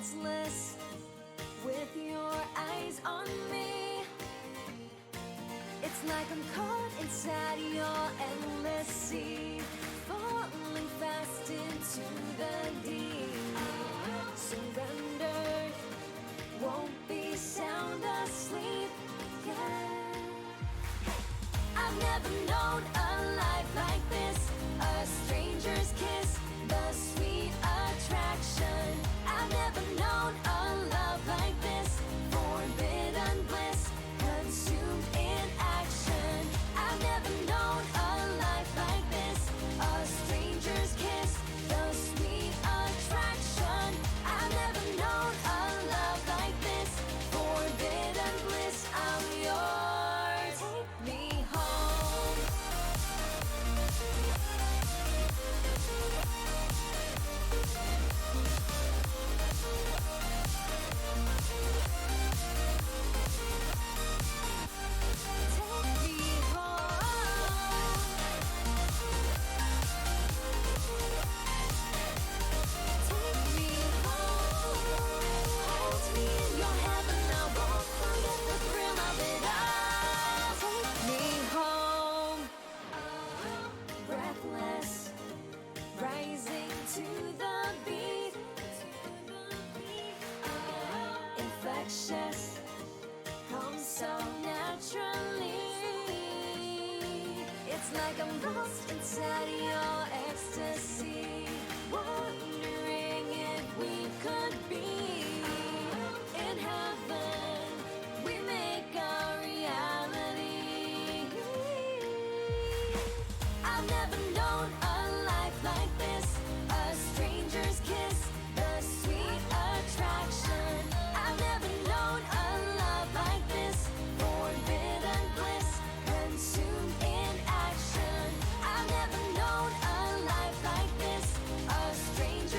defenseless with your eyes on me. It's like I'm caught inside your endless sea, falling fast into the deep. Surrender, won't be sound asleep. Yeah. I've never known a life like this, a stranger's kiss, the sweet attraction. I've never known a love like this, forbidden bliss, consumed in action. I've never known a life like this, a stranger's kiss, the sweet attraction. I've never known a love like this, forbidden bliss. I'm yours. Take me home. Infectious, comes so naturally. It's like I'm lost inside your ecstasy, wondering if we could be in heaven. We make our reality. I've never known a life like this, a stranger's kiss, the sweet attraction. I've never known a love like this, forbidden bliss, consumed in action. I've never known a life like this, a stranger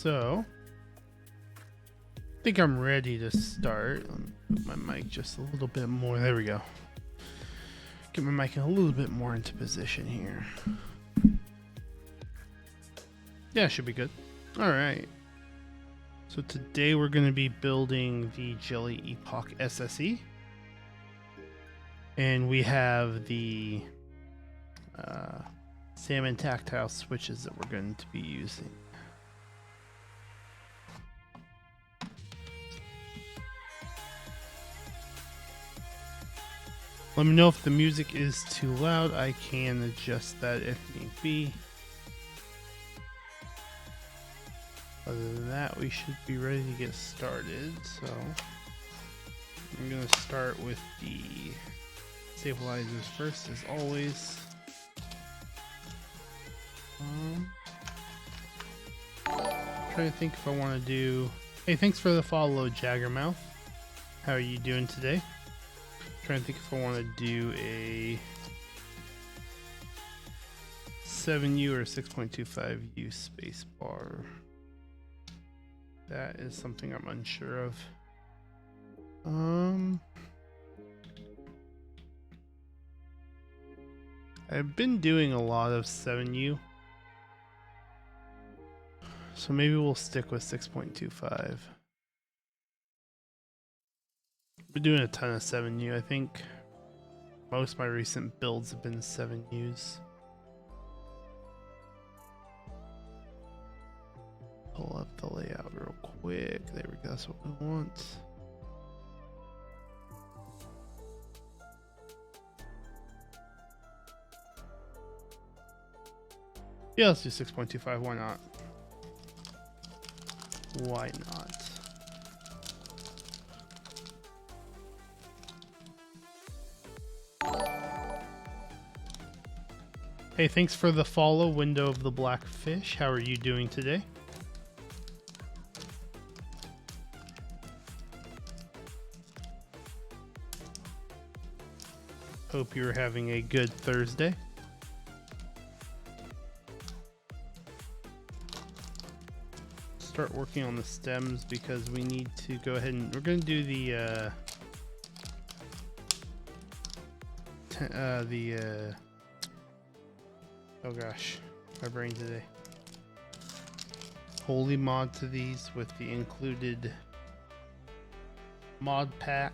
So I think I'm ready to start. Let me move my mic just a little bit more. There we go. Get my mic a little bit more into position here. Yeah, should be good. All right. So today we're going to be building the Jelly Epoch SSE. And we have the Salmon tactile switches that we're going to be using. Let me know if the music is too loud. I can adjust that if need be. Other than that, we should be ready to get started. So I'm going to start with the stabilizers first, as always. Trying to think if I want to do... Hey, thanks for the follow, Jaggermouth. How are you doing today? Trying to think if I want to do a 7U or 6.25U spacebar. That is something I'm unsure of. I've been doing a lot of 7U. So maybe we'll stick with 6.25. Been doing a ton of 7U. I think most of my recent builds have been 7Us. Pull up the layout real quick. There we go. That's what we want. Yeah, let's do 6.25. Why not? Why not? Hey, thanks for the follow, Window of the Blackfish. How are you doing today? Hope you're having a good Thursday. Start working on the stems because we need to go ahead and we're going to do the oh gosh, my brain today. Holy mod to these with the included mod pack.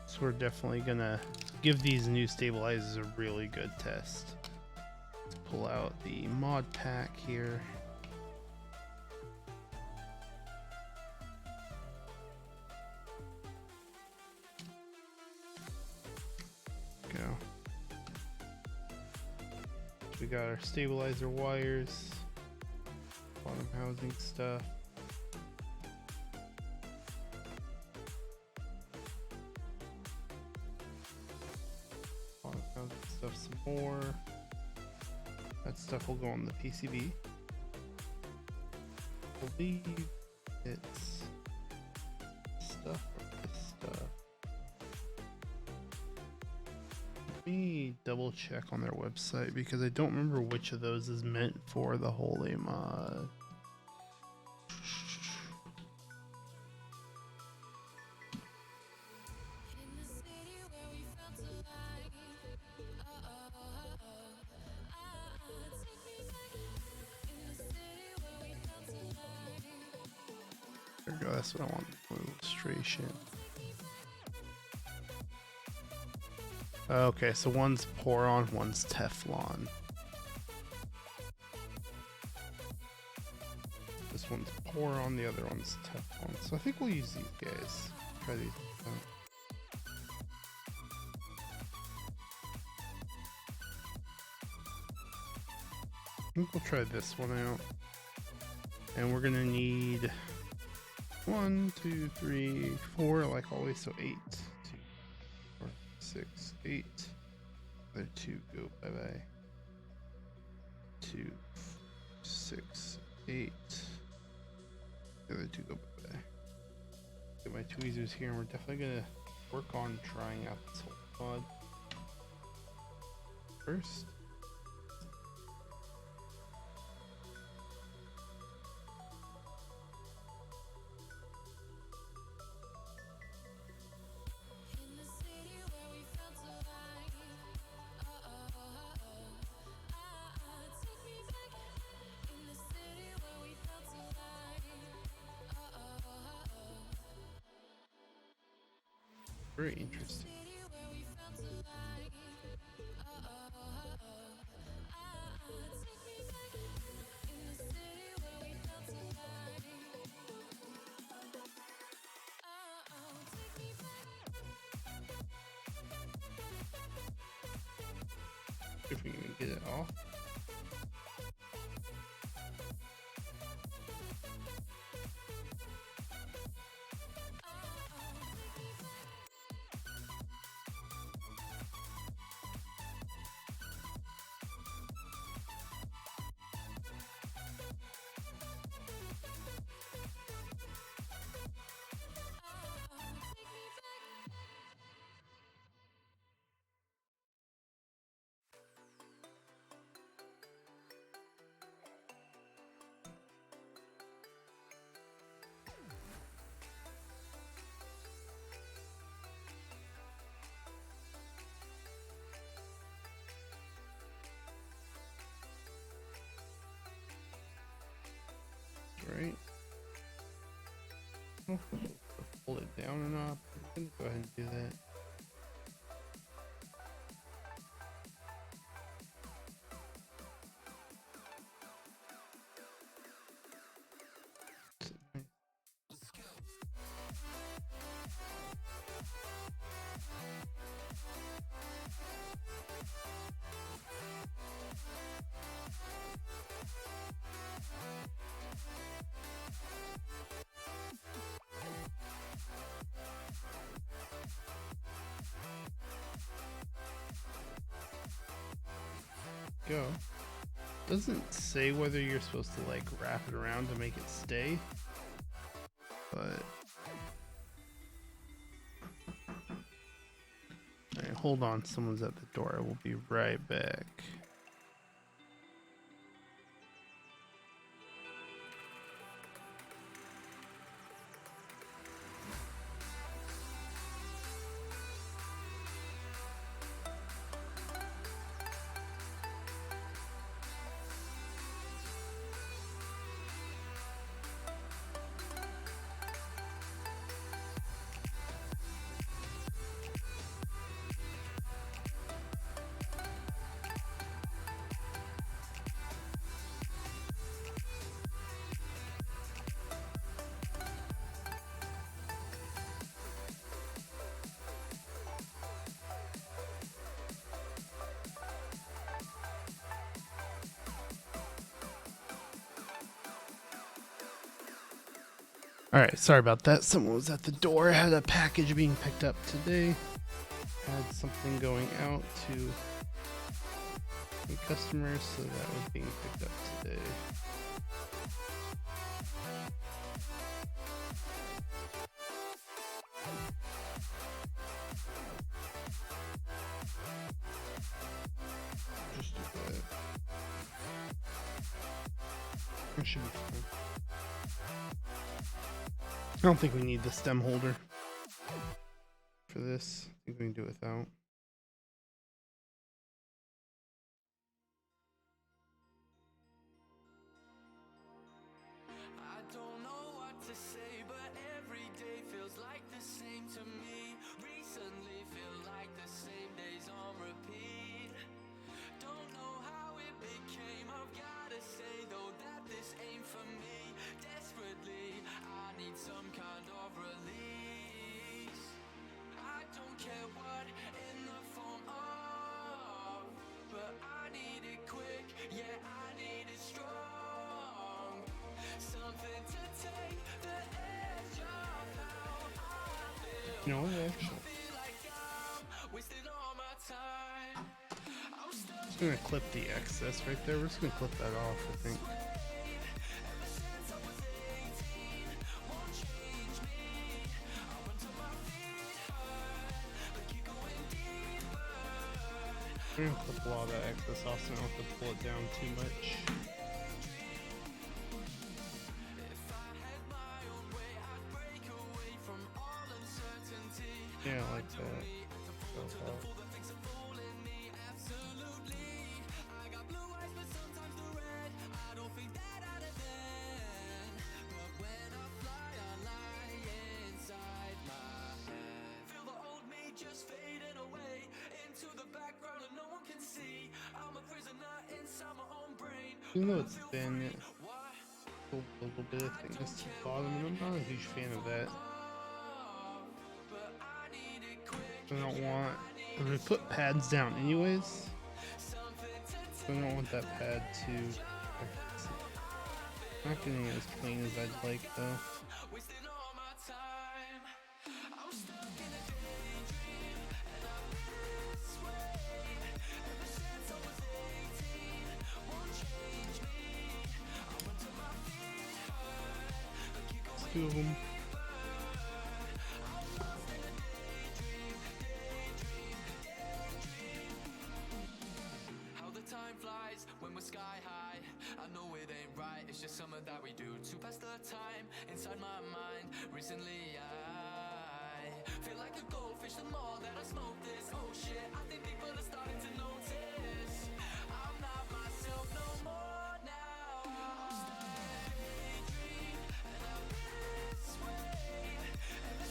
So we're definitely gonna give these new stabilizers a really good test. Let's pull out the mod pack here. Go. We got our stabilizer wires, bottom housing stuff. Bottom housing stuff some more. That stuff will go on the PCB. I believe it's stuff or this stuff. Let me double check on their website because I don't remember which of those is meant for the Holy mod. There we go, that's what I want for illustration. Okay, so one's Poron, one's Teflon. This one's Poron, the other one's Teflon. So I think we'll use these guys. Try these out. I think we'll try this one out. And we're gonna need 1, 2, 3, 4, like always, so 8. 2, 4, 6, 8. The other 2 go bye-bye. 2, 6, 8. The other 2 go bye-bye. Get my tweezers here, and we're definitely gonna work on trying out this whole pod first. Very interesting. If we can get it off. Right. Oh, pull it down or not. I'm gonna go ahead and do that. Go. Doesn't say whether you're supposed to like wrap it around to make it stay, but alright, hold on, someone's at the door. I will be right back. Alright, sorry about that. Someone was at the door. I had a package being picked up today. Had something going out to customers, so that was being picked up today. Just do that. That should be fine. I don't think we need the stem holder for this. I think we can do it without. I don't know what to say, but every day feels like the same to me. Recently feel like the same days on repeat. Don't know how it became. I've gotta say though that this ain't for me. Desperately, I need some kind of release. I don't care what in the form of, but I need it quick. Yeah, I need it strong. Something to take the edge off how I feel. You know what, actually, I feel like I'm wasting all my time. I'm stuck I'm just gonna clip the excess right there. We're just gonna clip that off, I think. ever since I was 18. Won't change me. I run till my feet hurt, but keep going deeper. We're gonna clip a lot of that excess off so I don't have to pull it down too much. If I had my own way, I'd break away from all uncertainty. Yeah, like that. The things are fooling me, absolutely. I got blue eyes, but sometimes the red. I don't think that I'd have been. But when I fly, I lie inside my head. Feel the old me Even though it's thin, it's a little bit of thickness to the bottom, and I'm not a huge fan of that. I don't want. I'm gonna put pads down anyways. I don't want that pad to. Not getting as clean as I'd like though. Let's do them. Sky high, I know it ain't right. It's just something that we do to pass the time. Inside my mind, recently I feel like a goldfish the more that I smoke this. Oh shit, I think people are starting to notice I'm not myself no more now. I'm starting to dream and I'm this way.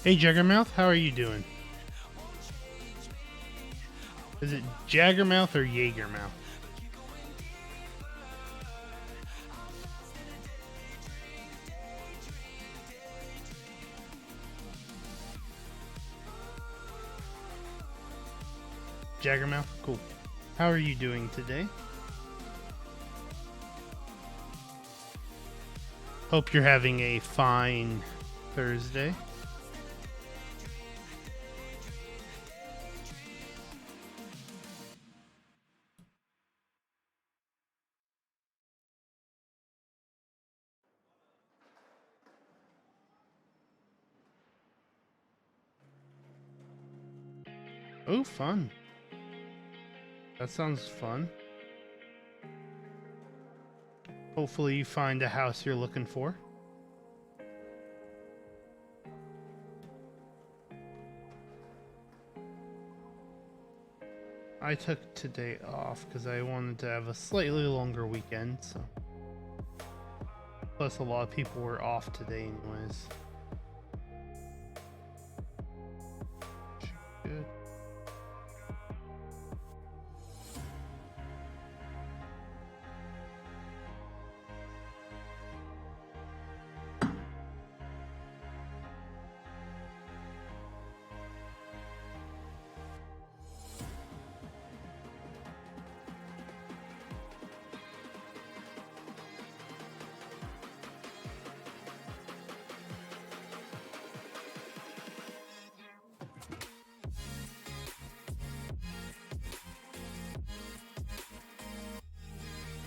Hey Jaggermouth, how are you doing? Is it Jaggermouth or Jaegermouth? Jaggermouth, cool. How are you doing today? Hope you're having a fine Thursday. Oh, fun. That sounds fun. Hopefully you find a house you're looking for. I took today off because I wanted to have a slightly longer weekend, so. Plus a lot of people were off today anyways. Good.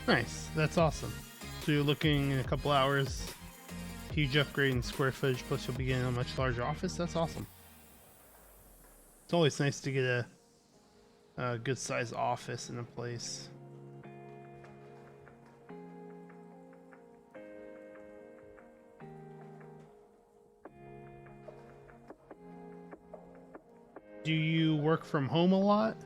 Nice, that's awesome. So you're looking in a couple hours, huge upgrade in square footage, plus you'll be getting a much larger office. That's awesome. It's always nice to get a good size office in a place. Do you work from home a lot?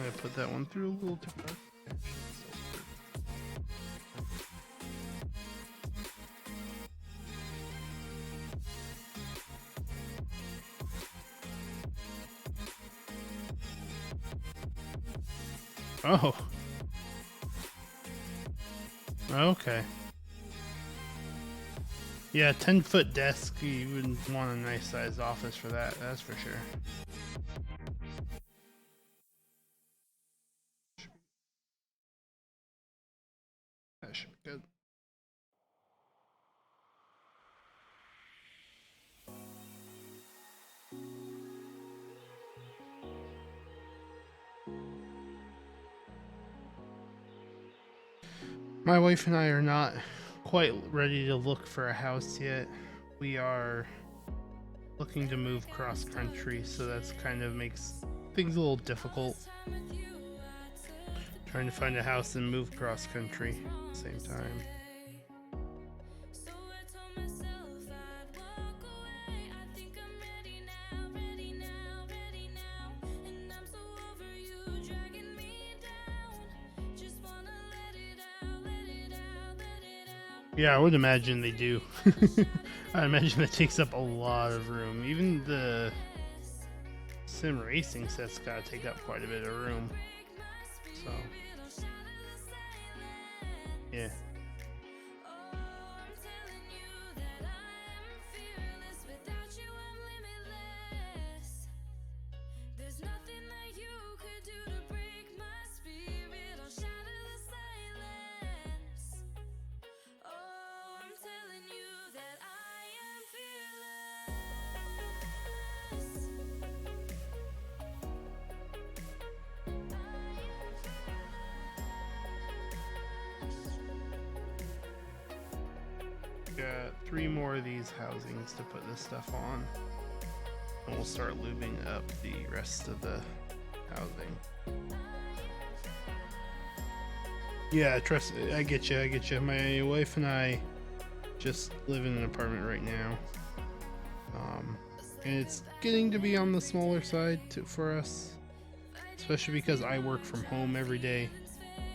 I put that one through a little too far. Oh. Okay. Yeah, 10-foot desk, you wouldn't want a nice sized office for that, that's for sure. That should be good. My wife and I are not quite ready to look for a house yet. We are looking to move cross country, so that's kind of makes things a little difficult. Trying to find a house and move cross country at the same time. Yeah, I would imagine they do. I imagine it takes up a lot of room. Even the sim racing set's gotta take up quite a bit of room. So, yeah. Got 3 more of these housings to put this stuff on, and we'll start lubing up the rest of the housing. Yeah, trust. I get you. My wife and I just live in an apartment right now, and it's getting to be on the smaller side for us, especially because I work from home every day,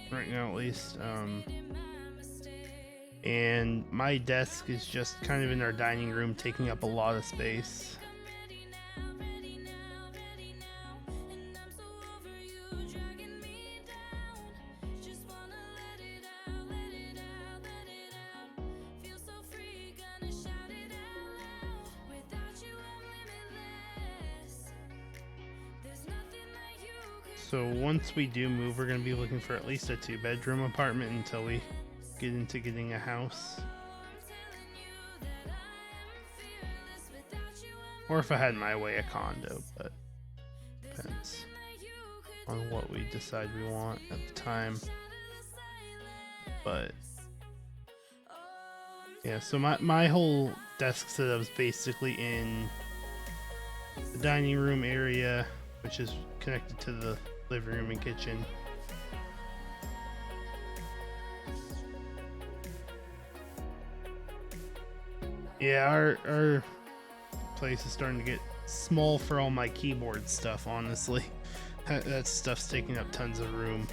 right now at least. And my desk is just kind of in our dining room, taking up a lot of space. So once we do move, we're going to be looking for at least a 2-bedroom apartment until we get into getting a house. Or if I had my way, a condo, but depends on what we decide we want at the time. But yeah, so my whole desk setup is basically in the dining room area, which is connected to the living room and kitchen. Yeah, our place is starting to get small for all my keyboard stuff, honestly. That stuff's taking up tons of room.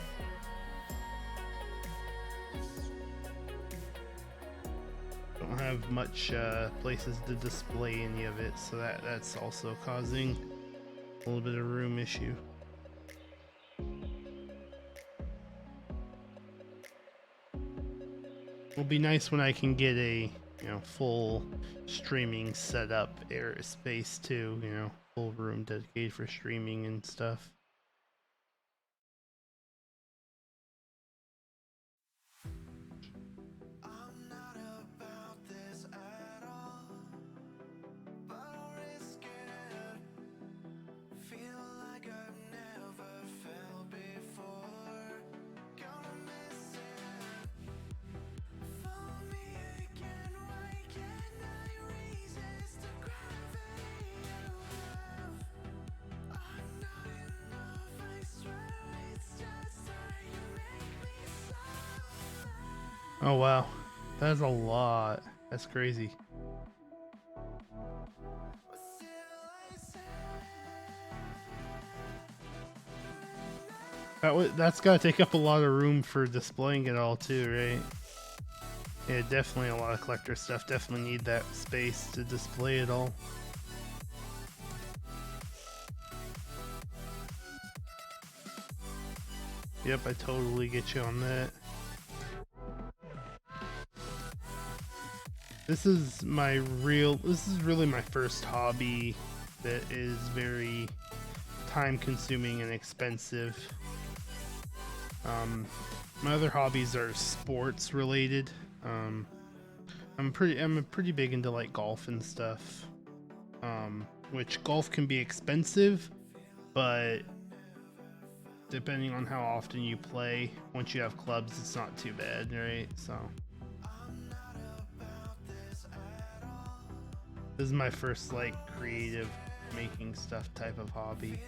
Don't have much places to display any of it, so that's also causing a little bit of room issue. It'll be nice when I can get a full streaming setup space too, full room dedicated for streaming and stuff. Oh wow, that's a lot. That's crazy. That's gotta take up a lot of room for displaying it all too, right? Yeah, definitely a lot of collector stuff. Definitely need that space to display it all. Yep, I totally get you on that. This is really my first hobby that is very time consuming and expensive. My other hobbies are sports related. I'm pretty big into like golf and stuff. Which golf can be expensive, but depending on how often you play, once you have clubs, it's not too bad, right? So This is my first like creative making stuff type of hobby.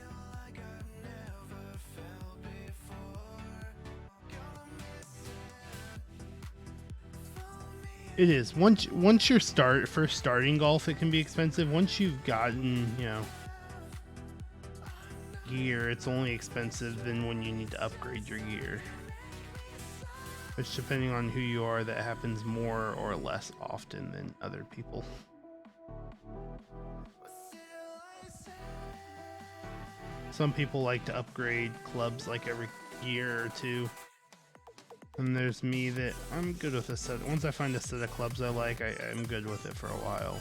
It is. Once you're first starting golf, it can be expensive. Once you've gotten, you know, gear, it's only expensive than when you need to upgrade your gear. Which, depending on who you are, that happens more or less often than other people. Some people like to upgrade clubs like every year or two. And there's me that I'm good with a set. Once I find a set of clubs I like, I'm good with it for a while.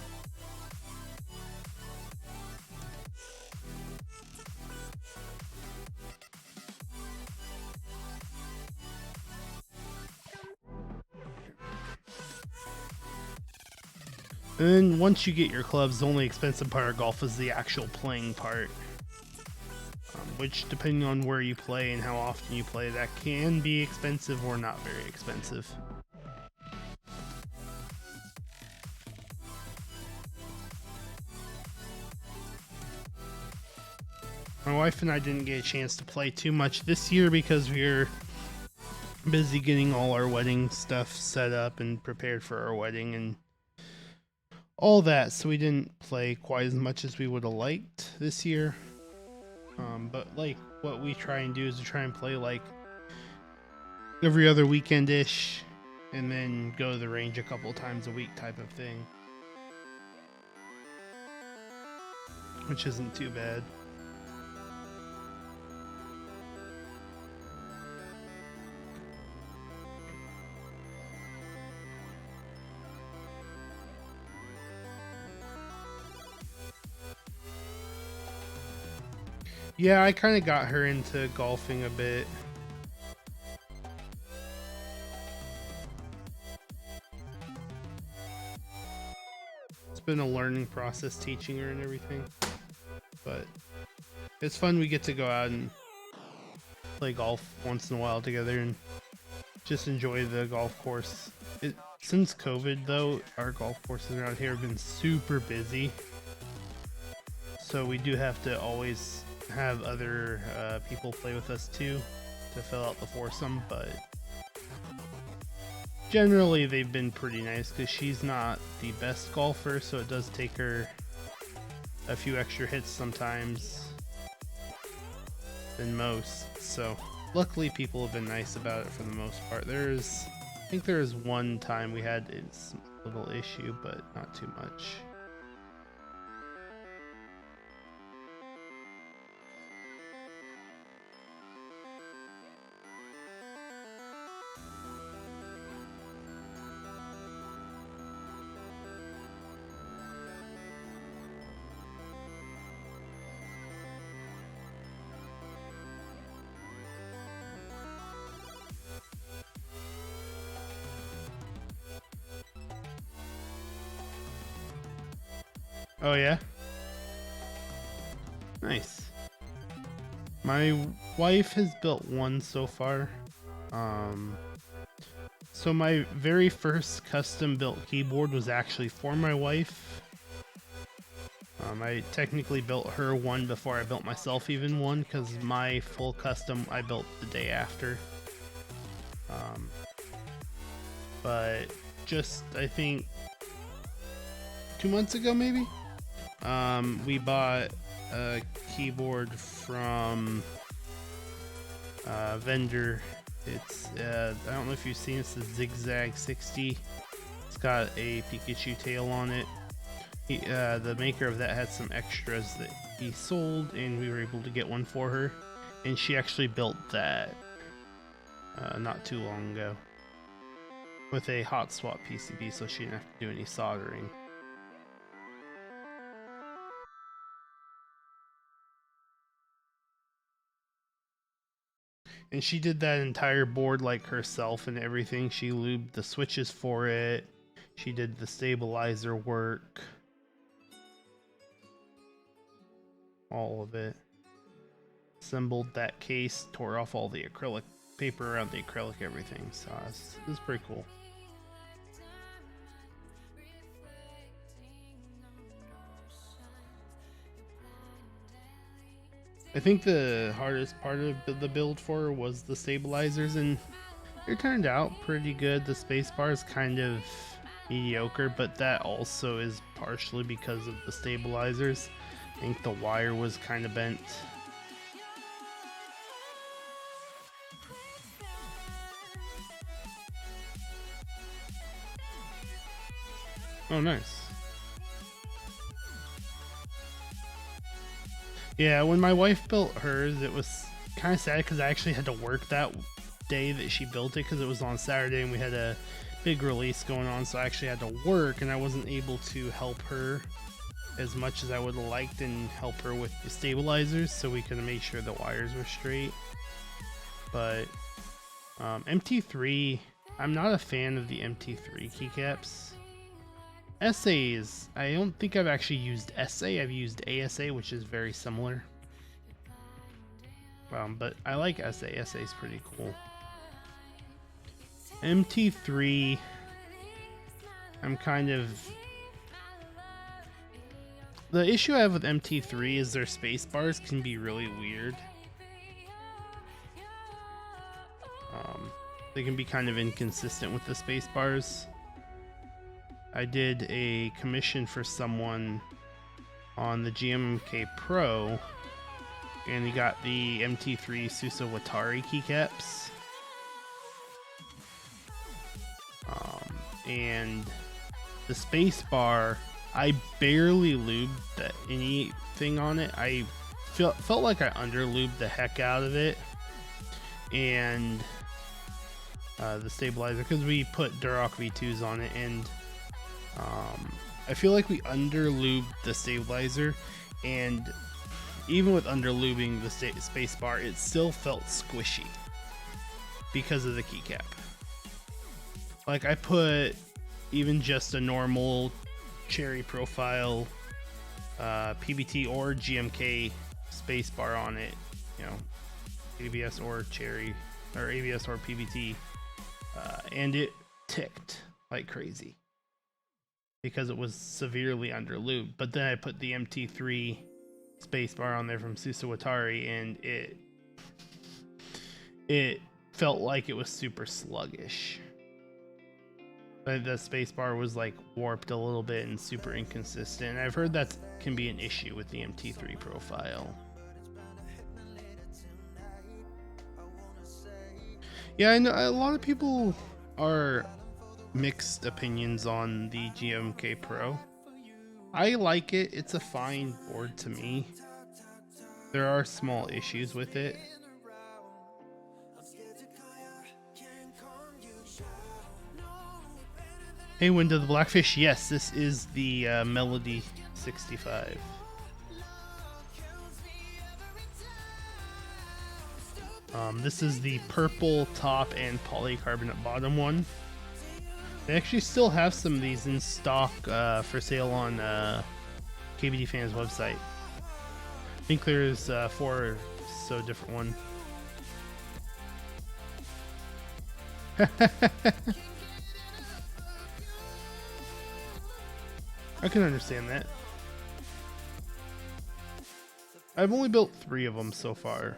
And then once you get your clubs, the only expensive part of golf is the actual playing part. Which, depending on where you play and how often you play, that can be expensive or not very expensive. My wife and I didn't get a chance to play too much this year because we were busy getting all our wedding stuff set up and prepared for our wedding and all that, so we didn't play quite as much as we would have liked this year. But like what we try and do is to try and play like every other weekend-ish and then go to the range a couple times a week type of thing, which isn't too bad. Yeah, I kind of got her into golfing a bit. It's been a learning process teaching her and everything. But it's fun. We get to go out and play golf once in a while together and just enjoy the golf course. Since COVID, though, our golf courses around here have been super busy. So we do have to always have other people play with us too to fill out the foursome, but generally they've been pretty nice because she's not the best golfer, so it does take her a few extra hits sometimes than most. So luckily people have been nice about it for the most part. I think there was one time we had a little issue, but not too much. Oh yeah? Nice. My wife has built one so far. So my very first custom built keyboard was actually for my wife. I technically built her one before I built myself even one, because my full custom I built the day after. But just, I think 2 months ago maybe, we bought a keyboard from a vendor. It's I don't know if you've seen it, it's the Zigzag 60. It's got a Pikachu tail on it. The maker of that had some extras that he sold, and we were able to get one for her, and she actually built that not too long ago with a hot swap PCB, so she didn't have to do any soldering. And she did that entire board like herself and everything. She lubed the switches for it. She did the stabilizer work. All of it. Assembled that case, tore off all the acrylic paper around the acrylic, everything. So it was pretty cool. I think the hardest part of the build for her was the stabilizers, and it turned out pretty good. The spacebar is kind of mediocre, but that also is partially because of the stabilizers. I think the wire was kind of bent. Oh, nice. Yeah, when my wife built hers, it was kind of sad because I actually had to work that day that she built it because it was on Saturday and we had a big release going on, so I actually had to work and I wasn't able to help her as much as I would have liked and help her with the stabilizers so we could make sure the wires were straight. But MT3, I'm not a fan of the MT3 keycaps. SAs, I don't think I've actually used SA. I've used ASA, which is very similar. But I like SA. SA is pretty cool. MT3, I'm kind of... The issue I have with MT3 is their space bars can be really weird. They can be kind of inconsistent with the space bars. I did a commission for someone on the GMK Pro, and he got the MT3 Susawatari keycaps. And the space bar, I barely lubed anything on it. I felt like I underlubed the heck out of it. And the stabilizer, because we put Duroc V2s on it, and I feel like we underlubed the stabilizer, and even with underlubing the space bar, it still felt squishy because of the keycap. Like, I put even just a normal cherry profile PBT or GMK space bar on it, you know, ABS or cherry, or ABS or PBT, and it ticked like crazy because it was severely underlubed. But then I put the MT3 spacebar on there from Susawatari, and it felt like it was super sluggish. But the spacebar was like warped a little bit and super inconsistent. I've heard that can be an issue with the MT3 profile. Yeah, I know a lot of people are mixed opinions on the GMK Pro. I like it. It's a fine board to me. There are small issues with it. Hey, Wind of the Blackfish. Yes, this is the Melody 65. This is the purple top and polycarbonate bottom one. They actually still have some of these in stock for sale on KBD Fans website. I think there's 4 or so different one. I can understand that. I've only built 3 of them so far.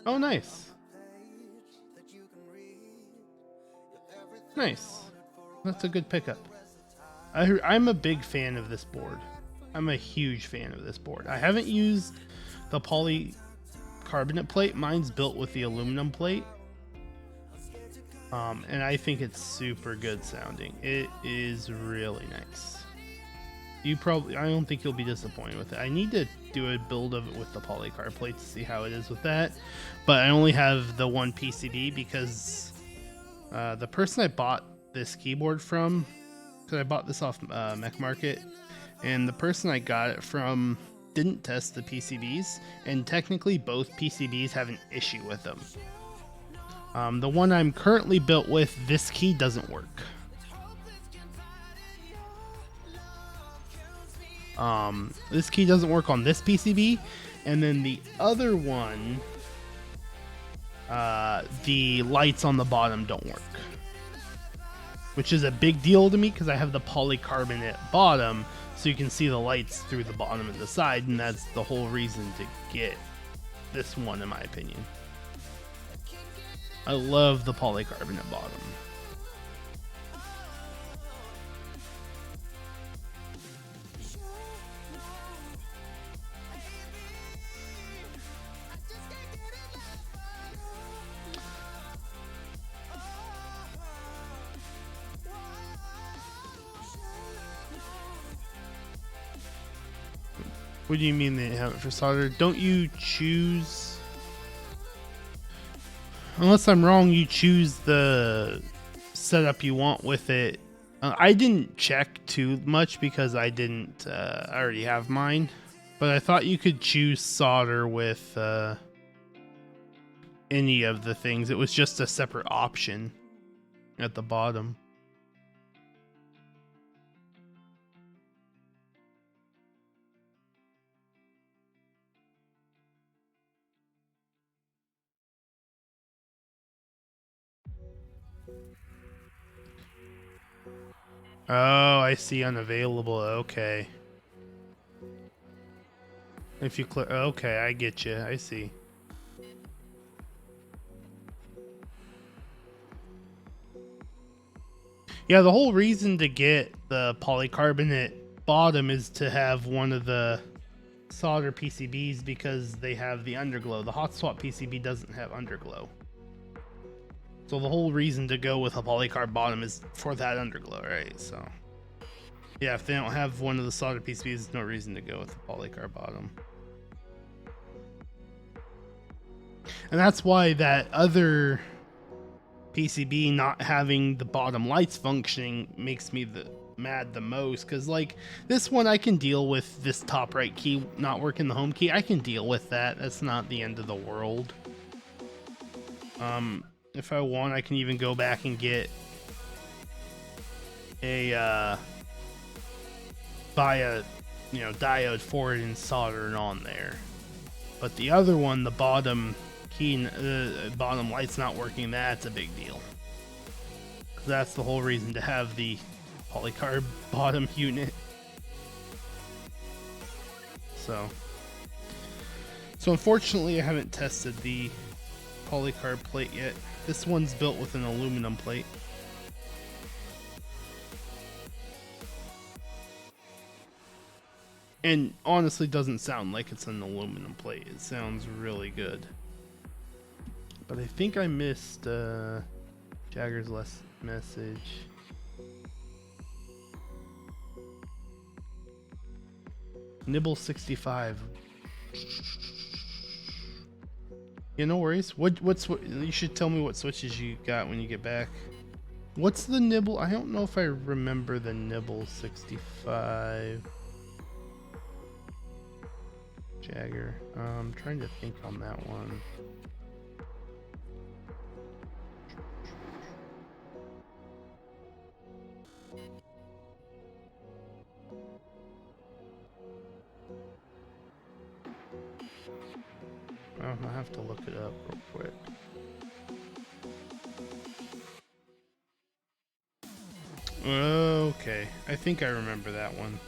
Oh, nice. Nice. That's a good pickup. I'm a big fan of this board. I'm a huge fan of this board. I haven't used the polycarbonate plate. Mine's built with the aluminum plate. And I think it's super good sounding. It is really nice. I don't think you'll be disappointed with it. I need to do a build of it with the polycarb plate to see how it is with that. But I only have the one PCB because the person I bought this keyboard from, because I bought this off Mech Market, and the person I got it from didn't test the PCBs, and technically both PCBs have an issue with them. The one I'm currently built with, this key doesn't work. This key doesn't work on this PCB, and then the other one, the lights on the bottom don't work, which is a big deal to me because I have the polycarbonate bottom, so you can see the lights through the bottom and the side, and that's the whole reason to get this one, in my opinion. I love the polycarbonate bottom. What do you mean they have it for solder? Don't you choose? Unless I'm wrong, you choose the setup you want with it. I didn't check too much because I didn't. I already have mine, but I thought you could choose solder with any of the things. It was just a separate option at the bottom. Oh, I see, unavailable. Okay. If you click, okay, I get you. I see. Yeah, the whole reason to get the polycarbonate bottom is to have one of the solder PCBs because they have the underglow. The hot swap PCB doesn't have underglow. So the whole reason to go with a polycarb bottom is for that underglow, right? So yeah, if they don't have one of the solder PCBs, there's no reason to go with the polycarb bottom. And that's why that other PCB not having the bottom lights functioning makes me mad the most, because like this one I can deal with, this top right key not working, the home key, I can deal with that. That's not the end of the world. If I want, I can even go back and get a buy a diode for it and solder it on there. But the other one, the bottom key, bottom light's not working, that's a big deal. That's the whole reason to have the polycarb bottom unit. So unfortunately I haven't tested the polycarb plate yet. This one's built with an aluminum plate. And honestly doesn't sound like it's an aluminum plate. It sounds really good. But I think I missed Jagger's last message. Nibble 65. Yeah, no worries. What you should tell me what switches you got when you get back. What's the nibble? I don't know if I remember the nibble 65. Jagger. I'm trying to think on that one. I have to look it up real quick. Okay, I think I remember that one.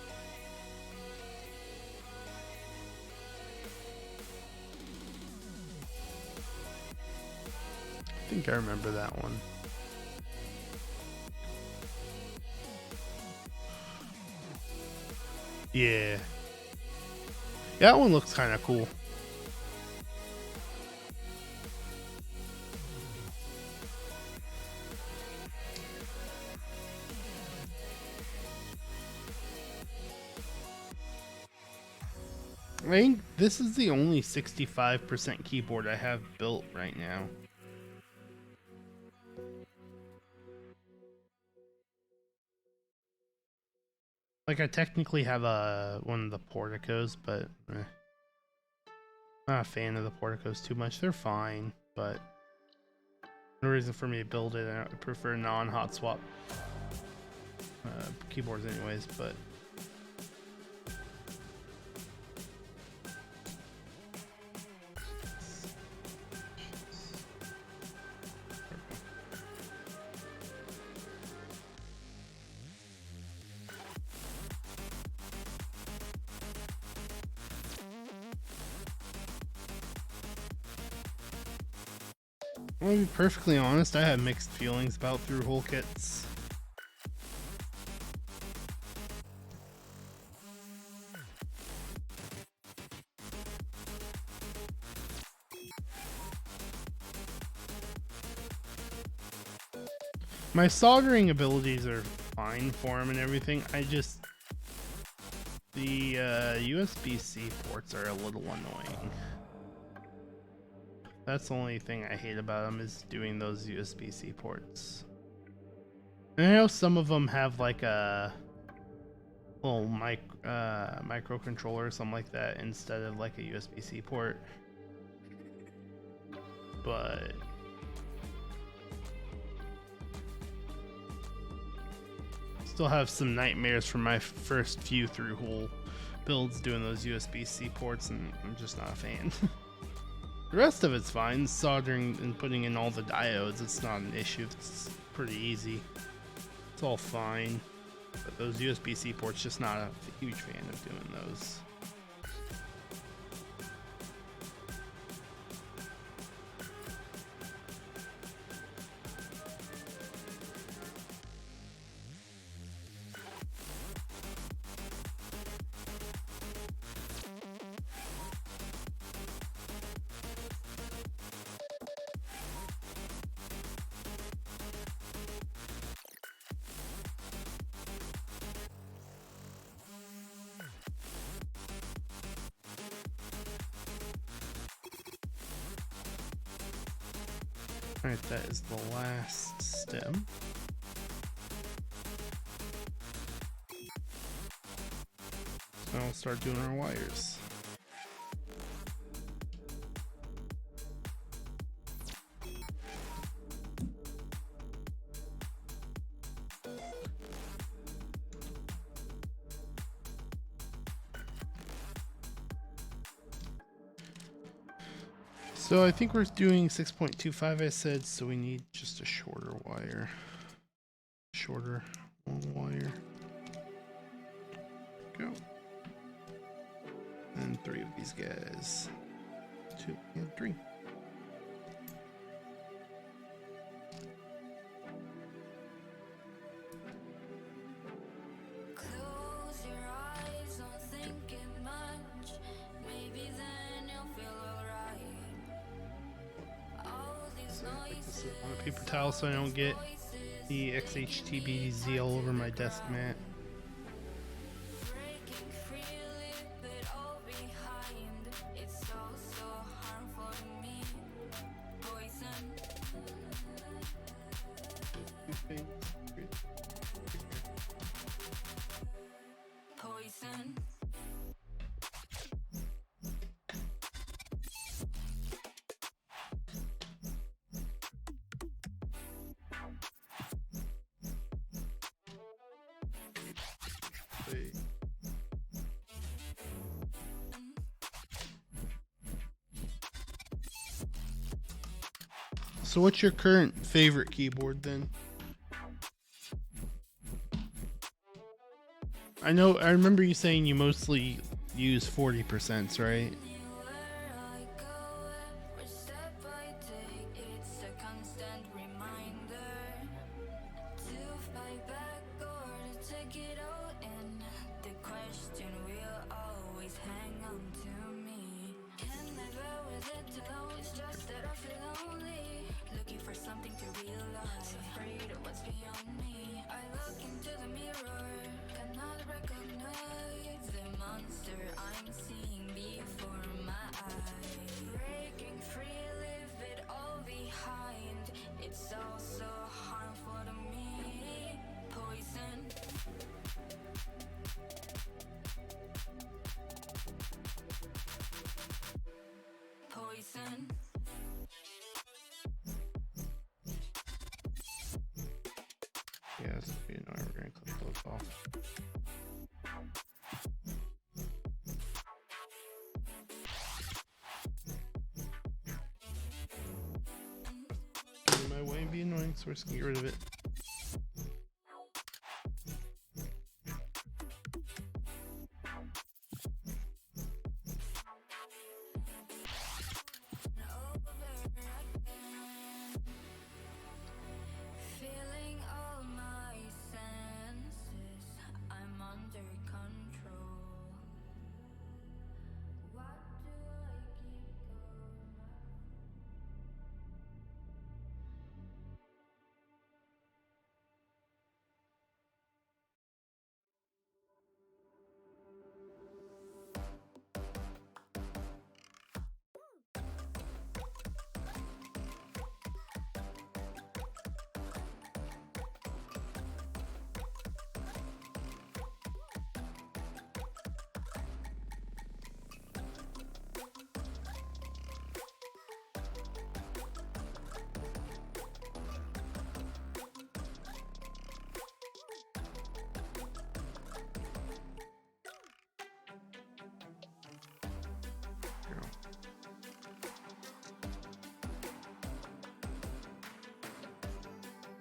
I think I remember that one. Yeah. That one looks kind of cool. I think this is the only 65% keyboard I have built right now. Like I technically have one of the Porticos, but not a fan of the Porticos too much. They're fine, but no reason for me to build it. I prefer non-hot swap keyboards anyways, but I'm gonna be perfectly honest, I have mixed feelings about through hole kits. My soldering abilities are fine for them and everything. The USB-C ports are a little annoying. That's the only thing I hate about them, is doing those USB-C ports. And I know some of them have like a little microcontroller or something like that instead of like a USB-C port. But still have some nightmares from my first few through hole builds doing those USB-C ports, and I'm just not a fan. The rest of it's fine. Soldering and putting in all the diodes, it's not an issue. It's pretty easy. It's all fine. But those USB-C ports, just not a huge fan of doing those. Alright, that is the last stem. Now we'll start doing our wires. So I think we're doing 6.25, I said, so we need just a shorter wire. Shorter, long wire. Go. And 3 of these guys. 2 and 3. Close your eyes, don't think it much. Maybe then you'll feel alright. All these This is on a paper towel so I don't get the XHTBZ all over my desk mat. breaking free, leave it all behind. It's so harmful to me. Poison. Poison. So what's your current favorite keyboard then? I remember you saying you mostly use 40%, right? Anywhere I go, every step I take, it's a constant reminder to fight back or to take it all in. The question will always hang on to me. Can never with it alone, it's just that I feel lonely. Looking for something to realize, afraid of what's beyond me. I look into the mirror, cannot recognize the monster I'm seeing before my eyes. Breaking free, leave it all behind. It's so harmful to me. Poison. Poison. Yeah, so you know we're gonna click those off. Get in my way and be annoying, so we're just gonna get rid of it.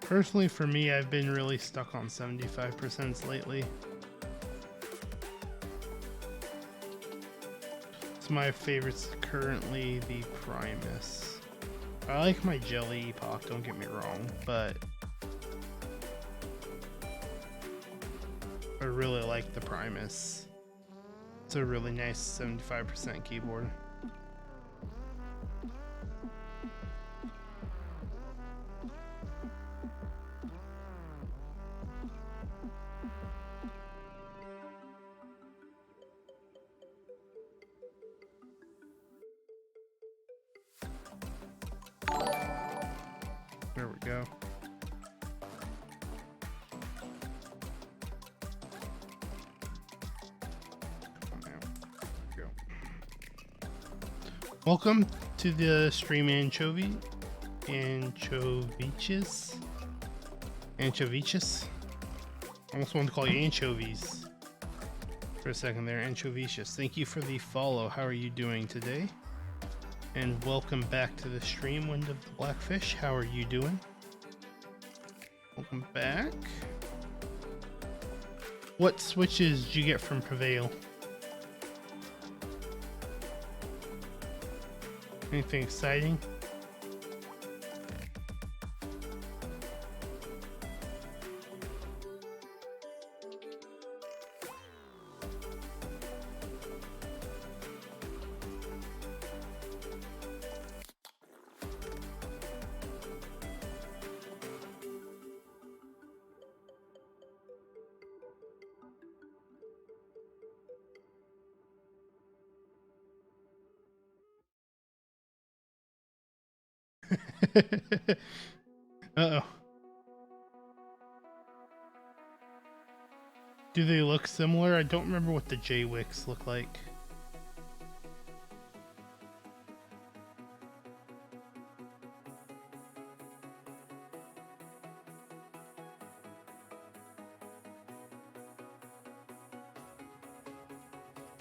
Personally, for me, I've been really stuck on 75% lately. So my favorite's currently the Primus. I like my Jelly Epoch, don't get me wrong, but I really like the Primus. It's a really nice 75% keyboard. There we go. Welcome to the stream, Anchoviches. Almost wanted to call you Anchovies for a second there. Anchoviches. Thank you for the follow. How are you doing today? And welcome back to the stream, Wind of the Blackfish. How are you doing? Welcome back. What switches did you get from Prevail? Anything exciting? Uh-oh. Do they look similar? I don't remember what the J-Wicks look like.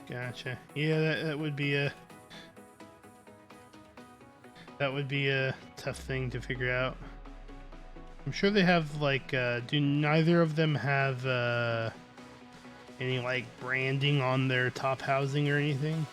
Gotcha. Yeah, that would be a tough thing to figure out. I'm sure they have like do neither of them have any like branding on their top housing or anything?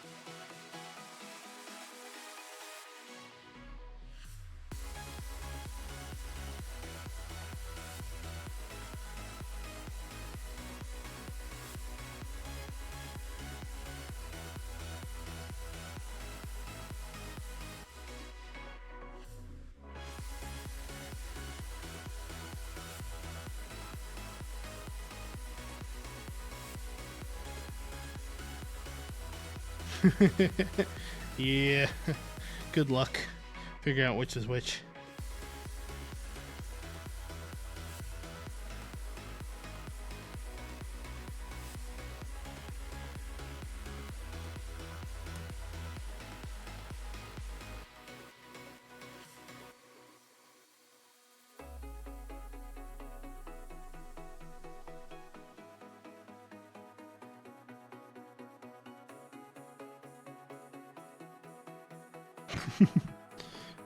Yeah, good luck figuring out which is which.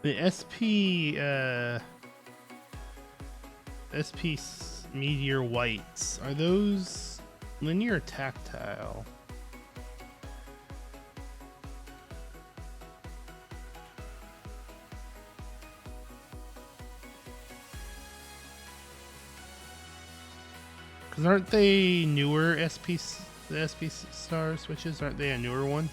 The SP Meteor Whites, are those linear or tactile? Because aren't they newer the SP Star switches? Aren't they a newer one?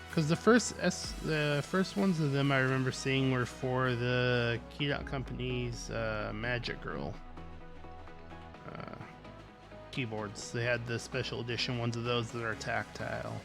Because the first ones of them I remember seeing were for the Keycaps company's Magic Girl keyboards. They had the special edition ones of those that are tactile.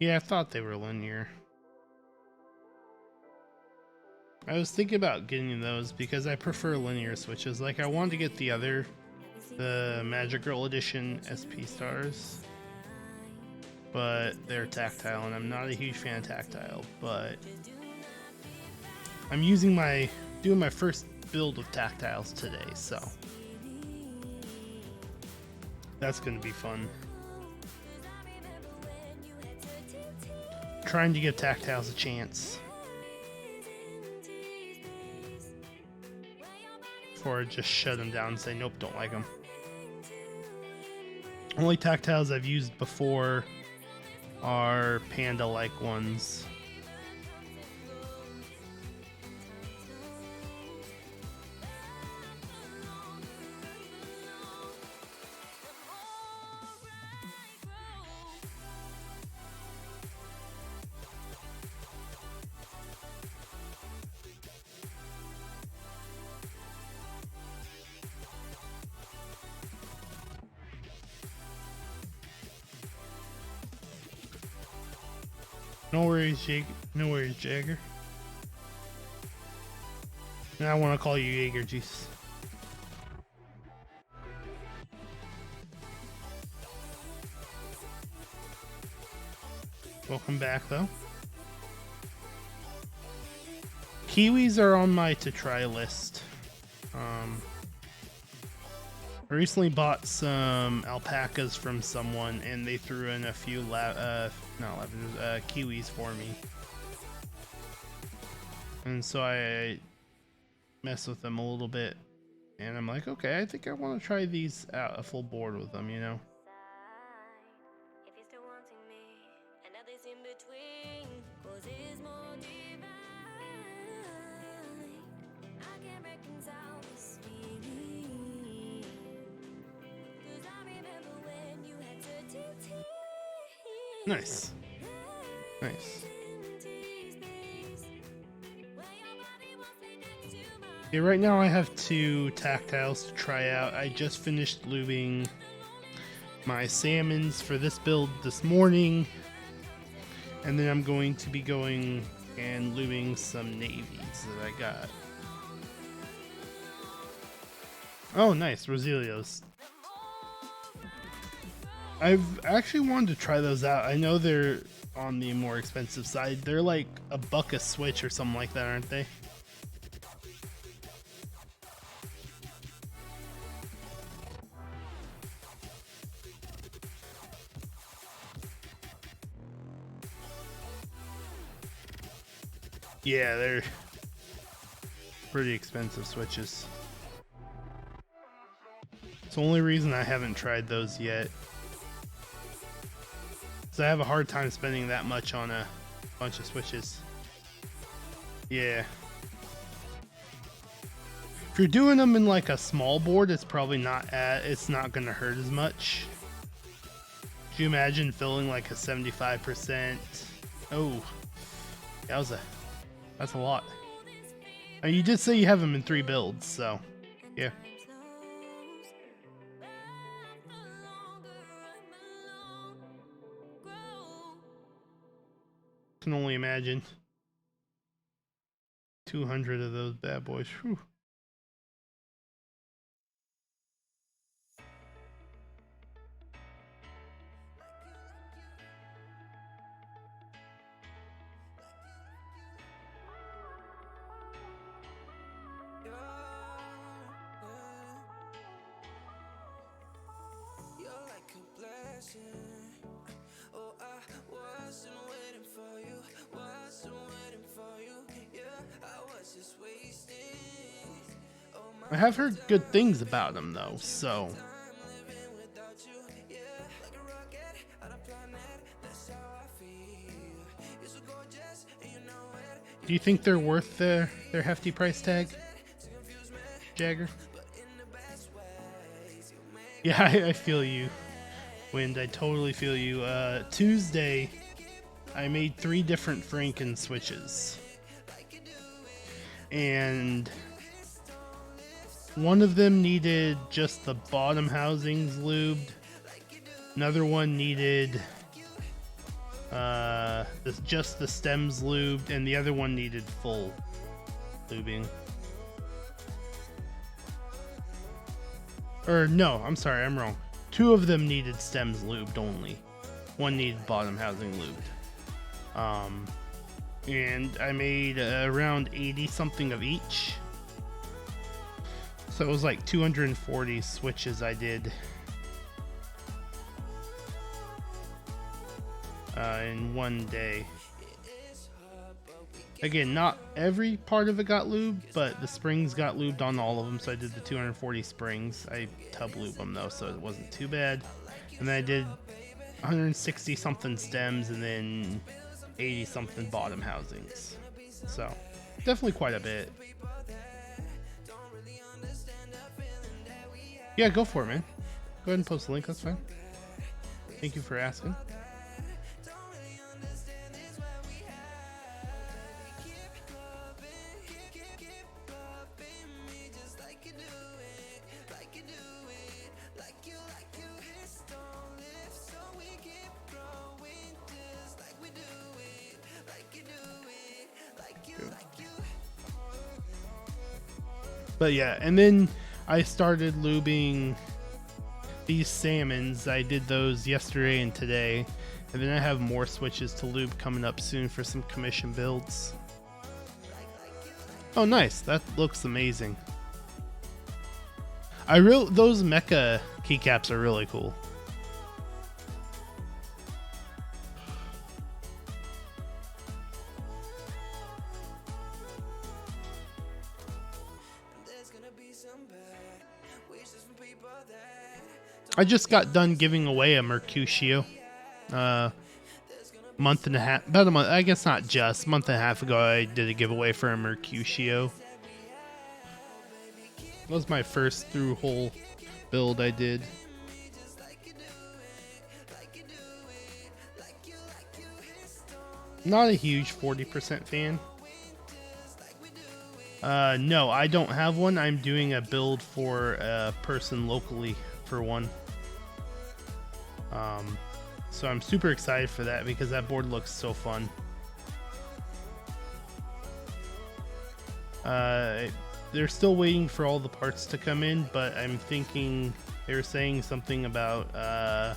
Yeah, I thought they were linear. I was thinking about getting those because I prefer linear switches. Like, I wanted to get the Magic Girl Edition SP stars, but they're tactile, and I'm not a huge fan of tactile, but I'm doing my first build of tactiles today, so that's gonna be fun. Trying to give tactiles a chance before I just shut them down and say nope, don't like them. Only tactiles I've used before are panda-like ones. No worries, Jagger. Now I want to call you Jaeger Juice. Welcome back, though. Kiwis are on my to try list. I recently bought some alpacas from someone, and they threw in a few kiwis for me. And so I messed with them a little bit, and I'm like, okay, I think I want to try these out a full board with them, you know? Nice. Nice. Yeah, right now I have 2 tactiles to try out. I just finished lubing my salmons for this build this morning, and then I'm going to be going and lubing some navies that I got. Oh, nice. Roselios. I've actually wanted to try those out. I know they're on the more expensive side. They're like $1 a switch or something like that, aren't they? Yeah, they're pretty expensive switches. It's the only reason I haven't tried those yet. So I have a hard time spending that much on a bunch of switches. Yeah. If you're doing them in like a small board, it's probably it's not gonna hurt as much. Could you imagine filling like a 75%? Oh, that's a lot. You did say you have them in 3 builds, so yeah. Can only imagine 200 of those bad boys. Whew. I have heard good things about them though, so do you think they're worth their hefty price tag, Jagger? Yeah, I feel you, Wind. I totally feel you. Tuesday, I made 3 different Franken switches, and one of them needed just the bottom housings lubed. Another one needed Just the stems lubed, and the other one needed full lubing. Or no, I'm sorry, I'm wrong. 2 of them needed stems lubed only. 1 needed bottom housing lubed. And I made around 80 something of each. So it was like 240 switches I did in one day. Again, not every part of it got lubed, but the springs got lubed on all of them, so I did the 240 springs. I tub lube them though, so it wasn't too bad. And then I did 160 something stems and then 80 something bottom housings. So definitely quite a bit. Yeah, go for it, man. Go ahead and post the link, that's fine. Thank you for asking. But yeah, and then I started lubing these salmons. I did those yesterday and today, and then I have more switches to lube coming up soon for some commission builds. Oh nice, that looks amazing. Those mecha keycaps are really cool. I just got done giving away a Mercutio month and a half, about a month, I guess not just, month and a half ago I did a giveaway for a Mercutio. That was my first through hole build I did. Not a huge 40% fan. No, I don't have one. I'm doing a build for a person locally for one. So I'm super excited for that because that board looks so fun. They're still waiting for all the parts to come in, but I'm thinking they were saying something about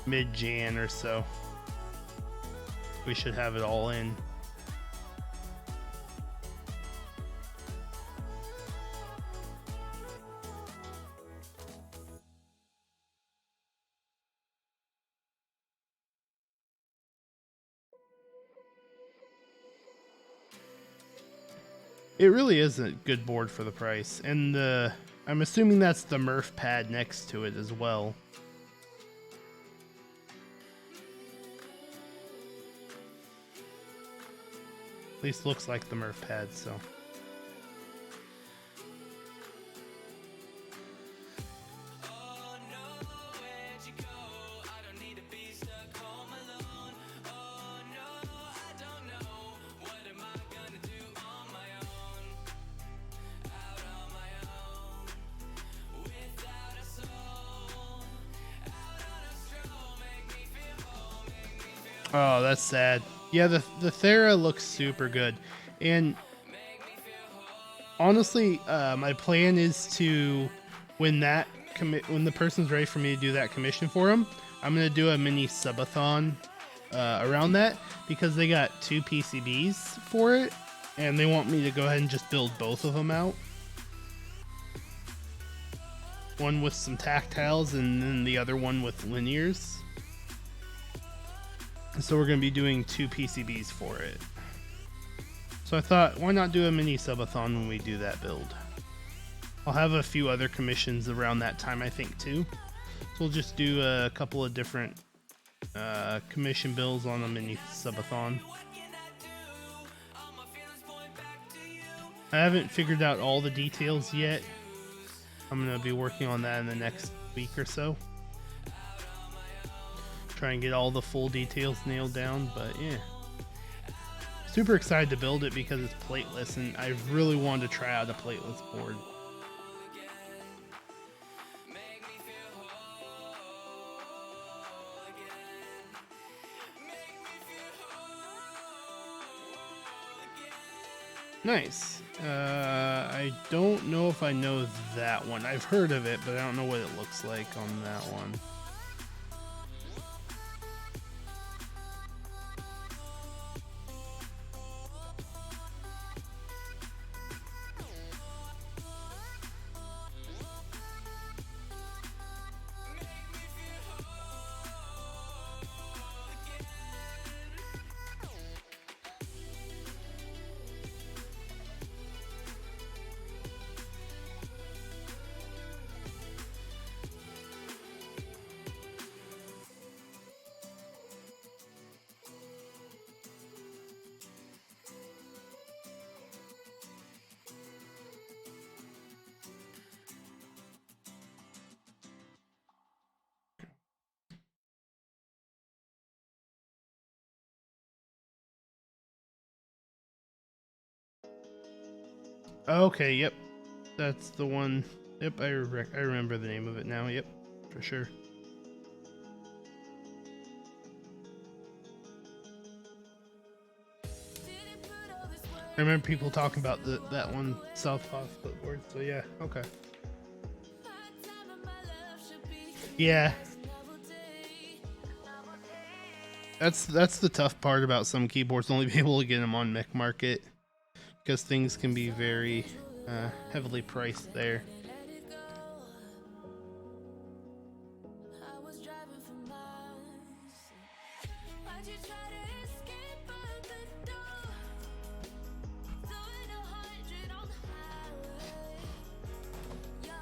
mid-Jan or so. We should have it all in. It really is a good board for the price, and I'm assuming that's the Murph pad next to it as well. At least looks like the Murph pad, so. Oh, that's sad. Yeah, the Thera looks super good, and honestly, my plan is to when the person's ready for me to do that commission for them, I'm gonna do a mini subathon around that because they got 2 PCBs for it, and they want me to go ahead and just build both of them out. One with some tactiles, and then the other one with linears. So we're going to be doing 2 PCBs for it. So I thought, why not do a mini subathon when we do that build? I'll have a few other commissions around that time, I think, too. So we'll just do a couple of different commission builds on a mini subathon. I haven't figured out all the details yet. I'm going to be working on that in the next week or so. Try and get all the full details nailed down, but yeah. Super excited to build it because it's plateless, and I really wanted to try out a plateless board. Nice. I don't know if I know that one. I've heard of it, but I don't know what it looks like on that one. Okay, yep. That's the one. Yep, I remember the name of it now. Yep, for sure. I remember people talking about that one Southpaw splitboard. So yeah, okay. Yeah. That's the tough part about some keyboards. Only be able to get them on Mech Market, because things can be very heavily priced there.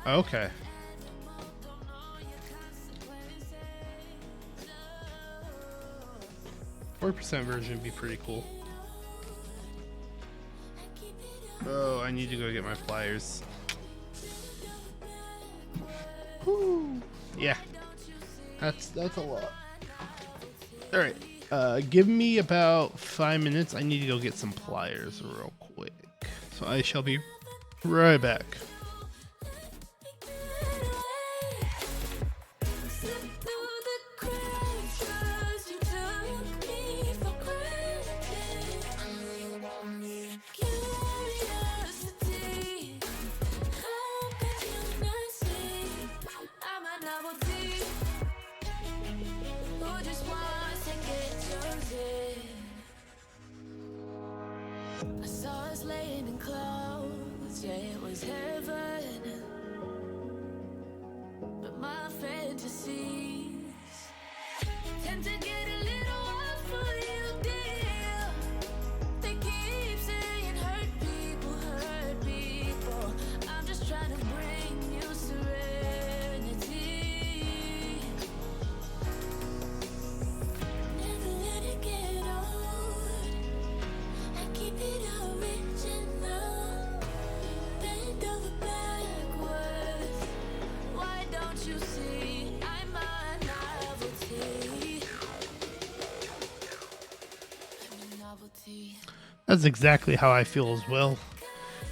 Okay. 4% version would be pretty cool. Oh, I need to go get my pliers. Whew. Yeah, that's a lot. All right, give me about 5 minutes. I need to go get some pliers real quick. So I shall be right back. I saw us laying in clouds, yeah, it was heaven. But my fantasies tend to get a little wild for you, dear. They keep saying hurt people, hurt people. I'm just trying to bring you serenity. Never let it get old. I keep it original. Bend over backwards. Why don't you see I'm a novelty? I'm a novelty. That's exactly how I feel as well.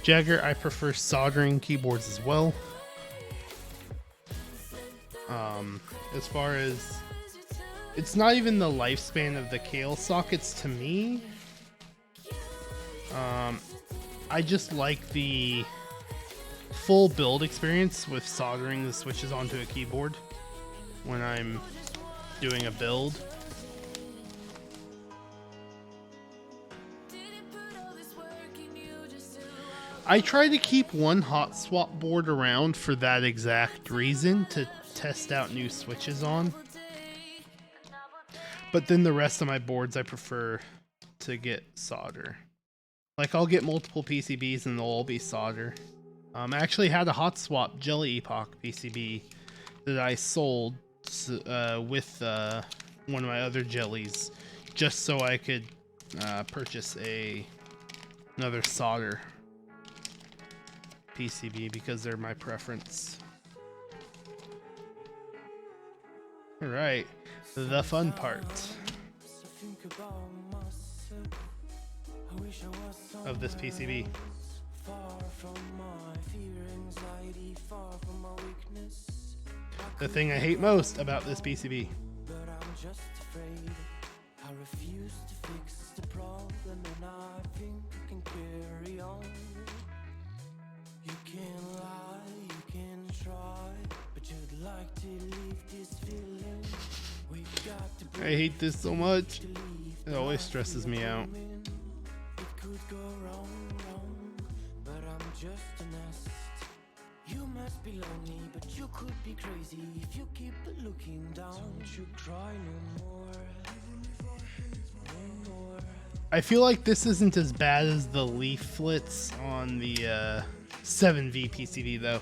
Jagger, I prefer soldering keyboards as well. As far as, it's not even the lifespan of the Kale sockets to me. I just like the full build experience with soldering the switches onto a keyboard when I'm doing a build. I try to keep one hot swap board around for that exact reason, to test out new switches on. But then the rest of my boards I prefer to get solder. Like, I'll get multiple PCBs and they'll all be solder. I actually had a hot swap Jelly Epoch PCB that I sold with one of my other jellies, just so I could purchase another solder PCB, because they're my preference. Alright, the fun part of this PCB. The thing I hate most about this PCB. I refuse to fix the problem, and I think I can carry on. I hate this so much. It always stresses me out. You must be lonely, but you could be crazy if you keep looking down. Don't you cry no more. No more. I feel like this isn't as bad as the leaflets on the 7V PCV though.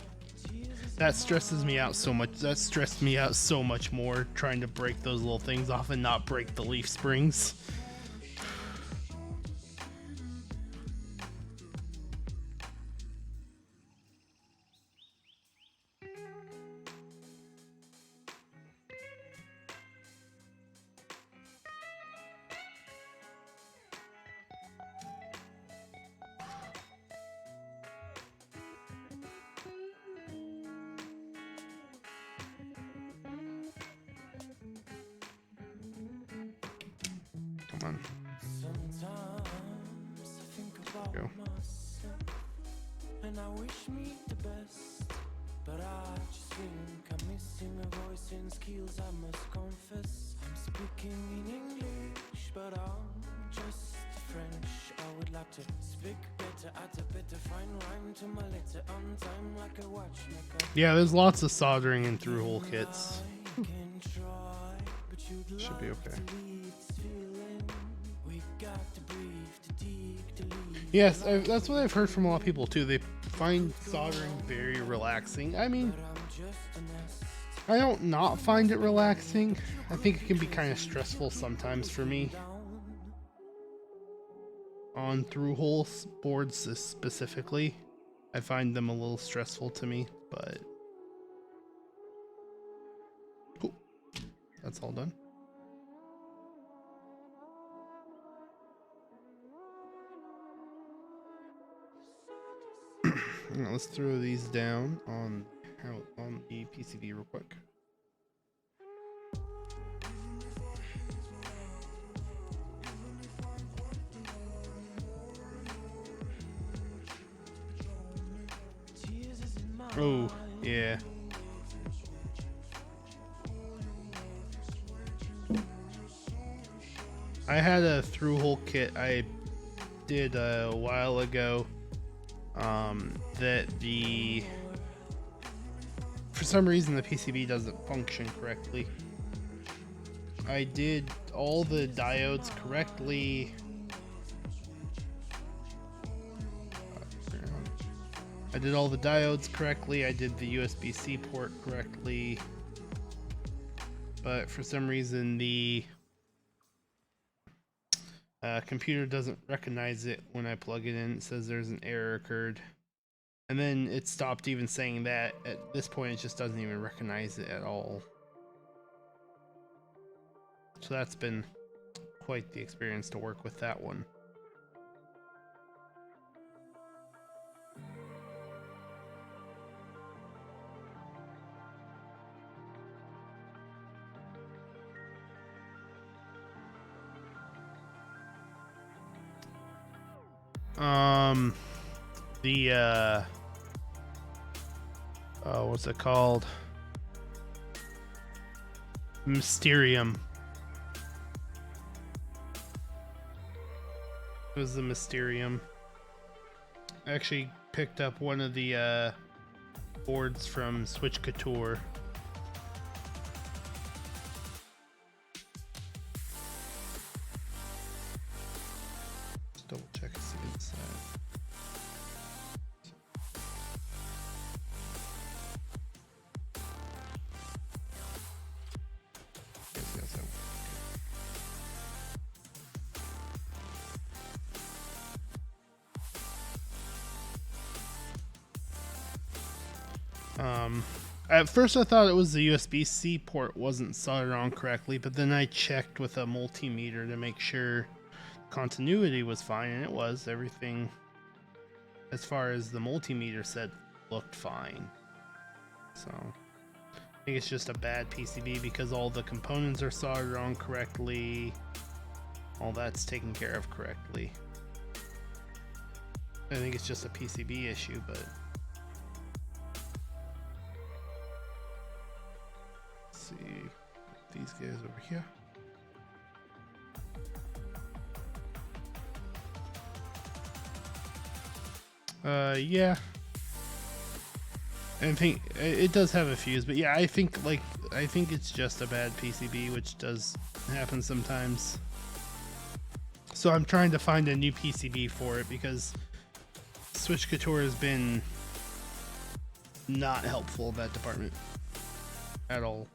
That stresses me out so much. That stressed me out so much more trying to break those little things off and not break the leaf springs. Come on. Sometimes I think about Go. myself, and I wish me the best, but I just think I'm missing a voice and skills. I must confess, I'm speaking in English, but I'm just French. I would like to speak better, add a better fine rhyme to my letter on time, like a watchmaker. Yeah, there's lots of soldering and through hole kits. I can try, but you'd Should be okay. Yes, that's what I've heard from a lot of people too. They find soldering very relaxing. I mean, I don't not find it relaxing. I think it can be kind of stressful sometimes for me. On through hole boards specifically, I find them a little stressful to me, but cool. That's all done. Now let's throw these down on the PCV real quick. Oh, yeah. I had a through hole kit I did a while ago that for some reason the PCB doesn't function correctly. I did all the diodes correctly. I did all the diodes correctly. I did the USB-C port correctly, but for some reason the computer doesn't recognize it when I plug it in. It says there's an error occurred, and then it stopped even saying that. At this point it just doesn't even recognize it at all. So that's been quite the experience to work with that one. What's it called? Mysterium. It was the Mysterium. I actually picked up one of the boards from Switch Couture. Just double check to see inside. At first I thought it was the USB-C port wasn't soldered on correctly, but then I checked with a multimeter to make sure continuity was fine, and it was. Everything as far as the multimeter said looked fine. So I think it's just a bad PCB because all the components are soldered on correctly. All that's taken care of correctly. I think it's just a PCB issue, but see these guys over here. Yeah. I think it does have a fuse, but yeah, I think it's just a bad PCB, which does happen sometimes. So I'm trying to find a new PCB for it because Switch Couture has been not helpful in that department at all.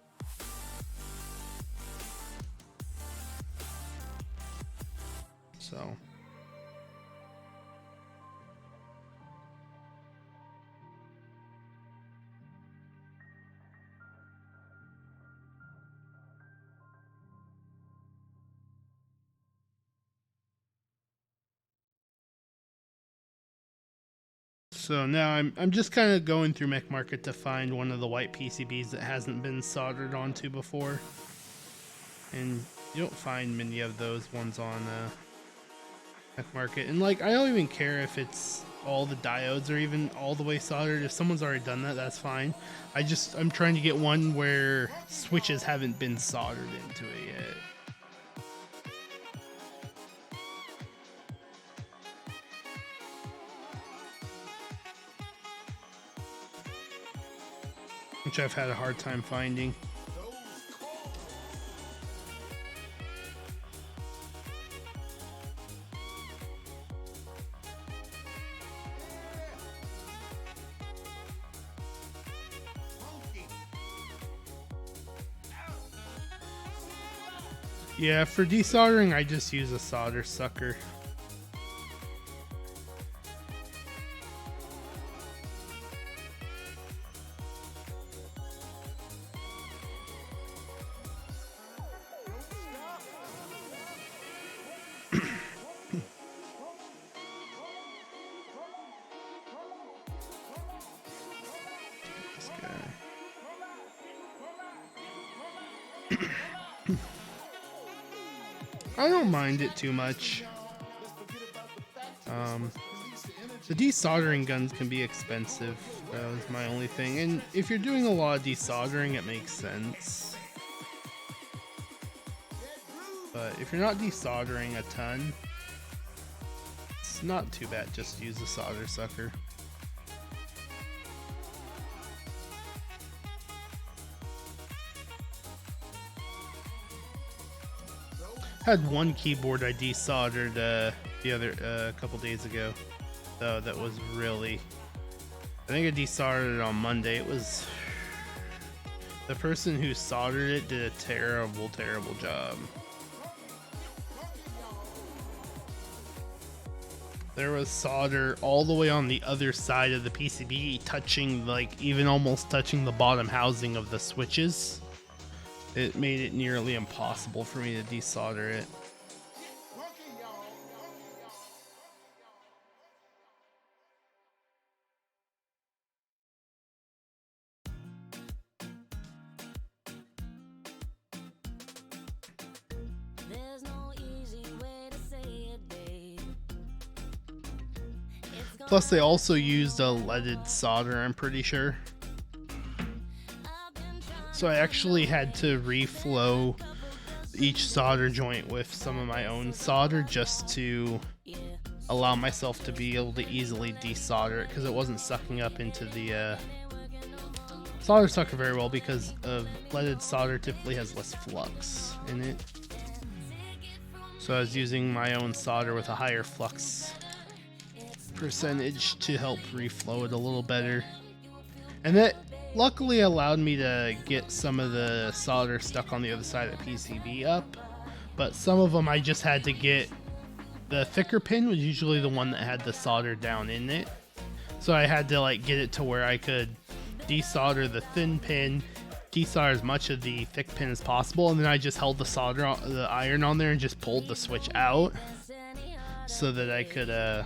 So now I'm just kind of going through Mech Market to find one of the white PCBs that hasn't been soldered onto before, and you don't find many of those ones on Mech Market. And like, I don't even care if it's all the diodes are even all the way soldered. If someone's already done that, that's fine. I'm trying to get one where switches haven't been soldered into it yet. Which I've had a hard time finding. Yeah, for desoldering, I just use a solder sucker. I don't mind it too much. The desoldering guns can be expensive. That was my only thing. And if you're doing a lot of desoldering, it makes sense. But if you're not desoldering a ton, it's not too bad. Just use a solder sucker. Had one keyboard I desoldered a couple days ago, though. That was really, I think I desoldered it on Monday. It was, the person who soldered it did a terrible job. There was solder all the way on the other side of the PCB, touching, like, even almost touching the bottom housing of the switches. It made it nearly impossible for me to desolder it. There's no easy way to say it, babe. Plus, they also used a leaded solder, I'm pretty sure. So I actually had to reflow each solder joint with some of my own solder just to allow myself to be able to easily desolder it, because it wasn't sucking up into the solder sucker very well, because of leaded solder typically has less flux in it. So I was using my own solder with a higher flux percentage to help reflow it a little better. And that luckily allowed me to get some of the solder stuck on the other side of the PCB up, but some of them I just had to get, the thicker pin was usually the one that had the solder down in it, so I had to like get it to where I could desolder the thin pin, desolder as much of the thick pin as possible, and then I just held the iron on there and just pulled the switch out so that I could at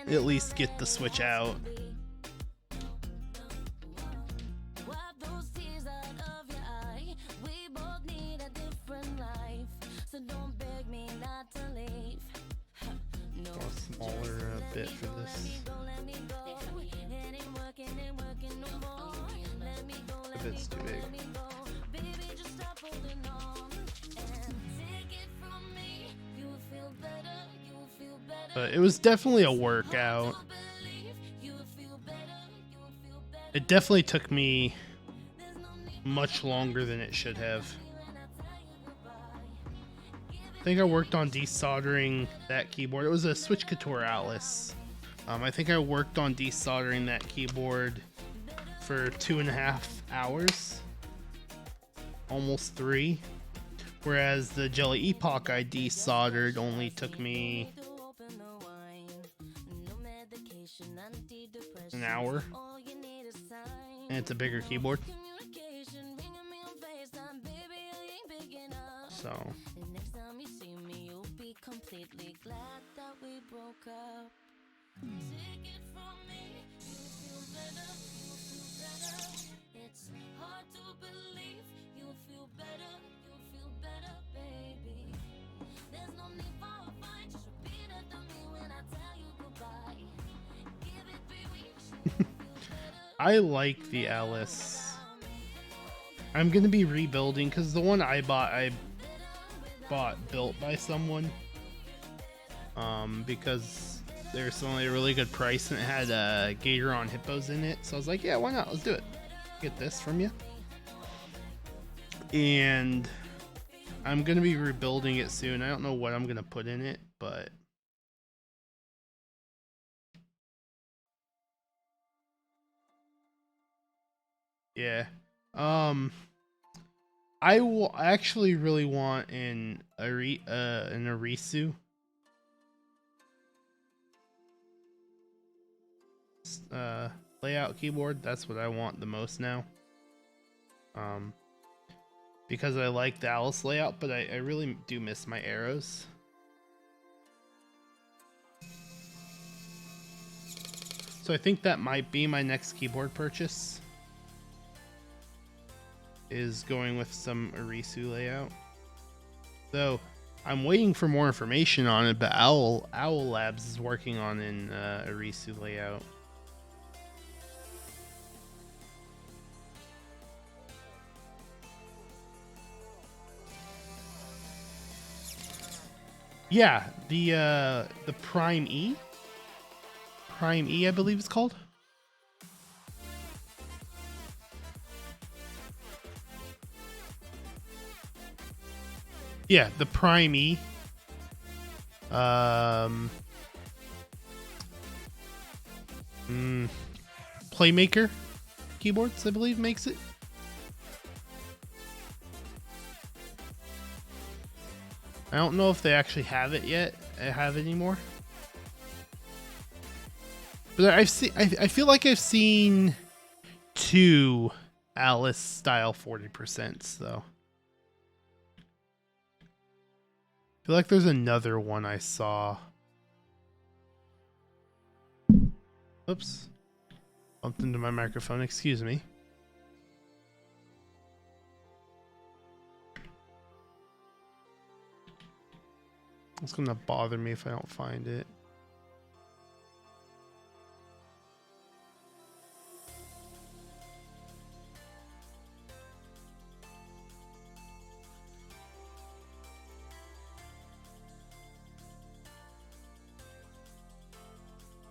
least get the switch out. Smaller bit for this. A it's too big. But it was definitely a workout. It definitely took me much longer than it should have. I think I worked on desoldering that keyboard. It was a Switch Couture Atlas. I think I worked on desoldering that keyboard for 2.5 hours, almost 3. Whereas the Jelly Epoch I desoldered only took me an hour, and it's a bigger keyboard. So it's hard to believe you'll feel better, baby. There's no need for a fight, just repeat after me when I tell you goodbye. Give it 3 weeks. I like the Alice. I'm gonna be rebuilding because the one I bought built by someone. Because there's only a really good price and it had gator on hippos in it. So I was like, yeah, why not? Let's do it. Get this from you. And I'm gonna be rebuilding it soon. I don't know what I'm gonna put in it, but yeah. I will actually really want an Arisu. Layout keyboard. That's what I want the most now. Because I like the Alice layout, but I really do miss my arrows. So I think that might be my next keyboard purchase, is going with some Arisu layout. Though I'm waiting for more information on it, but Owl Labs is working on an Arisu layout. Yeah, the Prime E, I believe it's called. Yeah, the Prime E. Playmaker keyboards, I believe, makes it. I don't know if they actually have it yet. Have it anymore. But I feel like I've seen 2 Alice style 40%s though. I feel like there's another one I saw. Oops. Bumped into my microphone, excuse me. It's gonna bother me if I don't find it.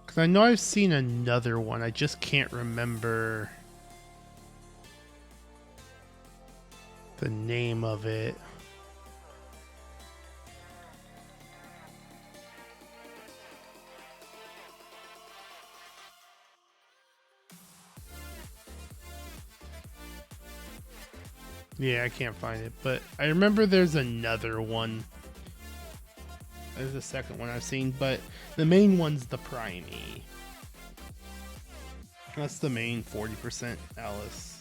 Because I know I've seen another one, I just can't remember the name of it. Yeah, I can't find it, but I remember there's another one. There's a second one I've seen, but the main one's the Prime E. That's the main 40% Alice.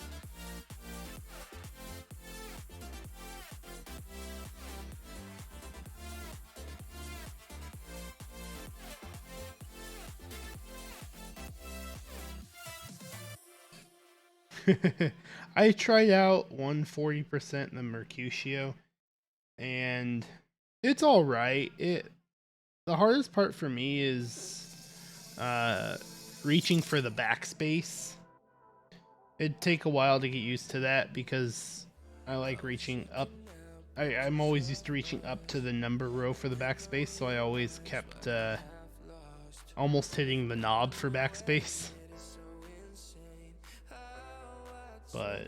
I tried out 140% in the Mercutio, and it's all right. The hardest part for me is reaching for the backspace, It'd take a while to get used to that because I like reaching up. I'm always used to reaching up to the number row for the backspace, so I always kept almost hitting the knob for backspace. But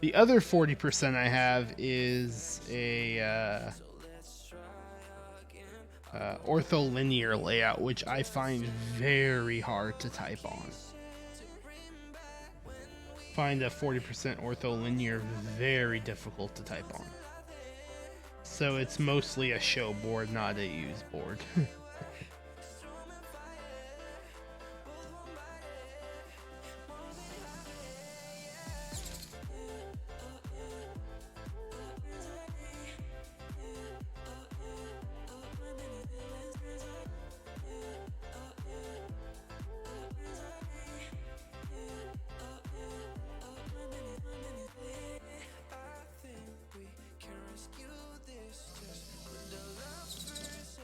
the other 40% I have is a ortholinear layout, which I find very hard to type on. Find a 40% ortholinear very difficult to type on. So it's mostly a show board, not a use board.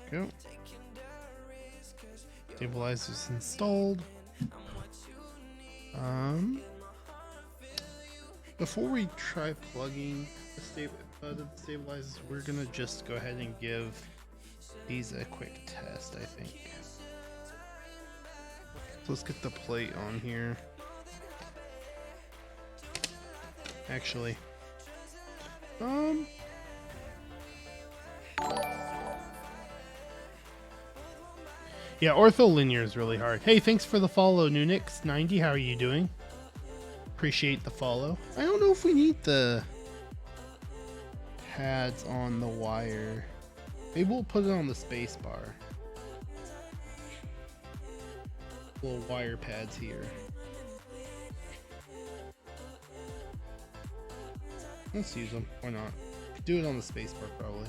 Go. Stabilizers installed. Before we try plugging the stabilizers, we're gonna just go ahead and give these a quick test, I think. So let's get the plate on here. Actually, yeah, ortholinear is really hard. Hey, thanks for the follow, Nunix90. How are you doing? Appreciate the follow. I don't know if we need the pads on the wire. Maybe we'll put it on the space bar. Little wire pads here. Let's use them. Why not? Do it on the space bar, probably.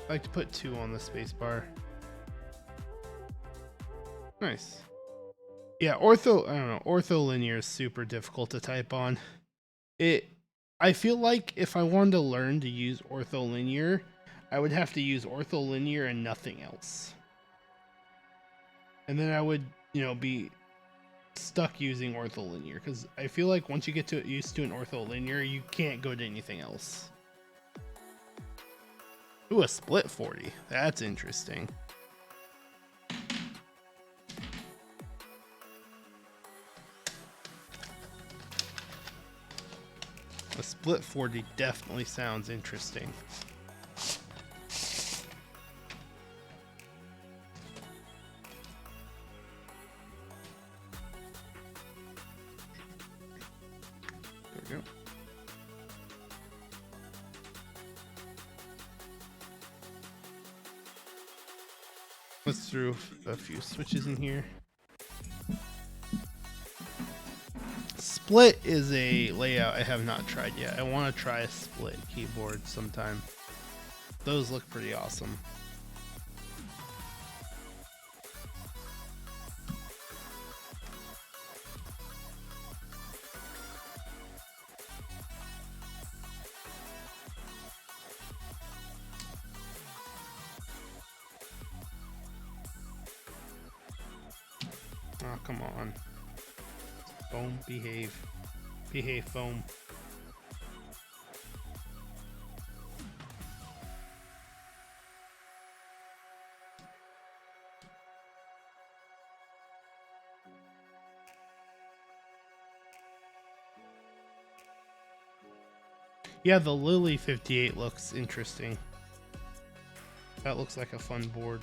I like to put 2 on the space bar. Nice. Yeah, I don't know, ortholinear is super difficult to type on. I feel like if I wanted to learn to use ortholinear, I would have to use ortholinear and nothing else. And then I would, be stuck using ortholinear, because I feel like once you get used to an ortholinear, you can't go to anything else. Ooh, a split 40. That's interesting. A split 40 definitely sounds interesting. There we go. Let's throw a few switches in here. Split is a layout I have not tried yet. I want to try a split keyboard sometime. Those look pretty awesome. Oh, come on. Foam, behave. Behave, foam. Yeah, the Lily 58 looks interesting. That looks like a fun board.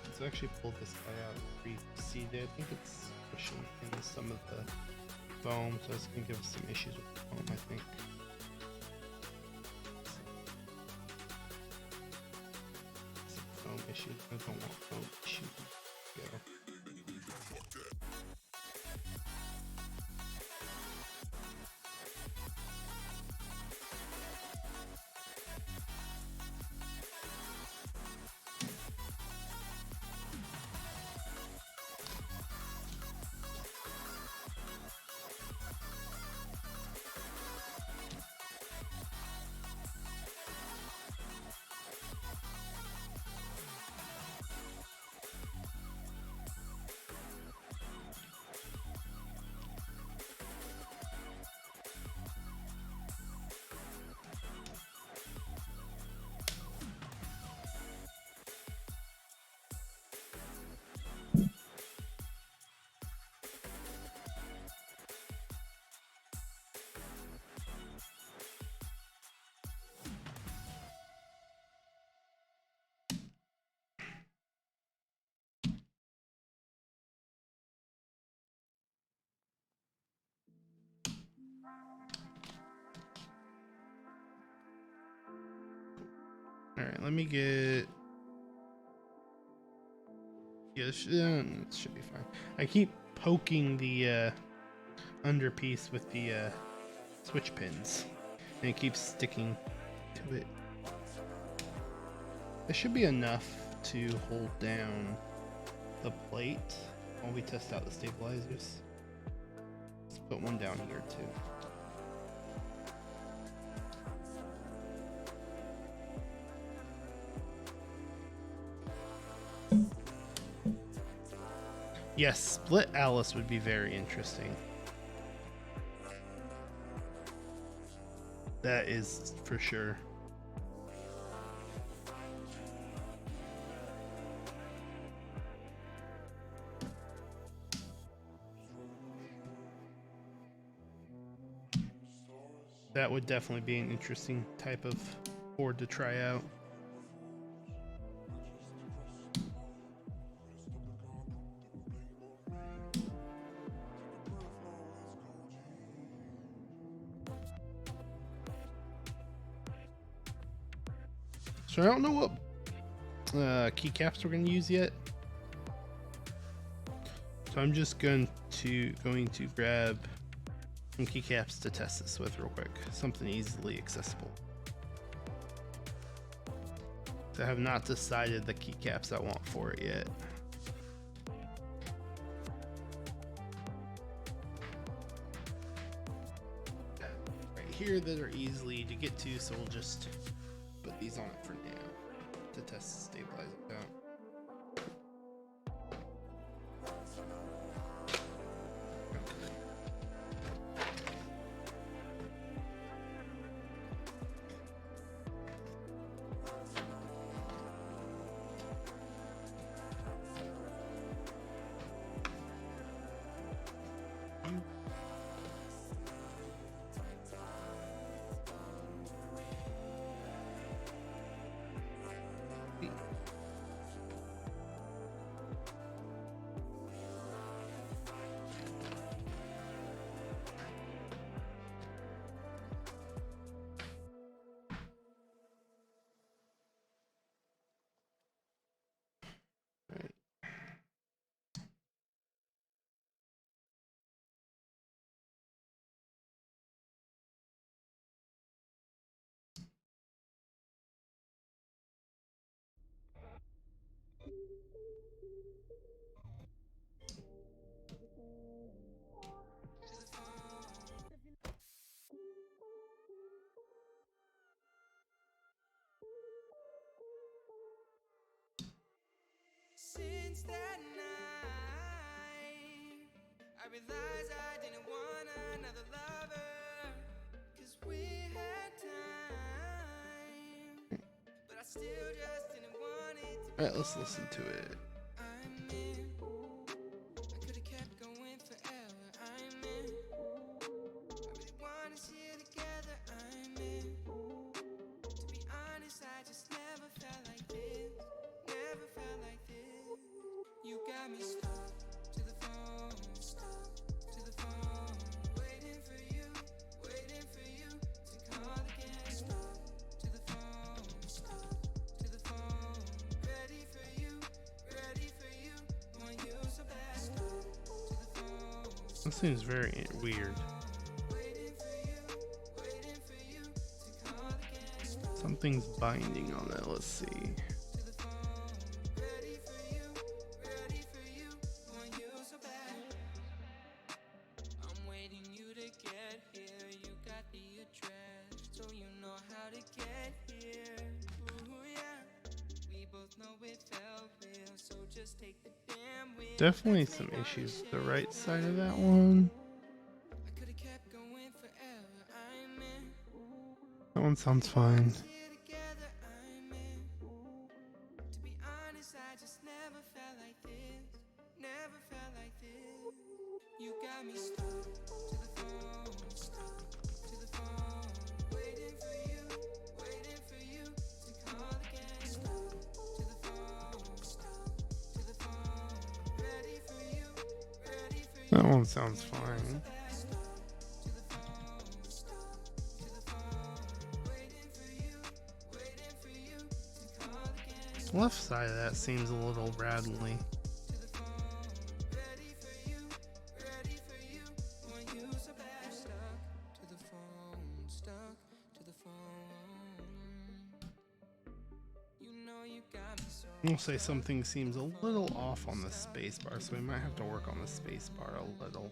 Let's actually pull this guy out and reseed it. I think it's pushing in some of the foam, so it's going to give us some issues with the foam, I think. I don't want, oh shoot, go. All right, let me get. Yeah, it should be fine. I keep poking the underpiece with the switch pins, and it keeps sticking to it. This should be enough to hold down the plate while we test out the stabilizers. Let's put one down here too. Yes, split Alice would be very interesting. That is for sure. That would definitely be an interesting type of board to try out. So I don't know what keycaps we're going to use yet. So I'm just going to grab some keycaps to test this with real quick. Something easily accessible. So I have not decided the keycaps I want for it yet. Right here that are easily to get to, so we'll just put these on it for now to test the stabilizer out. Since that night, I realized I didn't want another lover, 'cause we had time, but I still just didn't want it to be. Alright, let's listen to it. I'm in. I could've kept going forever. I'm in. I really want us here together. I'm in. To be honest, I just never felt like this. Never felt like this. You got me stuck to the phone, waiting for you to call again. Stuck to the phone, ready for you to This seems very weird. Something's binding on it. Let's see. Definitely some issues with the right side of that one. That one sounds fine. That one sounds fine. Left side of that seems a little rattly. We'll say something seems a little off on the spacebar, so we might have to work on the spacebar a little.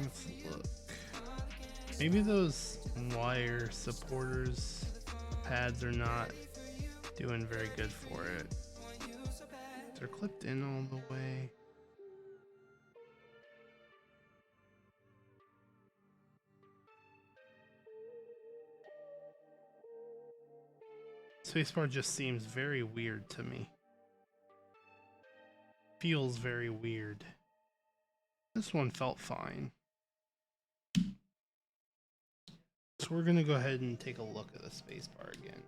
Let's look. Maybe those wire supporters pads are not doing very good for it. They're clipped in all the way. Spacebar just seems very weird to me. Feels very weird. This one felt fine. So we're gonna go ahead and take a look at the spacebar again.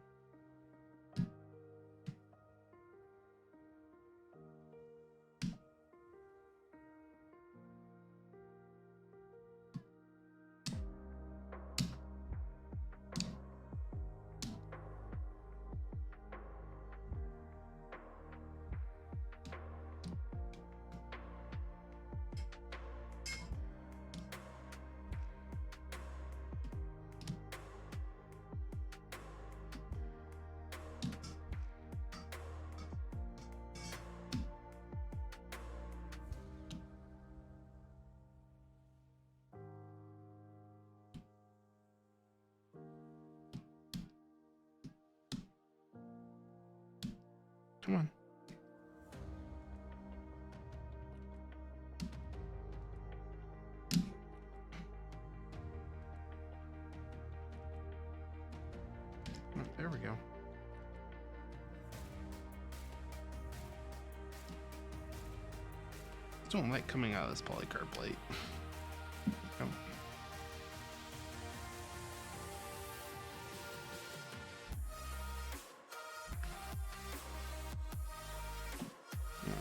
Come on. Oh, there we go. I don't like coming out of this polycarb plate. Oh.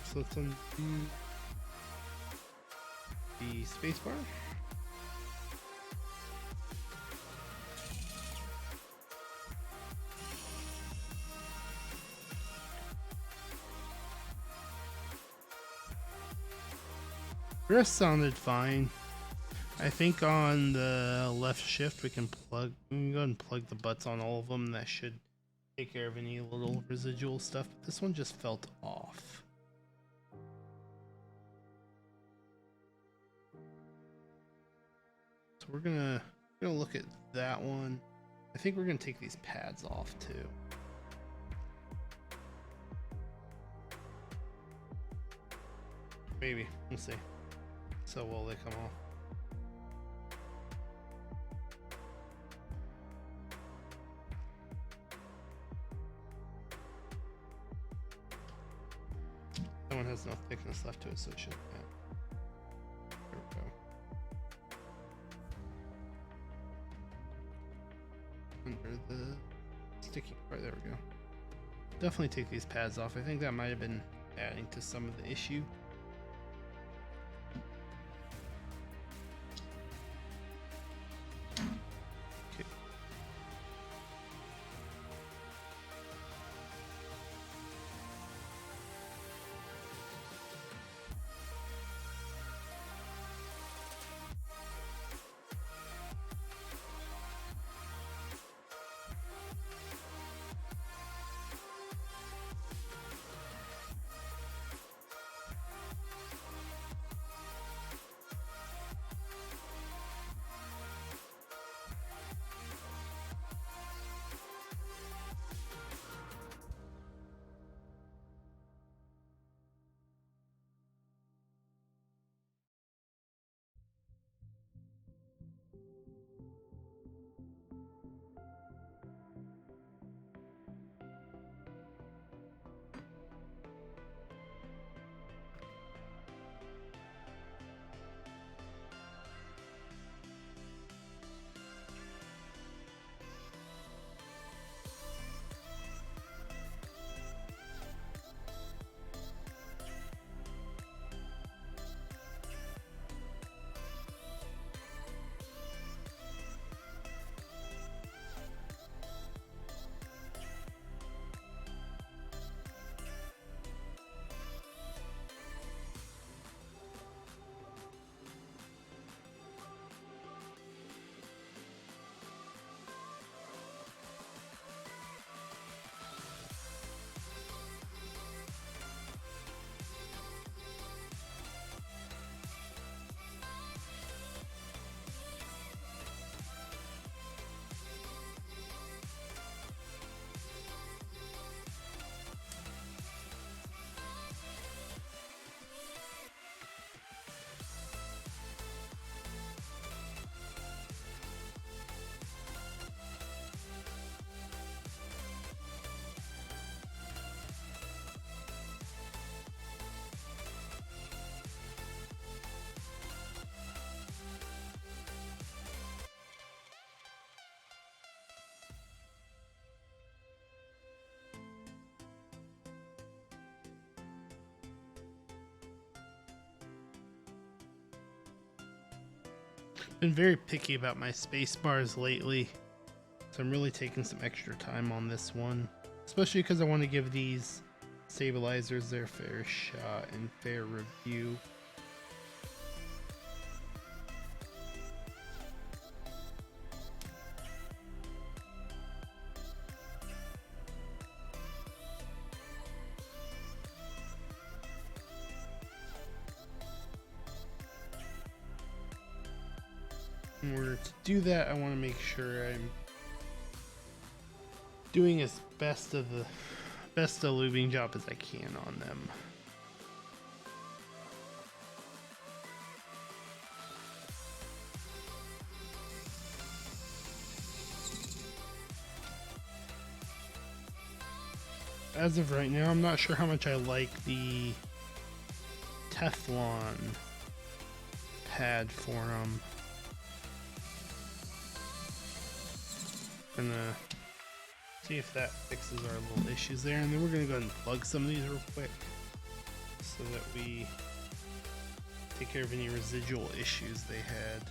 So let's undo the spacebar. The rest sounded fine. I think on the left shift we can go ahead and plug the butts on all of them. That should take care of any little residual stuff. But this one just felt off. So we're gonna look at that one. I think we're gonna take these pads off too. Maybe, we'll see. So will they come off? has no thickness left to it, so it shouldn't matter. There we go. Under the sticky part, there we go. Definitely take these pads off. I think that might have been adding to some of the issue. Okay. Been very picky about my space bars lately, so I'm really taking some extra time on this one, especially because I want to give these stabilizers their fair shot and fair review. In order to do that, I want to make sure I'm doing as best a lubing job as I can on them. As of right now, I'm not sure how much I like the Teflon pad for them. Gonna see if that fixes our little issues there, and then we're gonna go ahead and plug some of these real quick so that we take care of any residual issues they had.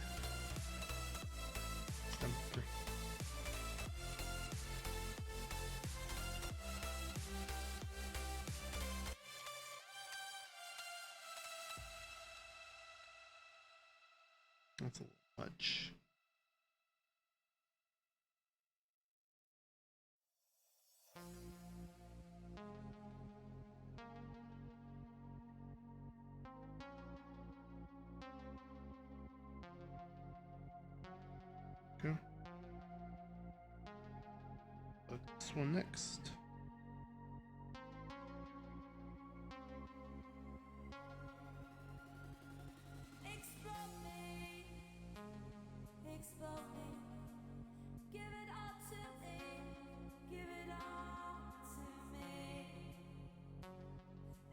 That's a little much. Okay. Look this one next.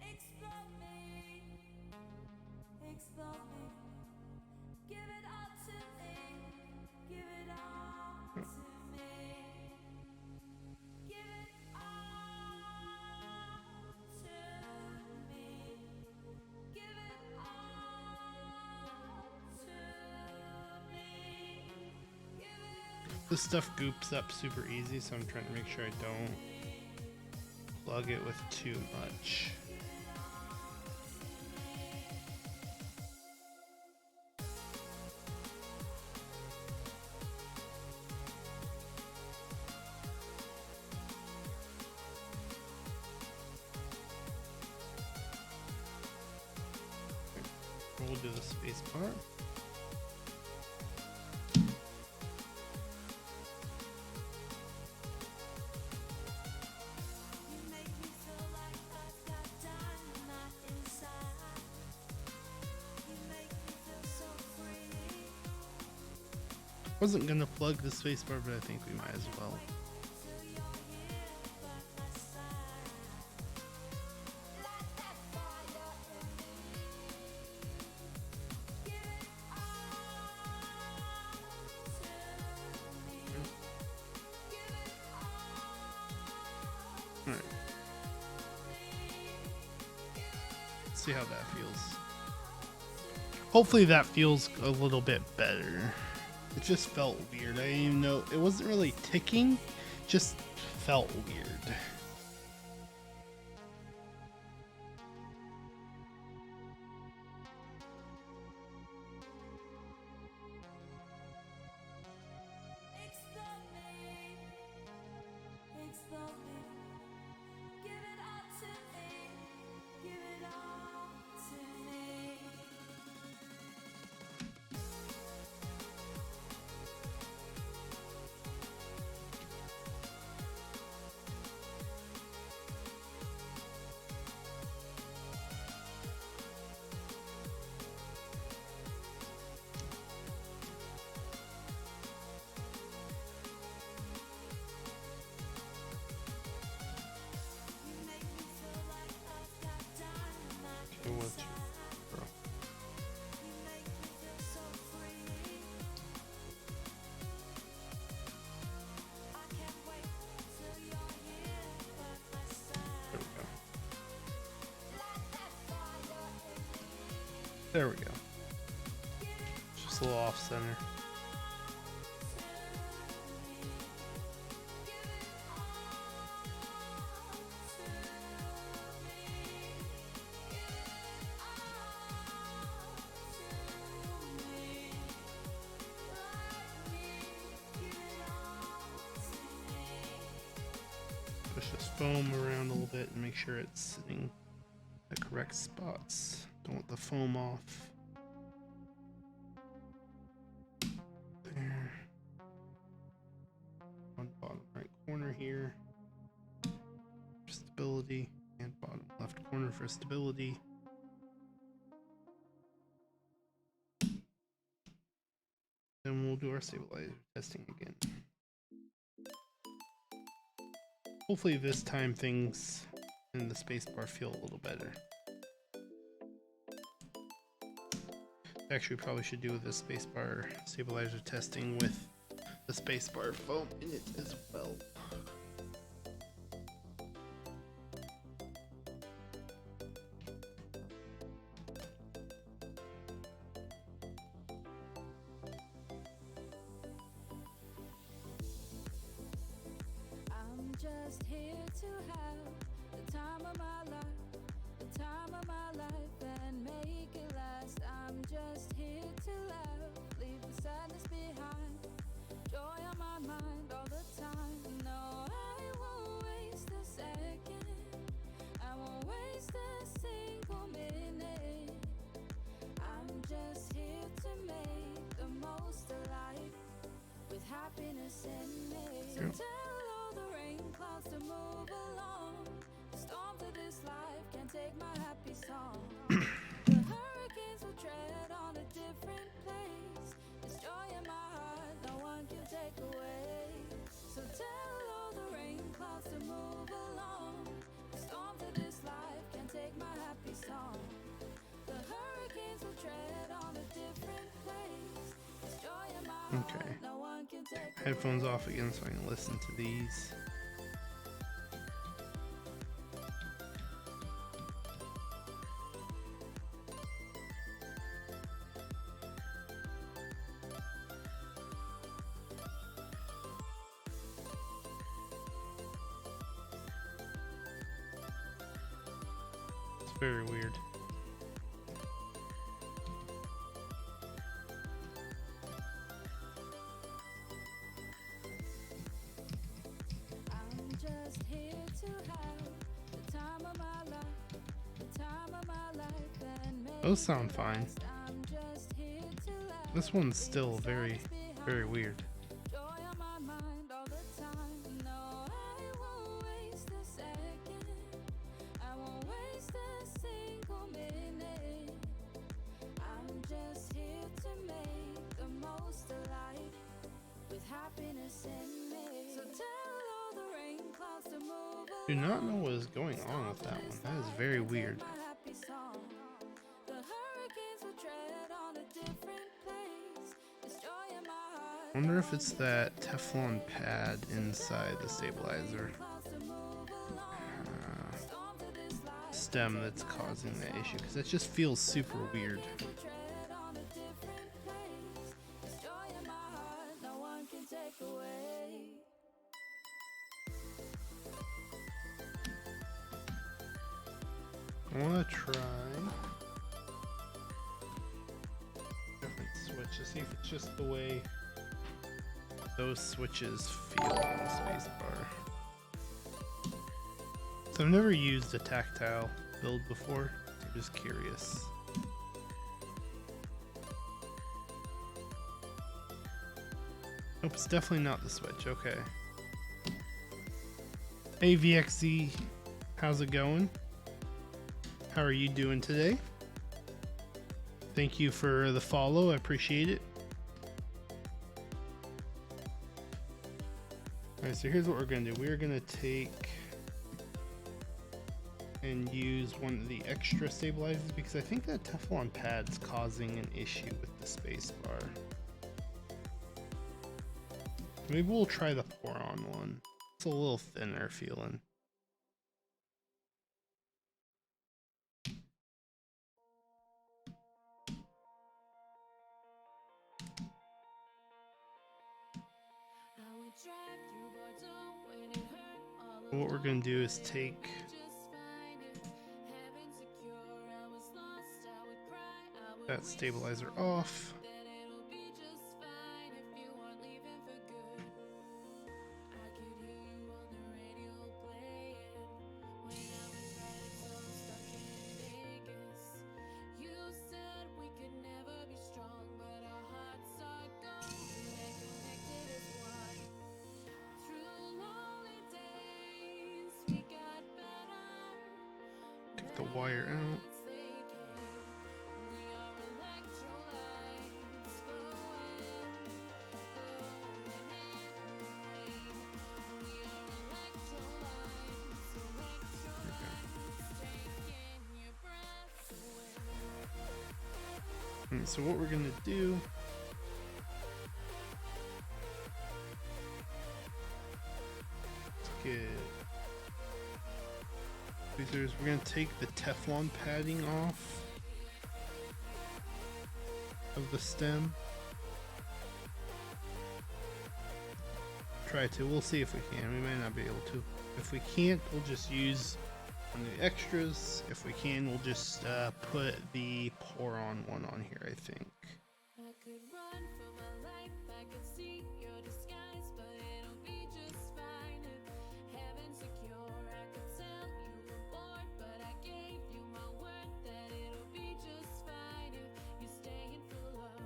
Explode me. This stuff goops up super easy, so I'm trying to make sure I don't plug it with too much. We'll do the space bar. Wasn't gonna plug the spacebar, but I think we might as well. All right. Let's see how that feels. Hopefully that feels a little bit better. It just felt weird. I didn't even know, it wasn't really ticking, just felt weird. There we go. Just a little off center. Push this foam around a little bit and make sure it's sitting the correct spots. Don't want the foam off. There. On bottom right corner here. For stability. And bottom left corner for stability. Then we'll do our stabilizer testing again. Hopefully this time things in the spacebar feel a little better. Actually, probably should do the spacebar stabilizer testing with the spacebar foam in it as well. I'm just here to have the time of my life, the time of my life, and make it last. I'm just here to laugh, leave the sadness behind, joy on my mind all the time. No, I won't waste a second, I won't waste a single minute. I'm just here to make the most of life, with happiness in me. So tell all the rain clouds to move along, the storms of this life can't take my happy song. The hurricanes will tread on a different place, there's joy in my heart no one can take away. So tell all the rain clouds to move along, the storms of this life can't take my happy song. The hurricanes will tread on a different place, there's joy in my heart no one can take away. Headphones off again so I can listen to these. Very weird. I'm just here to have the time of my life, the time of my life, and make Those sound fine. I'm just here to laugh. This one's still very, very weird. Joy on my mind all the time. No, I won't waste a second. I won't waste a single minute. I'm just here to make the most of life with happiness in me. So tell all the rain clouds to move. Do not know what is going on with that one. That is very weird. My happy song. The hurricanes will tread on a different place. There's joy in my heart. Wonder if it's that Teflon pad inside the stabilizer stem that's causing that issue, because it just feels super weird. Tread on a different place. There's joy in my heart. No one can take away. I want to try different switch to see if it's just the way those switches feel on the spacebar. So I've never used a tactile build before, so I'm just curious. Nope, it's definitely not the switch. Okay. Hey VXZ, how's it going? How are you doing today? Thank you for the follow, I appreciate it. Alright, so here's what we're gonna do. We're gonna take and use one of the extra stabilizers, because I think that Teflon pad's causing an issue with the spacebar. Maybe we'll try the pour-on one. It's a little thinner feeling. I would drive through Bordeaux when it hurt all What we're gonna do is take just find it. Heaven secure, I was lost, I would cry, I would that stabilizer off. that it'll be just fine if you aren't leaving for good. I could hear you on the radio playing when I was writing songs stuck in Vegas. You said we could never be strong, but our hearts are golden and connected as one. Through lonely days, we got better. Take the wire out. They came. We are electrolytes flowing, flowing in the rain. We are electrolytes, electrolytes, taking your breath away. And so what we're gonna do is get tweezers. We're gonna take the Teflon padding off of the stem. Try to. We'll see if we can. We might not be able to. If we can't, we'll just use one of the extras. If we can, we'll just put the pour-on one on here, I think. I could run for my life, I could see your disguise, but it'll be just fine if heaven's secure. I could tell you were bored, but I gave you my word that it'll be just fine if you stay in for love.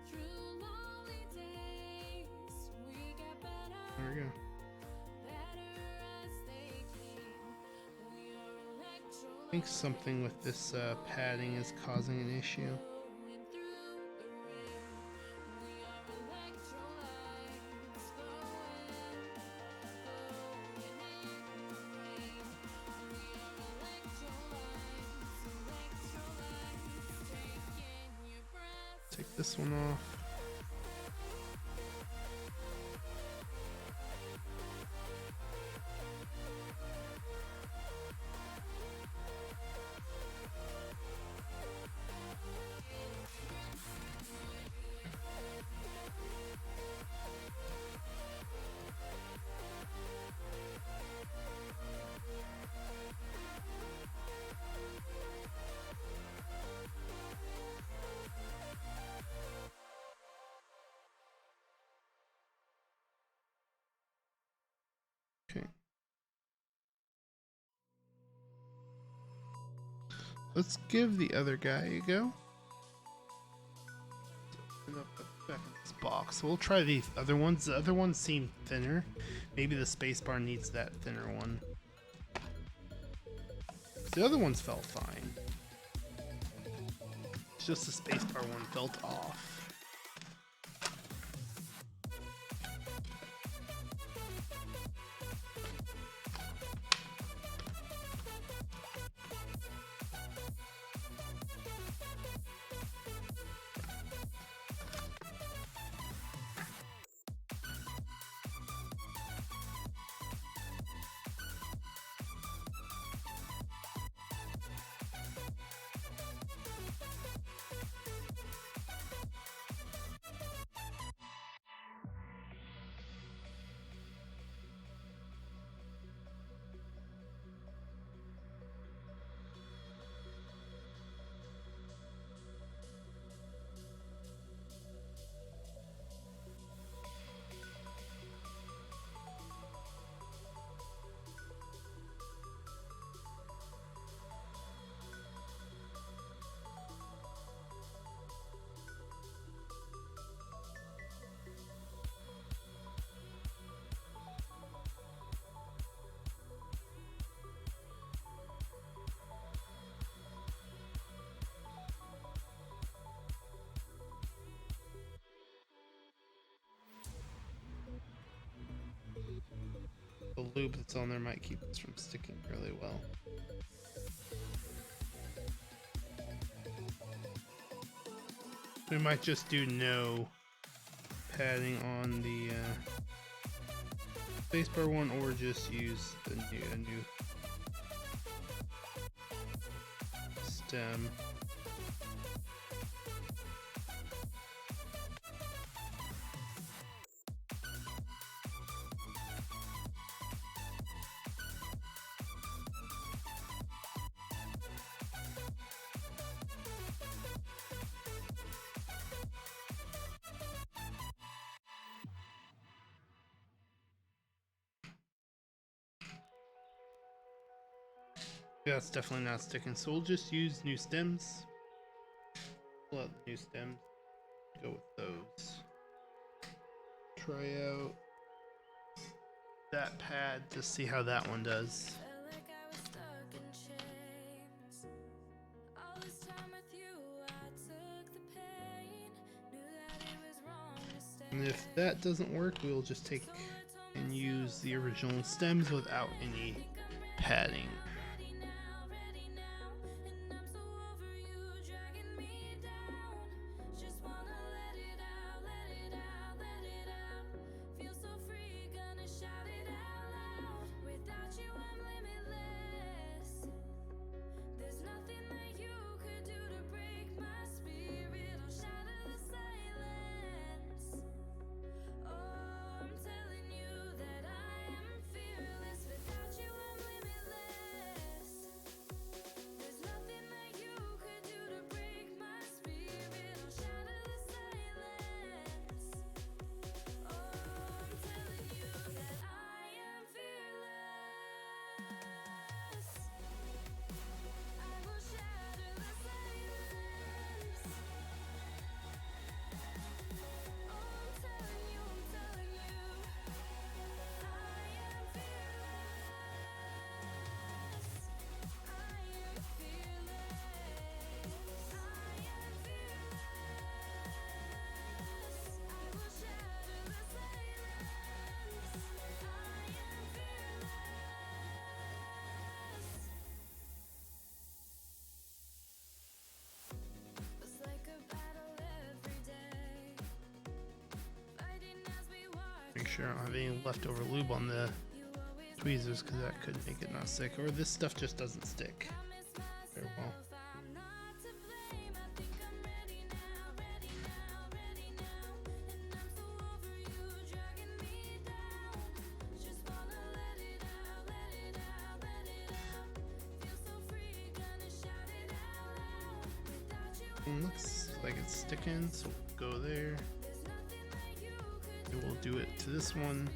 Through lonely days, we got better, There we go. better as they came. We are electrolytes. I think something with this padding is causing an issue. Flowing through the rain, we are electrolytes flowing, flowing in the rain. We are electrolytes, electrolytes, taking your breath. Take this one off. let's give the other guy a go. Open up the back of this box. We'll try these other ones. The other ones seem thinner. Maybe the spacebar needs that thinner one. The other ones felt fine. It's just the spacebar one felt off. The lube that's on there might keep this from sticking really well. We might just do no padding on the spacebar one, or just use the new stem. Yeah, it's definitely not sticking, so we'll just use new stems. Pull out the new stems, go with those. Try out that pad to see how that one does. And if that doesn't work, we'll just take and use the original stems without any padding. Make sure I don't have any leftover lube on the tweezers, because that could make it not stick, or this stuff just doesn't stick very well. It looks like it's sticking, so we'll go there. And we'll do it to this one.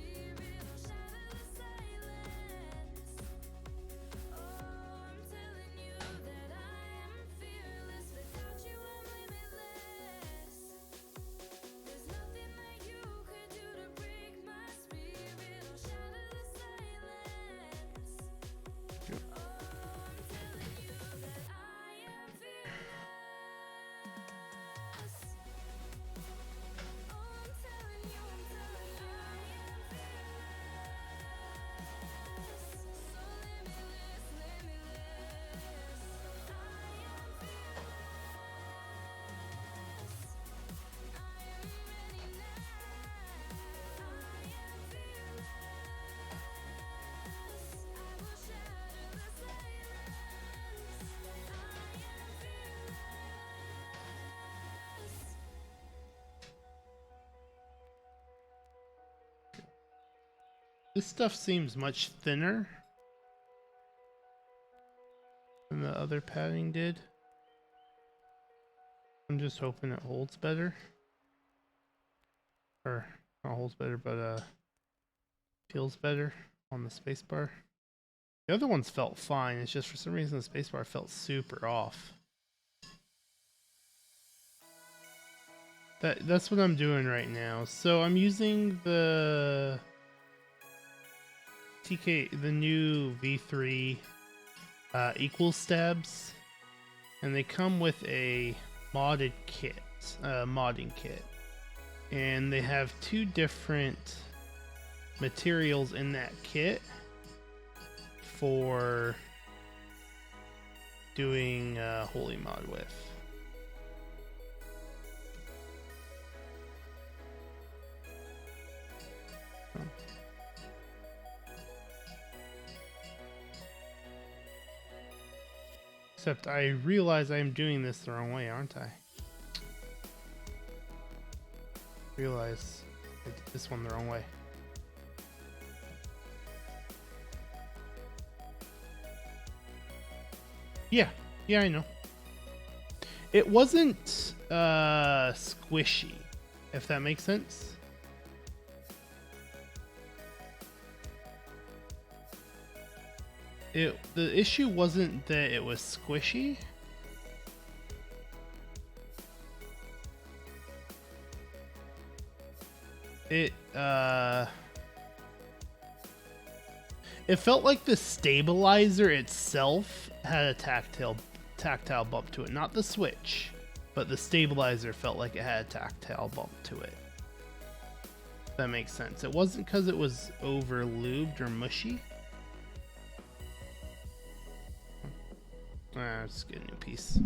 This stuff seems much thinner than the other padding did. I'm just hoping it holds better. Or not holds better, but feels better on the spacebar. The other ones felt fine. It's just for some reason the spacebar felt super off. That's what I'm doing right now. So I'm using the the new V3 Equalz stabs, and they come with a modding kit, and they have two different materials in that kit for doing holy mod with. Except I realize I'm doing this the wrong way, aren't I? Realize I did this one the wrong way. Yeah, I know. It wasn't squishy, if that makes sense. The issue wasn't that it was squishy. It felt like the stabilizer itself had a tactile bump to it. Not the switch, but the stabilizer felt like it had a tactile bump to it. If that makes sense. It wasn't because it was over lubed or mushy. Let's get a new piece.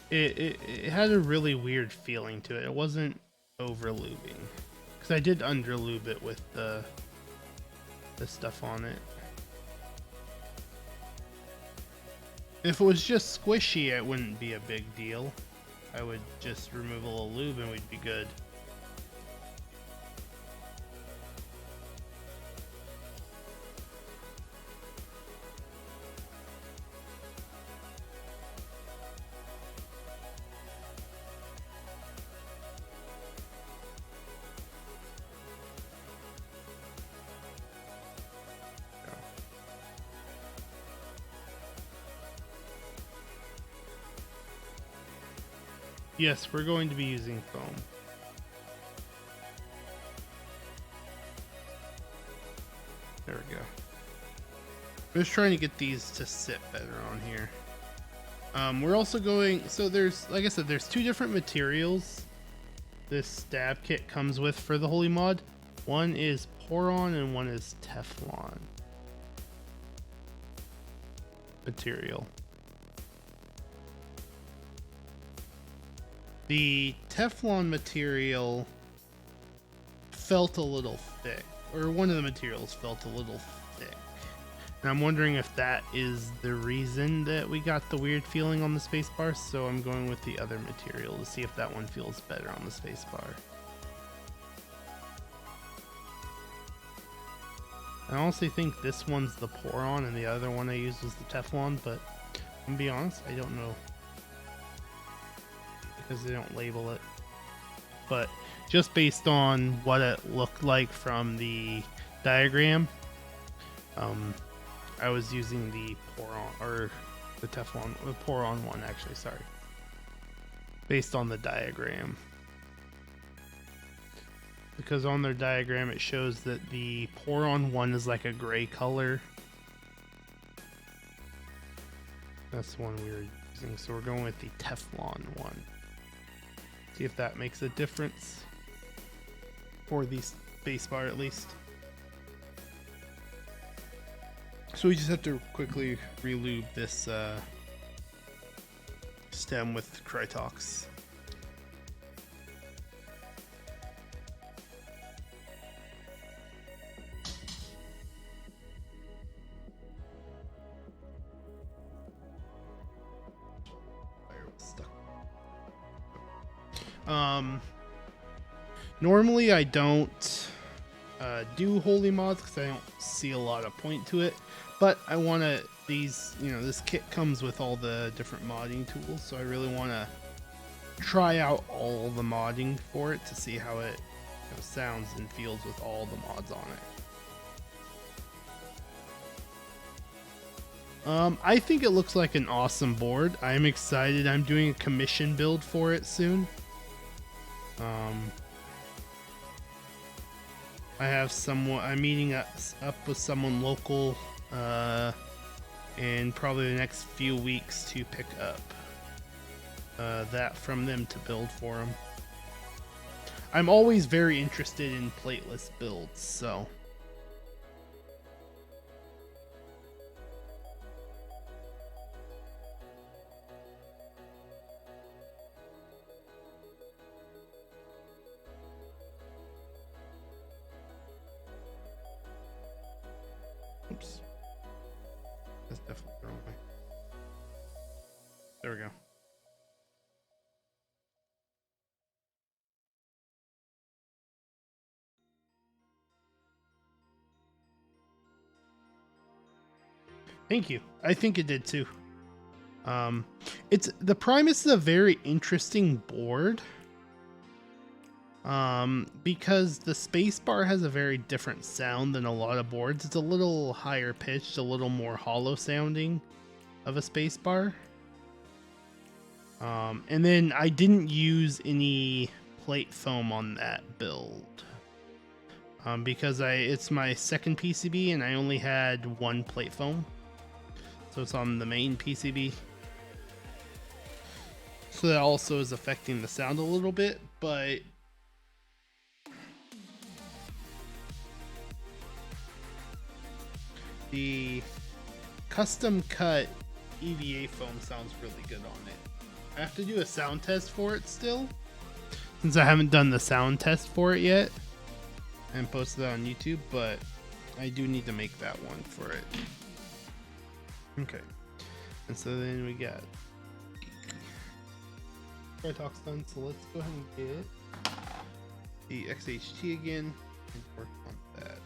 It had a really weird feeling to it. It wasn't over lubing, because I did under lube it with the stuff on it. If it was just squishy, it wouldn't be a big deal. I would just remove a little lube and we'd be good. Yes, we're going to be using foam. There we go. I'm just trying to get these to sit better on here. We're also going, so there's, like I said, there's two different materials this stab kit comes with for the Holy Mod. One is Poron and one is Teflon material. The Teflon material felt a little thick, or one of the materials felt a little thick. And I'm wondering if that is the reason that we got the weird feeling on the spacebar, so I'm going with the other material to see if that one feels better on the spacebar. I honestly think this one's the Poron and the other one I used was the Teflon, but I'm gonna be honest, I don't know, because they don't label it. But just based on what it looked like from the diagram, I was using the Poron, or the Teflon, the Poron one actually, sorry, based on the diagram. Because on their diagram it shows that the Poron one is like a gray color. That's the one we were using, so we're going with the Teflon one. See if that makes a difference for the spacebar at least. So we just have to quickly relube this stem with Krytox. Normally I don't do holy mods because I don't see a lot of point to it, but I want to, this kit comes with all the different modding tools, so I really want to try out all the modding for it to see how it sounds and feels with all the mods on it. I think it looks like an awesome board. I'm excited. I'm doing a commission build for it soon. I'm meeting up with someone local in probably the next few weeks to pick up that from them to build for them. I'm always very interested in plateless builds, so. Oops. That's definitely the wrong way. There we go. Thank you. I think it did too. The Primus is a very interesting board. Because the spacebar has a very different sound than a lot of boards. It's a little higher pitched, a little more hollow sounding of a spacebar. And then I didn't use any plate foam on that build. Because it's my second PCB and I only had one plate foam. So it's on the main PCB. So that also is affecting the sound a little bit, but the custom cut EVA foam sounds really good on it. I have to do a sound test for it still, since I haven't done the sound test for it yet and posted it on YouTube, but I do need to make that one for it. Okay, and so then we got Fry Talk's done, so let's go ahead and get the XHT again and work on that.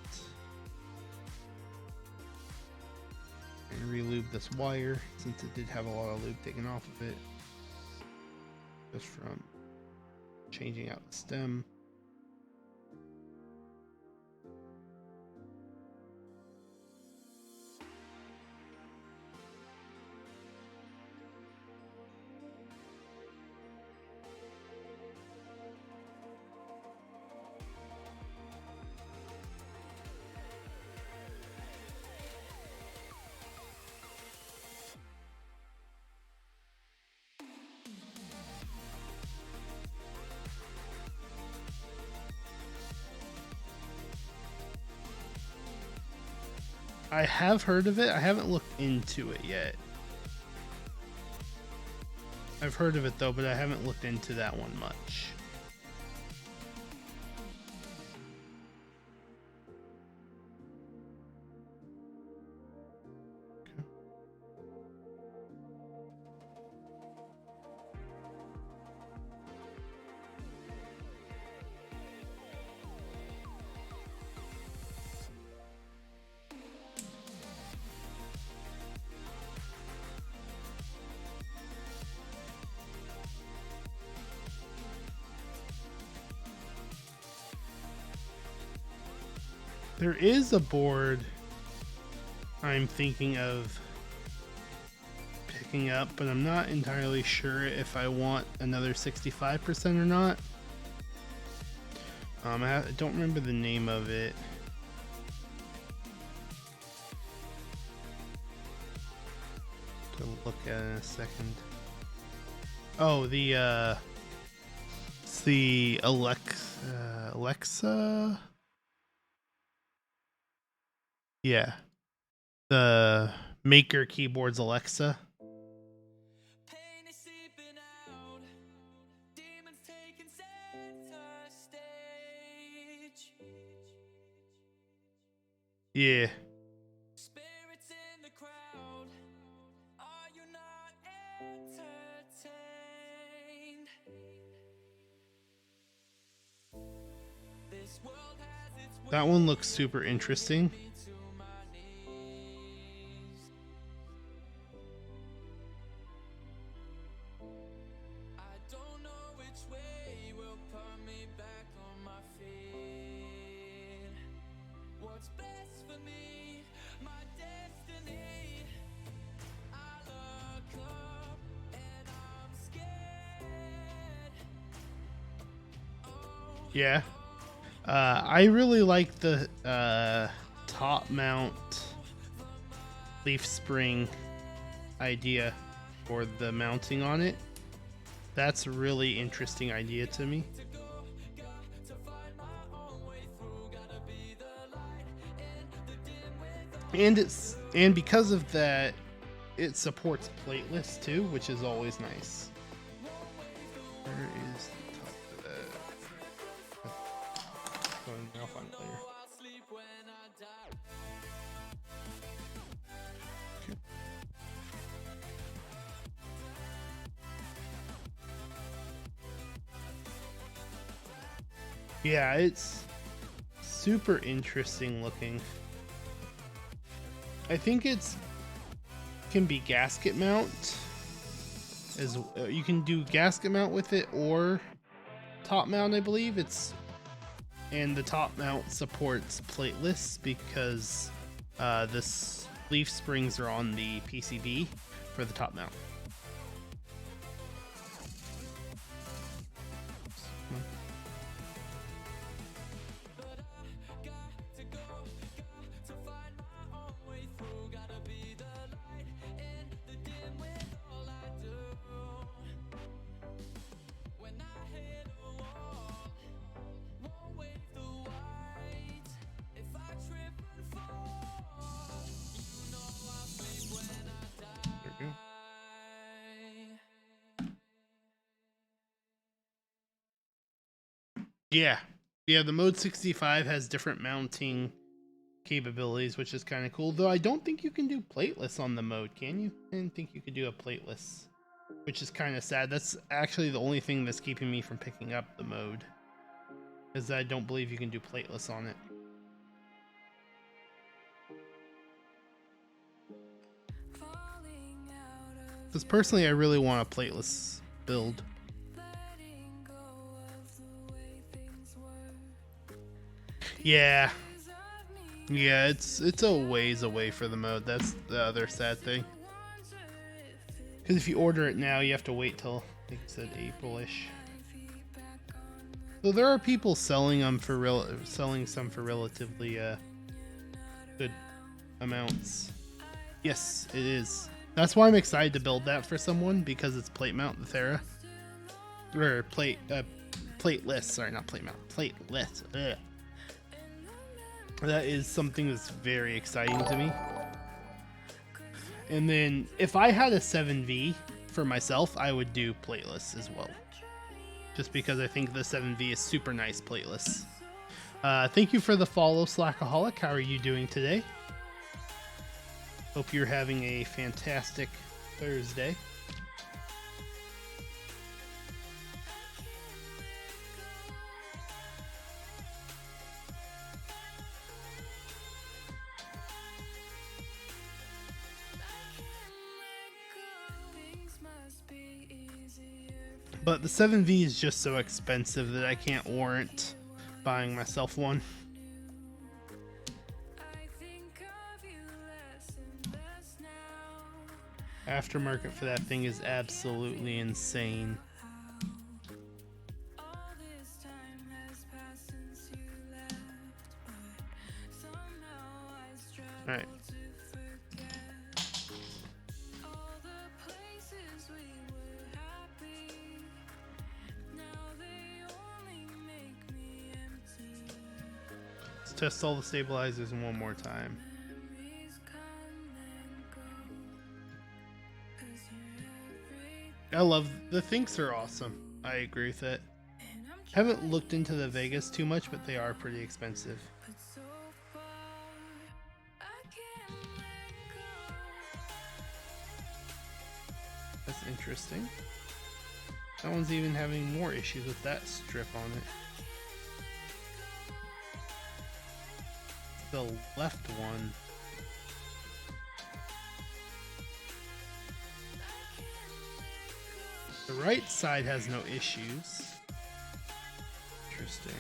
And re-lube this wire since it did have a lot of lube taken off of it, just from changing out the stem. I have heard of it. I haven't looked into it yet. I've heard of it though, but I haven't looked into that one much. There is a board I'm thinking of picking up, but I'm not entirely sure if I want another 65% or not. I don't remember the name of it. To look at in a second. Oh, it's the Alexa. Yeah, the Maker Keyboards Alexa. Yeah. That one looks super interesting. Yeah. I really like the top mount leaf spring idea for the mounting on it. That's a really interesting idea to me. And because of that, it supports plateless too, which is always nice. Where is the top of that? I'll find it later. Okay. Yeah, it's super interesting looking. I think it's can be gasket mount as you can do gasket mount with it or top mount, I believe it's, and the top mount supports plateless because this leaf springs are on the PCB for the top mount. Yeah, the Mode 65 has different mounting capabilities, which is kind of cool. Though I don't think you can do plateless on the mode, can you? I didn't think you could do a plateless, which is kind of sad. That's actually the only thing that's keeping me from picking up the mode, is I don't believe you can do plateless on it. Because personally, I really want a plateless build. Yeah, it's a ways away for the mode. That's the other sad thing. Because if you order it now, you have to wait till, I think it said April-ish. So there are people selling them for selling some for relatively good amounts. Yes, it is. That's why I'm excited to build that for someone, because it's plate mount the Thera, or plateless. Sorry, not plate mount. Plateless. Ugh. That is something that's very exciting to me. And then if I had a 7V for myself, I would do plateless as well. Just because I think the 7V is super nice plateless. Thank you for the follow, Slackaholic. How are you doing today? Hope you're having a fantastic Thursday. But the 7V is just so expensive that I can't warrant buying myself one. Aftermarket for that thing is absolutely insane. Alright. Let's test all the stabilizers one more time. I love the Thinks are awesome. I agree with it. Haven't looked into the Vegas too much, but they are pretty expensive. That's interesting. That one's even having more issues with that strip on it. the left one. The right side has no issues. Interesting.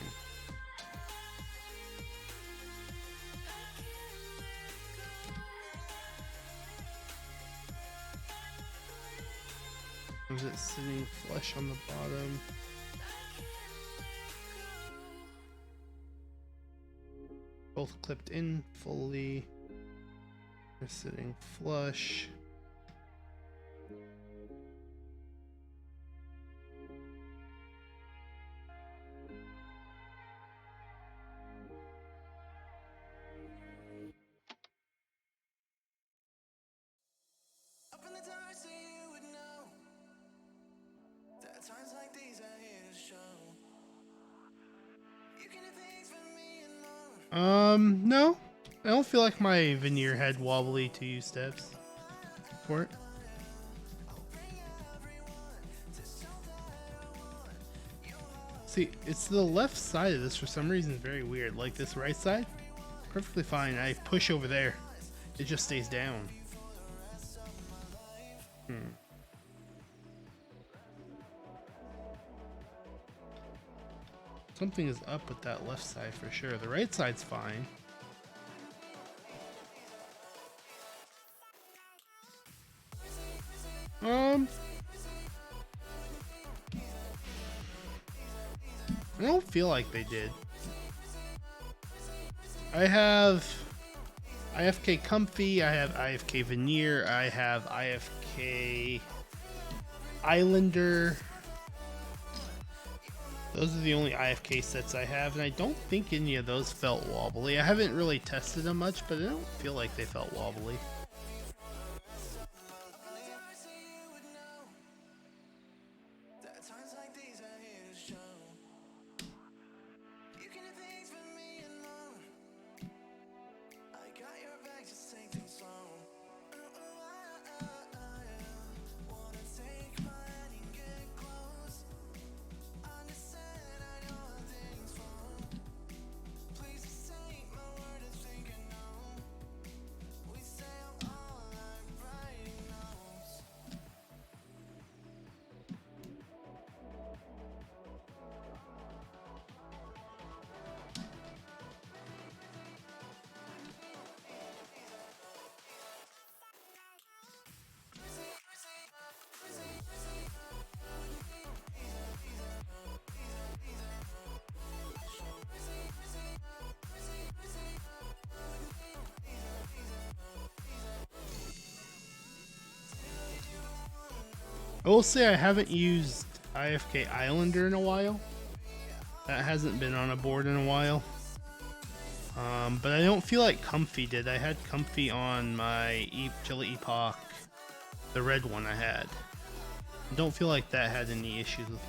Is it sitting flush on the bottom? Both clipped in fully. They're sitting flush. Up in the dark so you would know that times like these are here to show. You can do things for me and more. No. I don't feel like my veneer had wobbly 2U steps for it. See, it's the left side of this for some reason is very weird. Like this right side, perfectly fine. I push over there, it just stays down. Something is up with that left side for sure. The right side's fine. I don't feel like they did. I have IFK Comfy, I have IFK Veneer, I have IFK Islander. Those are the only IFK sets I have, and I don't think any of those felt wobbly. I haven't really tested them much, but I don't feel like they felt wobbly. I will say I haven't used IFK Islander in a while. That hasn't been on a board in a while. But I don't feel like Comfy did. I had Comfy on my Chili Epoch, the red one I had. I don't feel like that had any issues with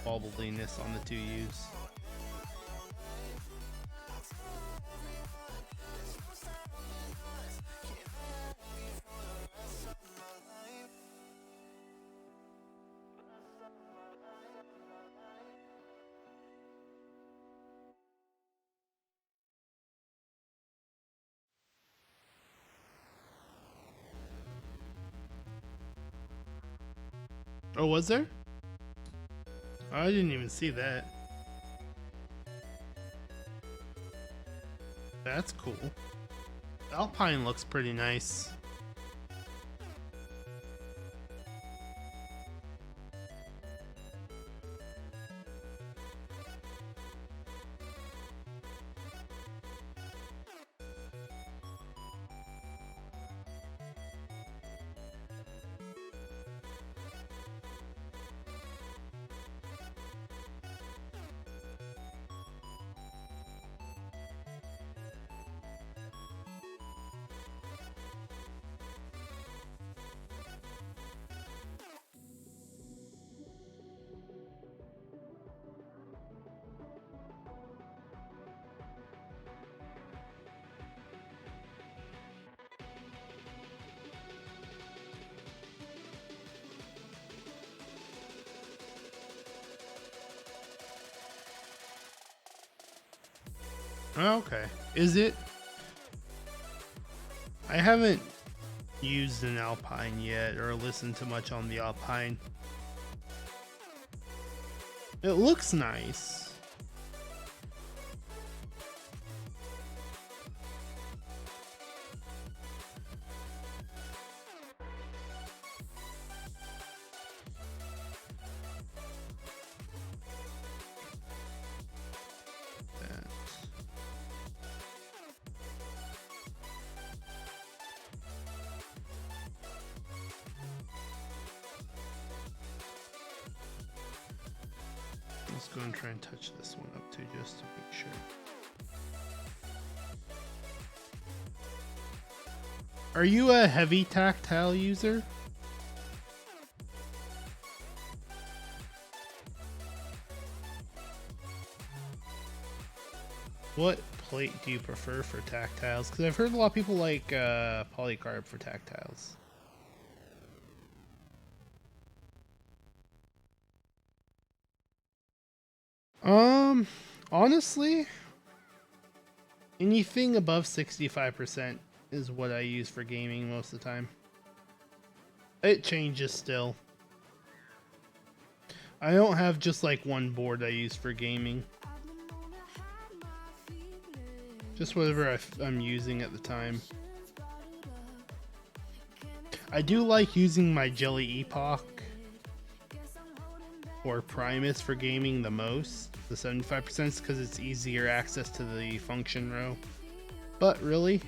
wobbliness on the 2Us. Oh, was there? I didn't even see that. That's cool. Alpine looks pretty nice. Okay. Is it I haven't used an Alpine yet or listened to much on the Alpine. It looks nice. Let's go and try and touch this one up too, just to make sure. Are you a heavy tactile user? What plate do you prefer for tactiles? Because I've heard a lot of people like Polycarb for tactiles. Honestly, anything above 65% is what I use for gaming most of the time. It changes still. I don't have just like one board I use for gaming. Just whatever I'm using at the time. I do like using my Jelly Epoch or Primus for gaming the most, the 75%, because it's easier access to the function row. But really,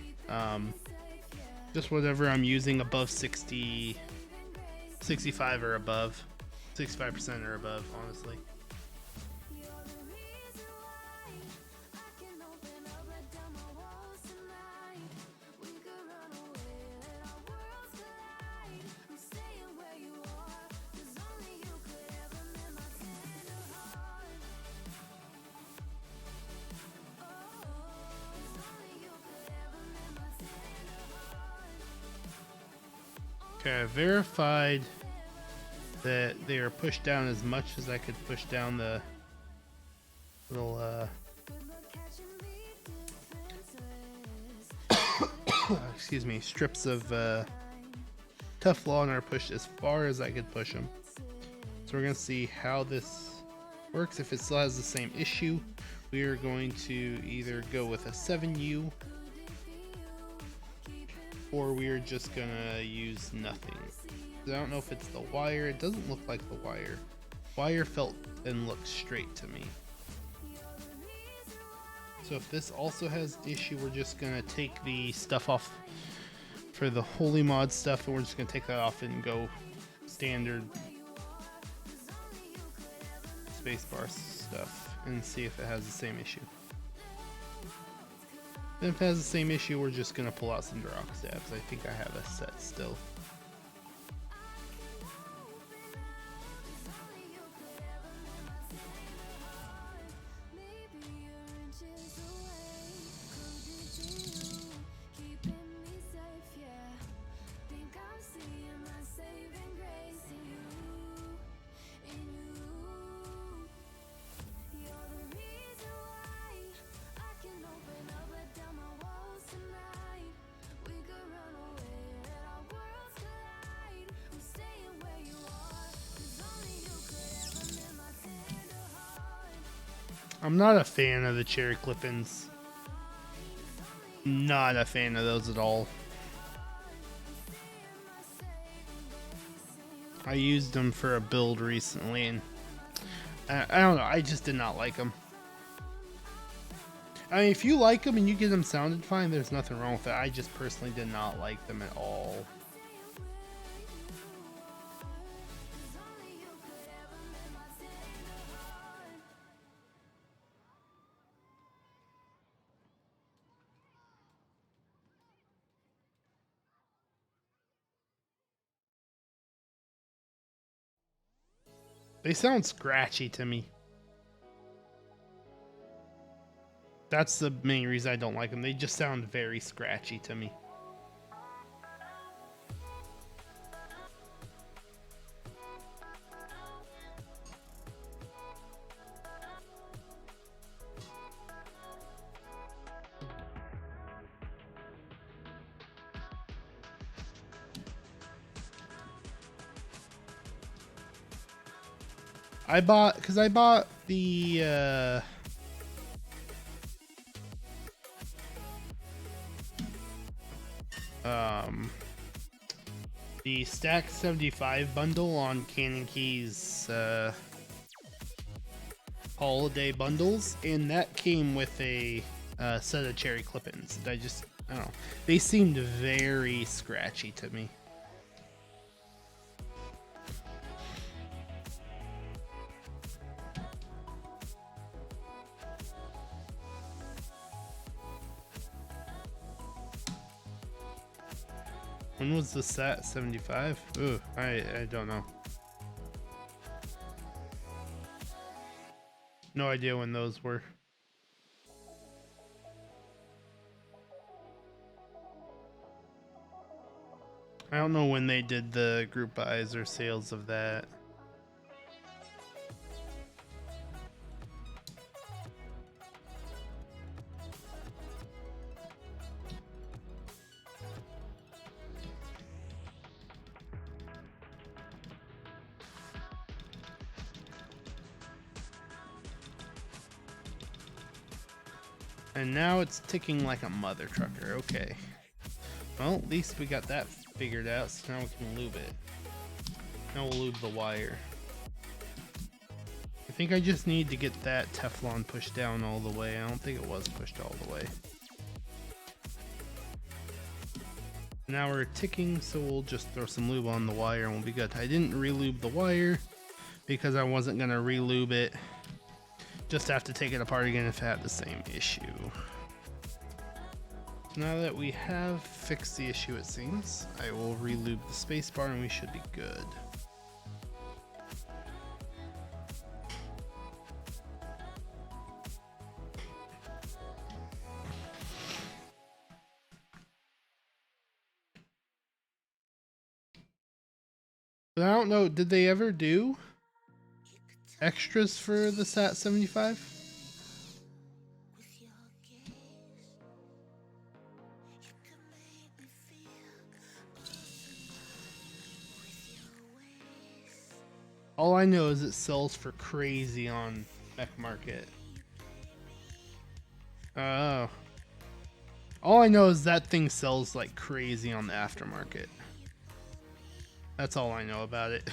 just whatever I'm using above 65 or above, 65% or above, honestly. Okay, I verified that they are pushed down as much as I could push down the little excuse me, strips of Teflon are pushed as far as I could push them. So we're gonna see how this works. If it still has the same issue, we are going to either go with a 7U or we are just gonna use nothing. I don't know if it's the wire. It doesn't look like the wire. Wire felt and looked straight to me. So if this also has the issue, we're just gonna take the stuff off for the Holy Mod stuff, and we're just gonna take that off and go standard spacebar stuff and see if it has the same issue. Then if it has the same issue, we're just gonna pull out some rock stabs. I think I have a set still. I'm not a fan of the cherry clip-ins. Not a fan of those at all. I used them for a build recently, and I don't know, I just did not like them. I mean, if you like them and you get them sounded fine, there's nothing wrong with it. I just personally did not like them at all. They sound scratchy to me. That's the main reason I don't like them. They just sound very scratchy to me. I bought the the Stack 75 bundle on Canon Key's holiday bundles, and that came with a set of cherry clip-ins. I don't know. They seemed very scratchy to me. When was the set? 75? Ooh, I don't know. No idea when those were. I don't know when they did the group buys or sales of that. And now it's ticking like a mother trucker. Okay. Well, at least we got that figured out, so now we can lube it. Now we'll lube the wire. I think I just need to get that Teflon pushed down all the way. I don't think it was pushed all the way. Now we're ticking, so we'll just throw some lube on the wire and we'll be good. I didn't re-lube the wire because I wasn't going to re-lube it. Just have to take it apart again if it had the same issue. Now that we have fixed the issue, it seems, I will re-lube the spacebar and we should be good. But I don't know, did they ever do extras for the SAT 75? All I know is it sells for crazy on Mech Market. Oh. All I know is that thing sells like crazy on the aftermarket. That's all I know about it.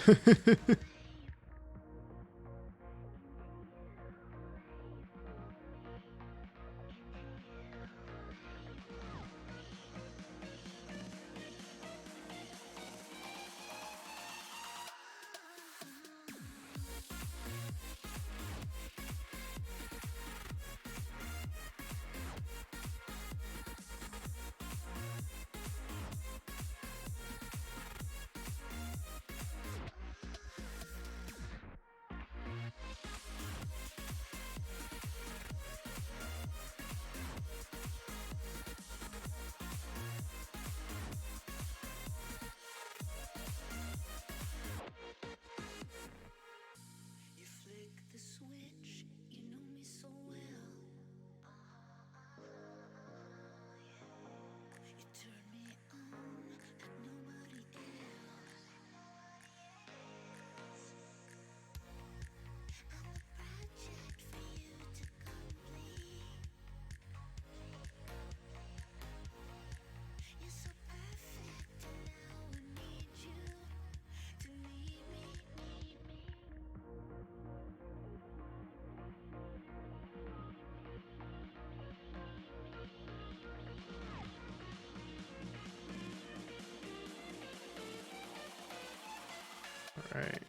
Alright.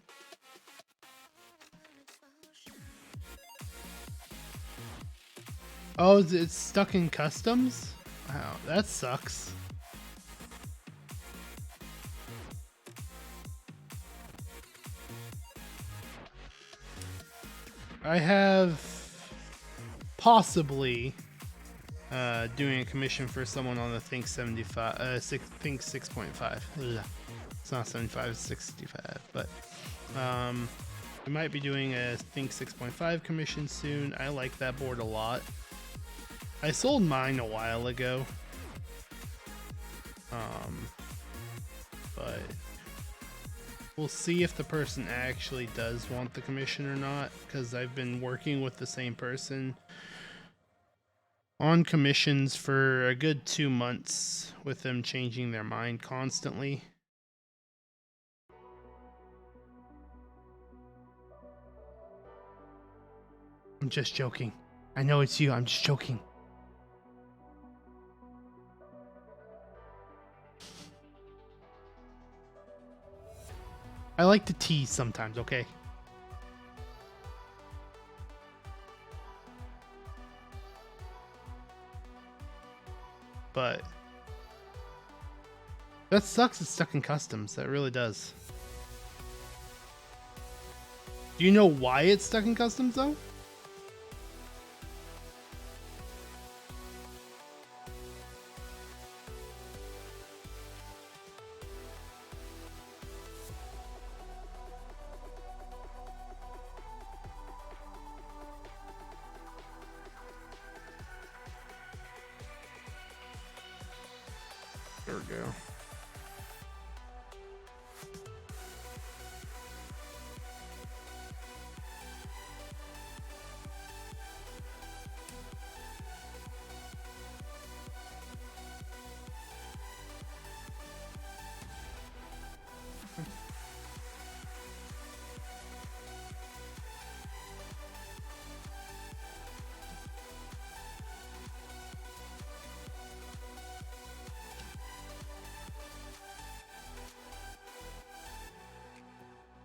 Oh, it's stuck in customs? Wow, that sucks. I have possibly doing a commission for someone on the Think 75, Think 6.5. It's not 75, it's 65, but we might be doing a Think 6.5 commission soon. I like that board a lot. I sold mine a while ago, but we'll see if the person actually does want the commission or not, because I've been working with the same person on commissions for a good 2 months with them changing their mind constantly. I'm just joking. I know it's you. I'm just joking. I like to tease sometimes, okay? But that sucks. It's stuck in customs. That really does. Do you know why it's stuck in customs though? There we go.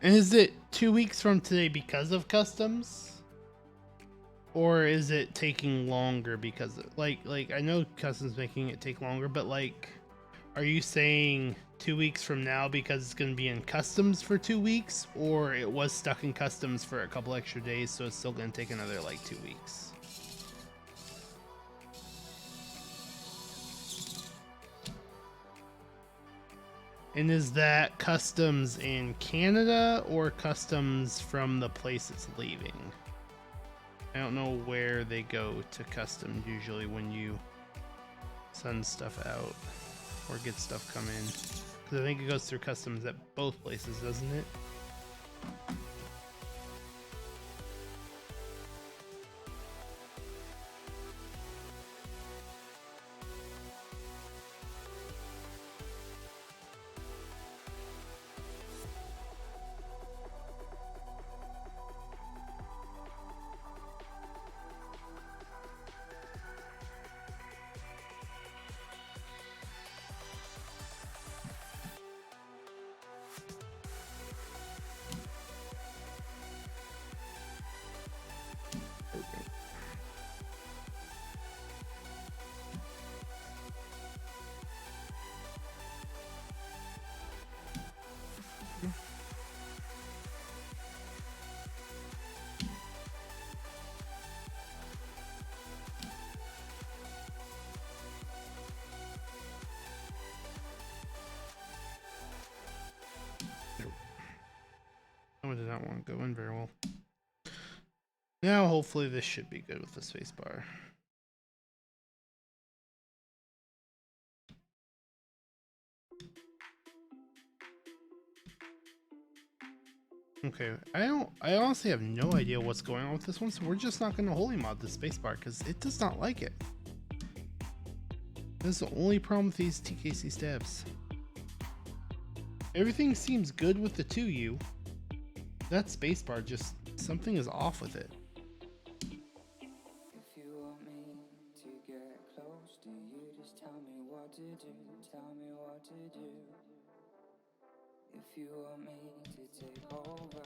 And is it 2 weeks from today because of customs? Or is it taking longer because of, like I know customs making it take longer, but like, are you saying 2 weeks from now because it's going to be in customs for 2 weeks, or it was stuck in customs for a couple extra days, so it's still going to take another like 2 weeks? And is that customs in Canada or customs from the place it's leaving? I don't know where they go to customs usually when you send stuff out or get stuff come in. Because I think it goes through customs at both places, doesn't it? I did not want to go in very well. Now hopefully this should be good with the spacebar. Okay, I honestly have no idea what's going on with this one, so we're just not going to holy mod the spacebar because it does not like it. This is the only problem with these TKC stabs. Everything seems good with the 2U. That spacebar, just something is off with it. If you want me to get close to you, just tell me what to do. Tell me what to do. If you want me to take over,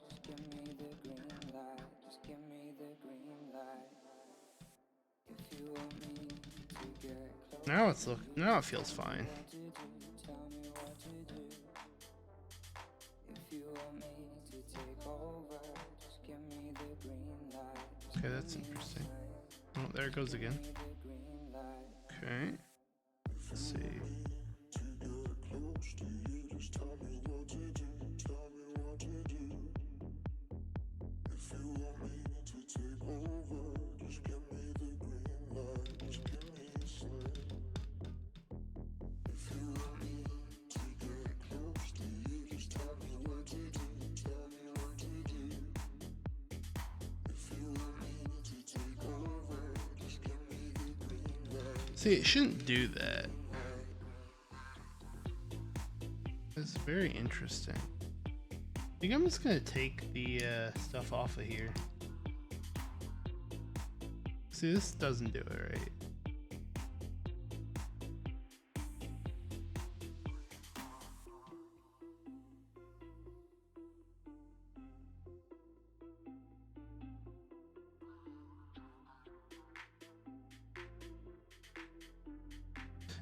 just give me the green light. Just give me the green light. If you want me to get close. Now it feels fine. Tell me what to do. If you want me to take over, just give me the green light. Okay, that's interesting. Oh, there it goes again. Okay. Let's see. See, it shouldn't do that. It's very interesting. I think I'm just gonna take the stuff off of here. See, this doesn't do it right.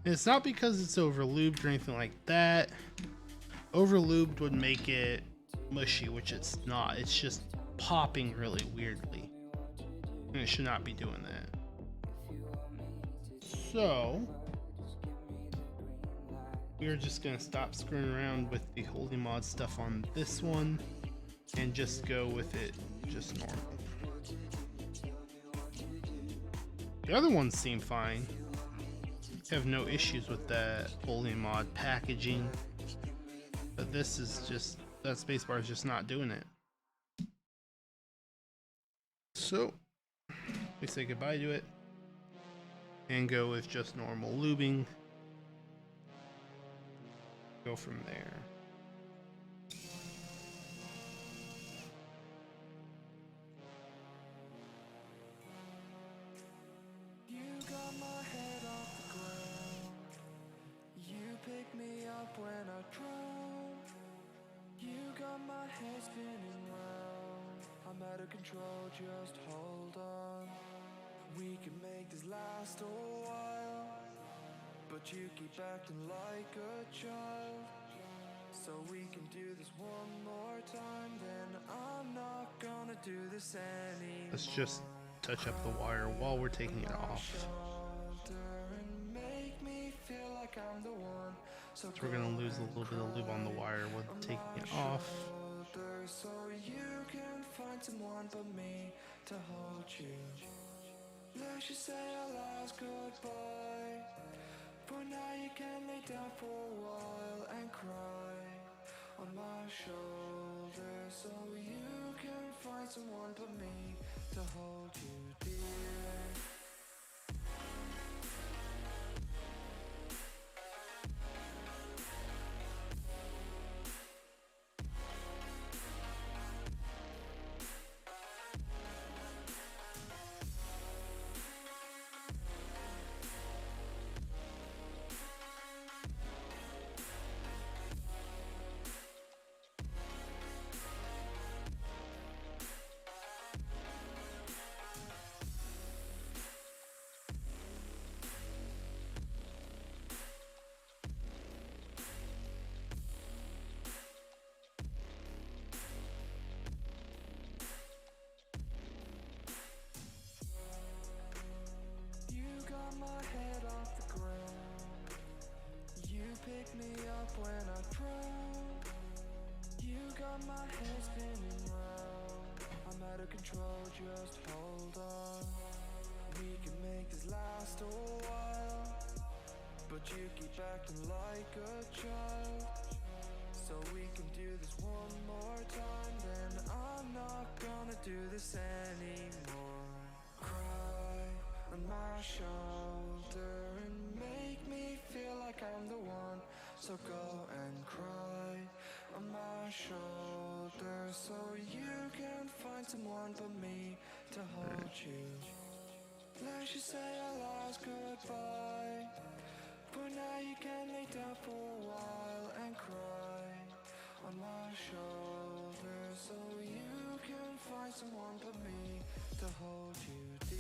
And it's not because it's over lubed or anything like that. Over lubed would make it mushy, which it's not. It's just popping really weirdly. And it should not be doing that. So we're just gonna stop screwing around with the holy mod stuff on this one and just go with it just normal. The other ones seem fine. Have no issues with that holy mod packaging, but this is just, that spacebar is just not doing it. So we say goodbye to it and go with just normal lubing. Go from there. You got my head off the ground. You pick me up when I drown. You got my head spinning round. I'm out of control, just hold on. We can make this last a while, but you keep acting like a child. So we can do this one more time, then I'm not gonna do this anymore. Let's just touch up the wire while we're taking it off. And make me feel like I'm the one. So So we're gonna lose a little bit of lube on the wire with taking it off. so you can find someone but me to hold you. Let's just say our last goodbye. For now you can lay down for a while and cry on my shoulder, so you can find someone but me to hold you dear. My head off the ground. You pick me up when I drown. You got my head spinning round. I'm out of control, just hold on. We can make this last a while, but you keep acting like a child. So we can do this one more time, then I'm not gonna do this anymore. Cry on my shoulder and make me feel like I'm the one. So go and cry on my shoulder, so you can find someone but me to hold you. Let's just say our last goodbye. For now you can lay down for a while and cry on my shoulder, so you can find someone but me to hold you dear.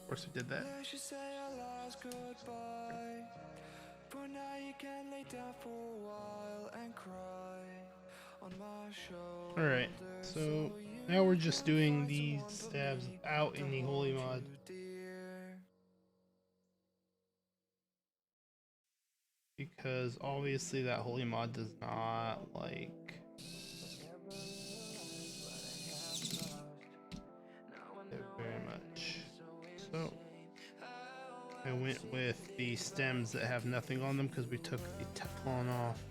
Of course, we did that. Let's just say our last goodbye. But now you can lay down for a while and cry on my shoulder. All right, so now we're just doing these stabs out in the holy mod. Because obviously that holy mod does not like it very much. So I went with the stems that have nothing on them because we took the Teflon off.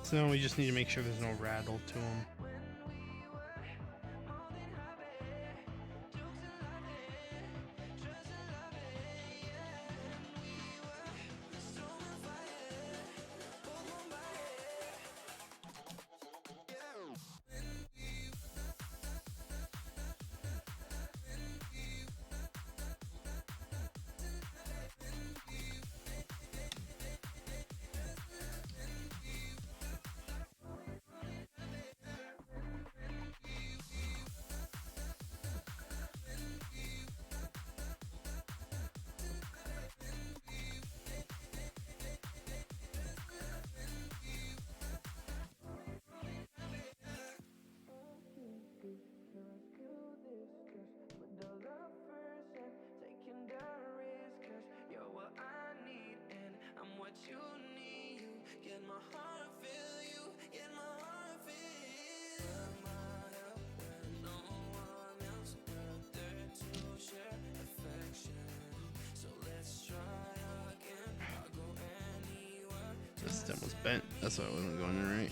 So now we just need to make sure there's no rattle to them. The stem was bent, that's why it wasn't going in right.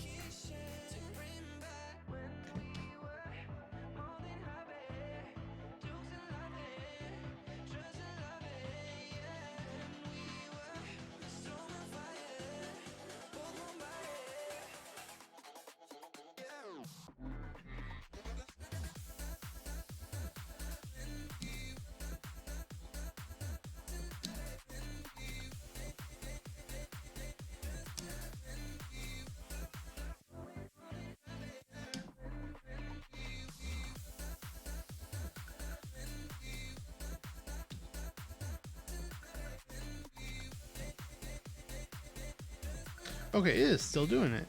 Okay, it is still doing it.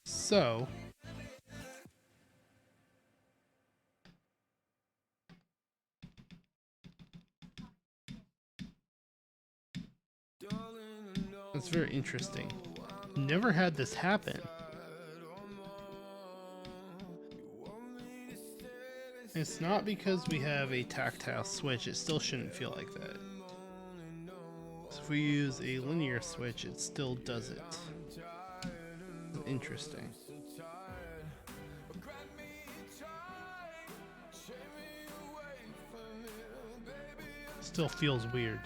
So that's very interesting. Never had this happen. It's not because we have a tactile switch, it still shouldn't feel like that. So if we use a linear switch, it still does it. Interesting. Still feels weird.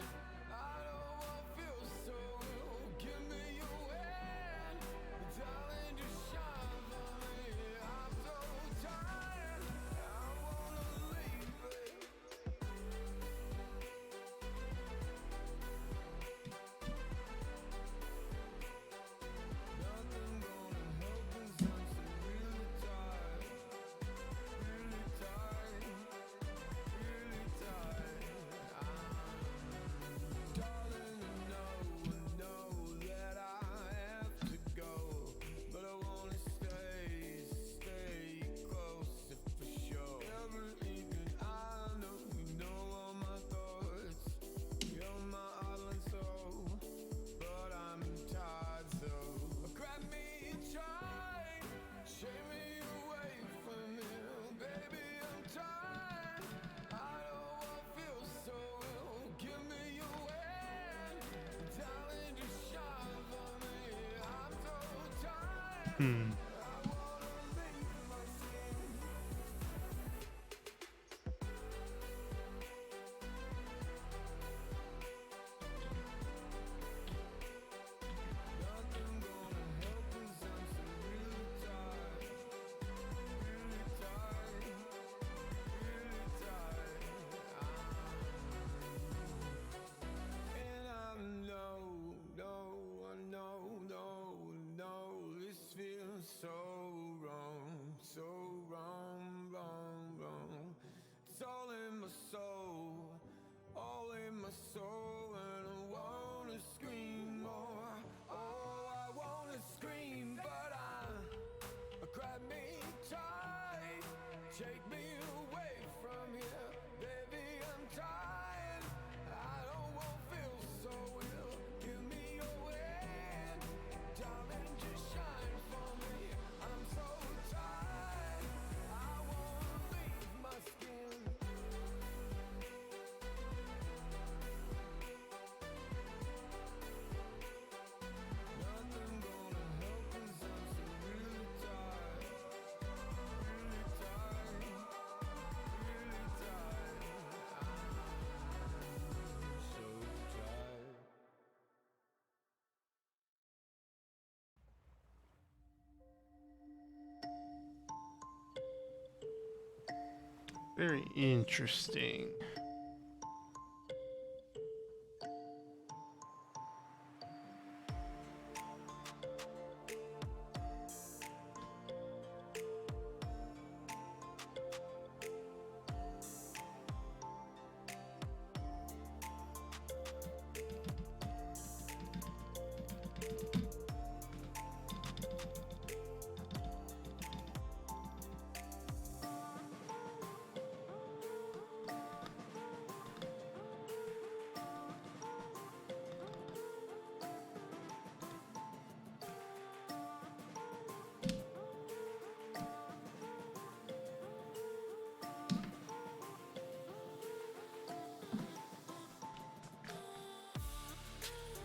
Very interesting.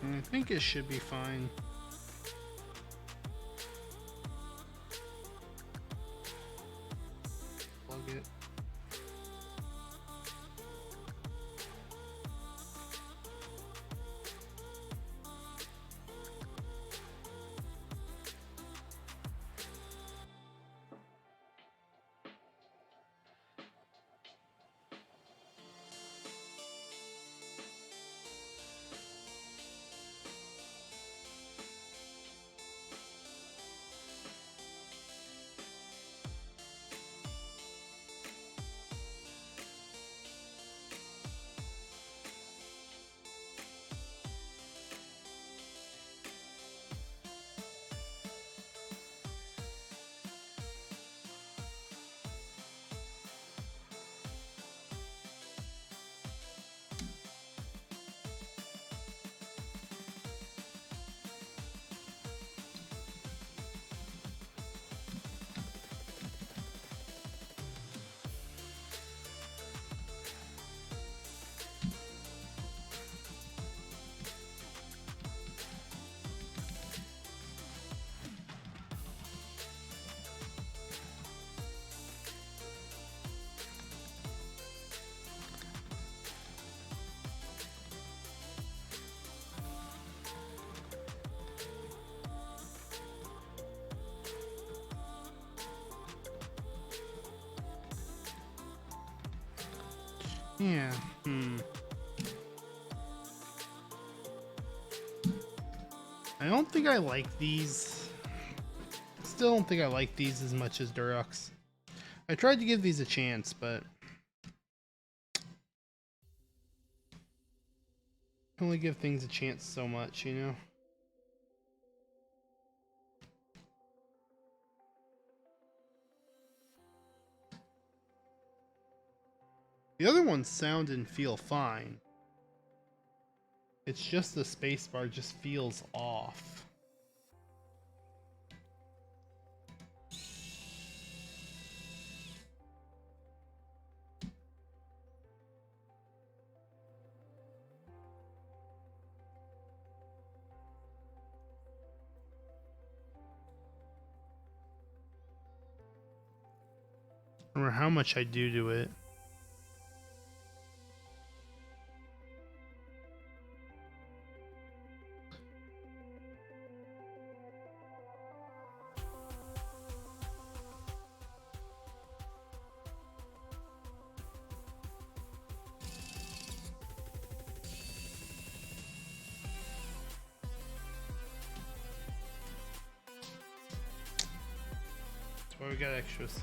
I think it should be fine. Plug it. Yeah. I don't think I like these. Still don't think I like these as much as Durox. I tried to give these a chance, but I only give things a chance so much, you know? The other ones sound and feel fine. It's just the spacebar just feels off. Or how much I do to it. That's why we got extras.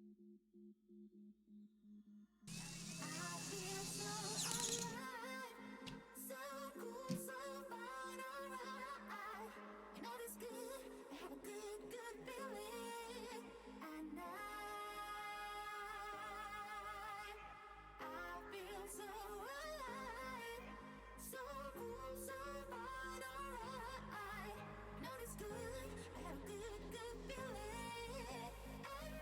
I feel so alive, so cool, so fine, alright. You know it's good, I have a good, good feeling. And I feel so alive, so cool, so fine, alright. You know it's good, I have a good, good feeling. And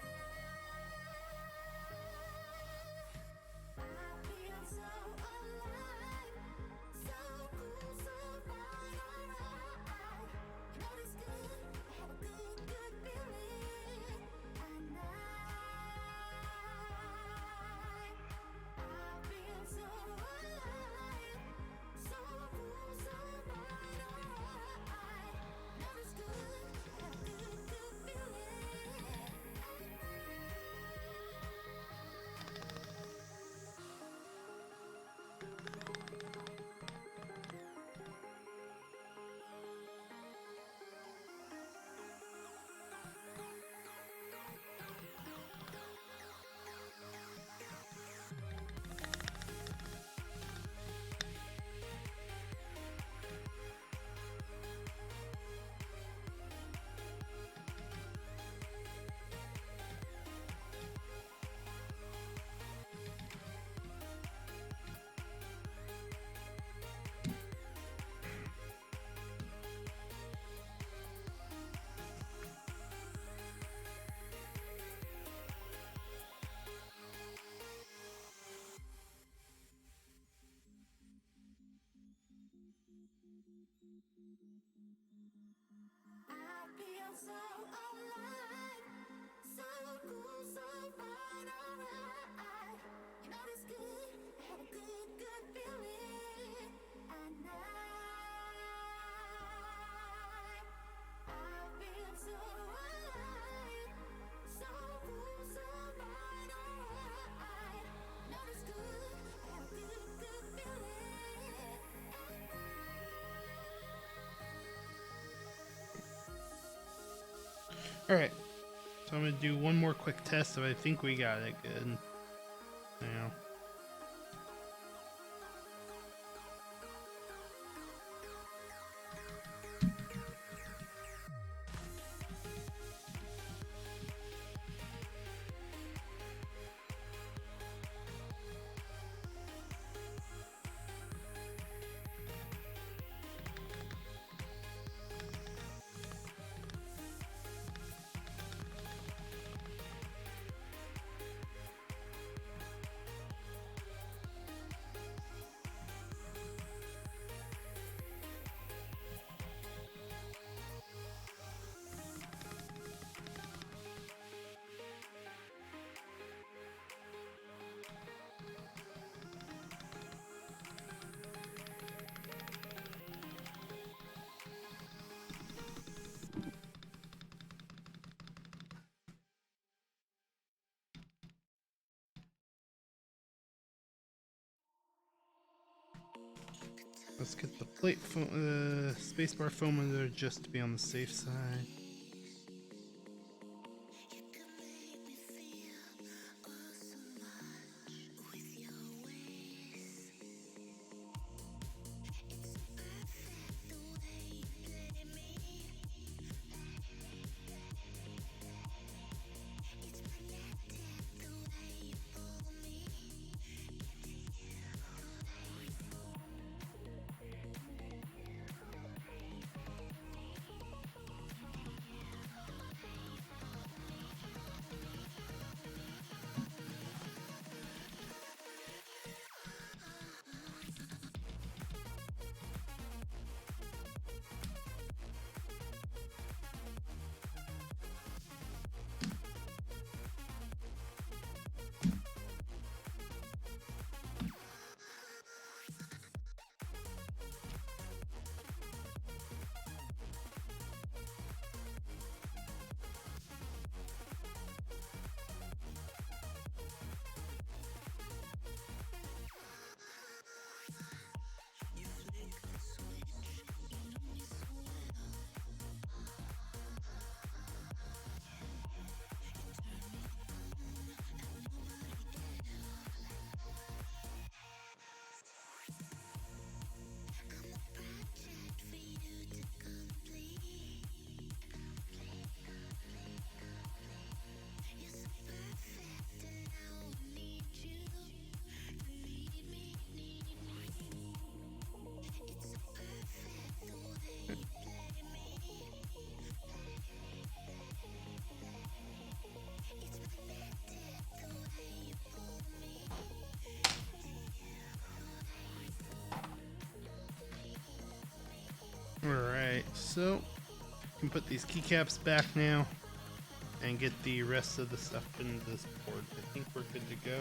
I feel so alive, so cool, so fine, alright. You know it's good, I have a good, good feeling. And I feel so alive, so cool, so fine, alright. You know it's good, I have a good, good feeling. I feel so alive, so cool, so fine, alright. You know it's good, I have a good, good feeling. And I feel so alive, so cool, so fine, alright. You know it's good, I have a good, good feeling. Alright, so I'm gonna do one more quick test if I think we got it good. Now. Let's get the plate spacebar foam under just to be on the safe side. So you can put these keycaps back now and get the rest of the stuff into this board. I think we're good to go.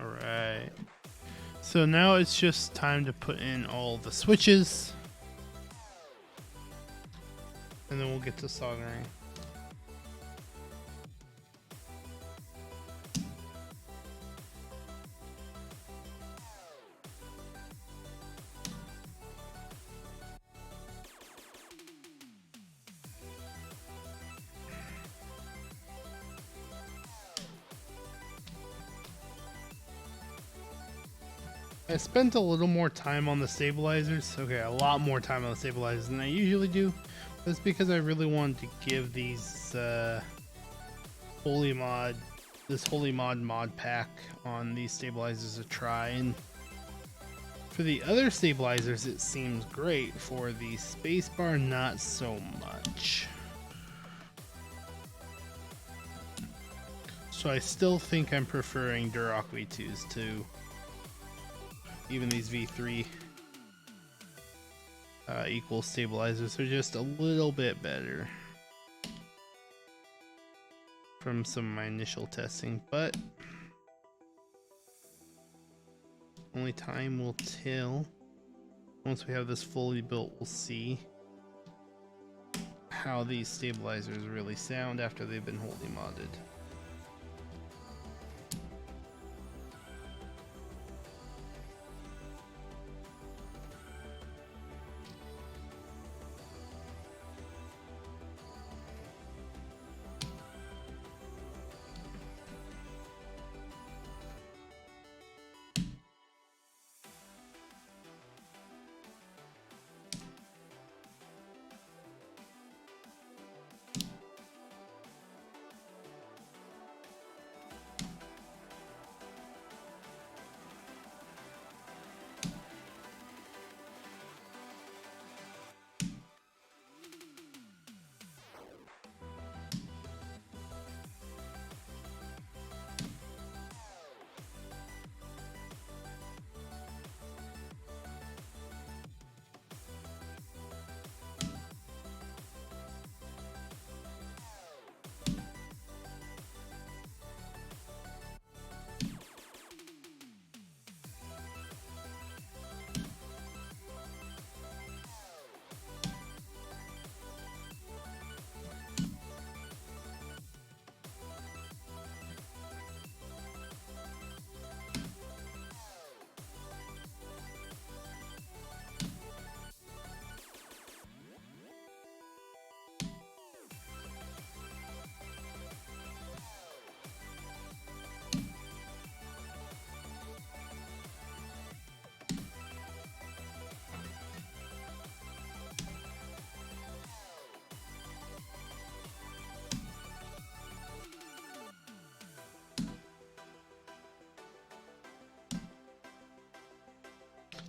Alright, so now it's just time to put in all the switches, and then we'll get to soldering. I spent a little more time on the stabilizers. Okay, a lot more time on the stabilizers than I usually do. That's because I really wanted to give these Holy Mod pack on these stabilizers a try. And for the other stabilizers, it seems great. For the spacebar, not so much. So I still think I'm preferring Duroc V2s to even these V3 Equalz stabilizers. Are just a little bit better from some of my initial testing, but only time will tell. Once we have this fully built, we'll see how these stabilizers really sound after they've been wholly modded.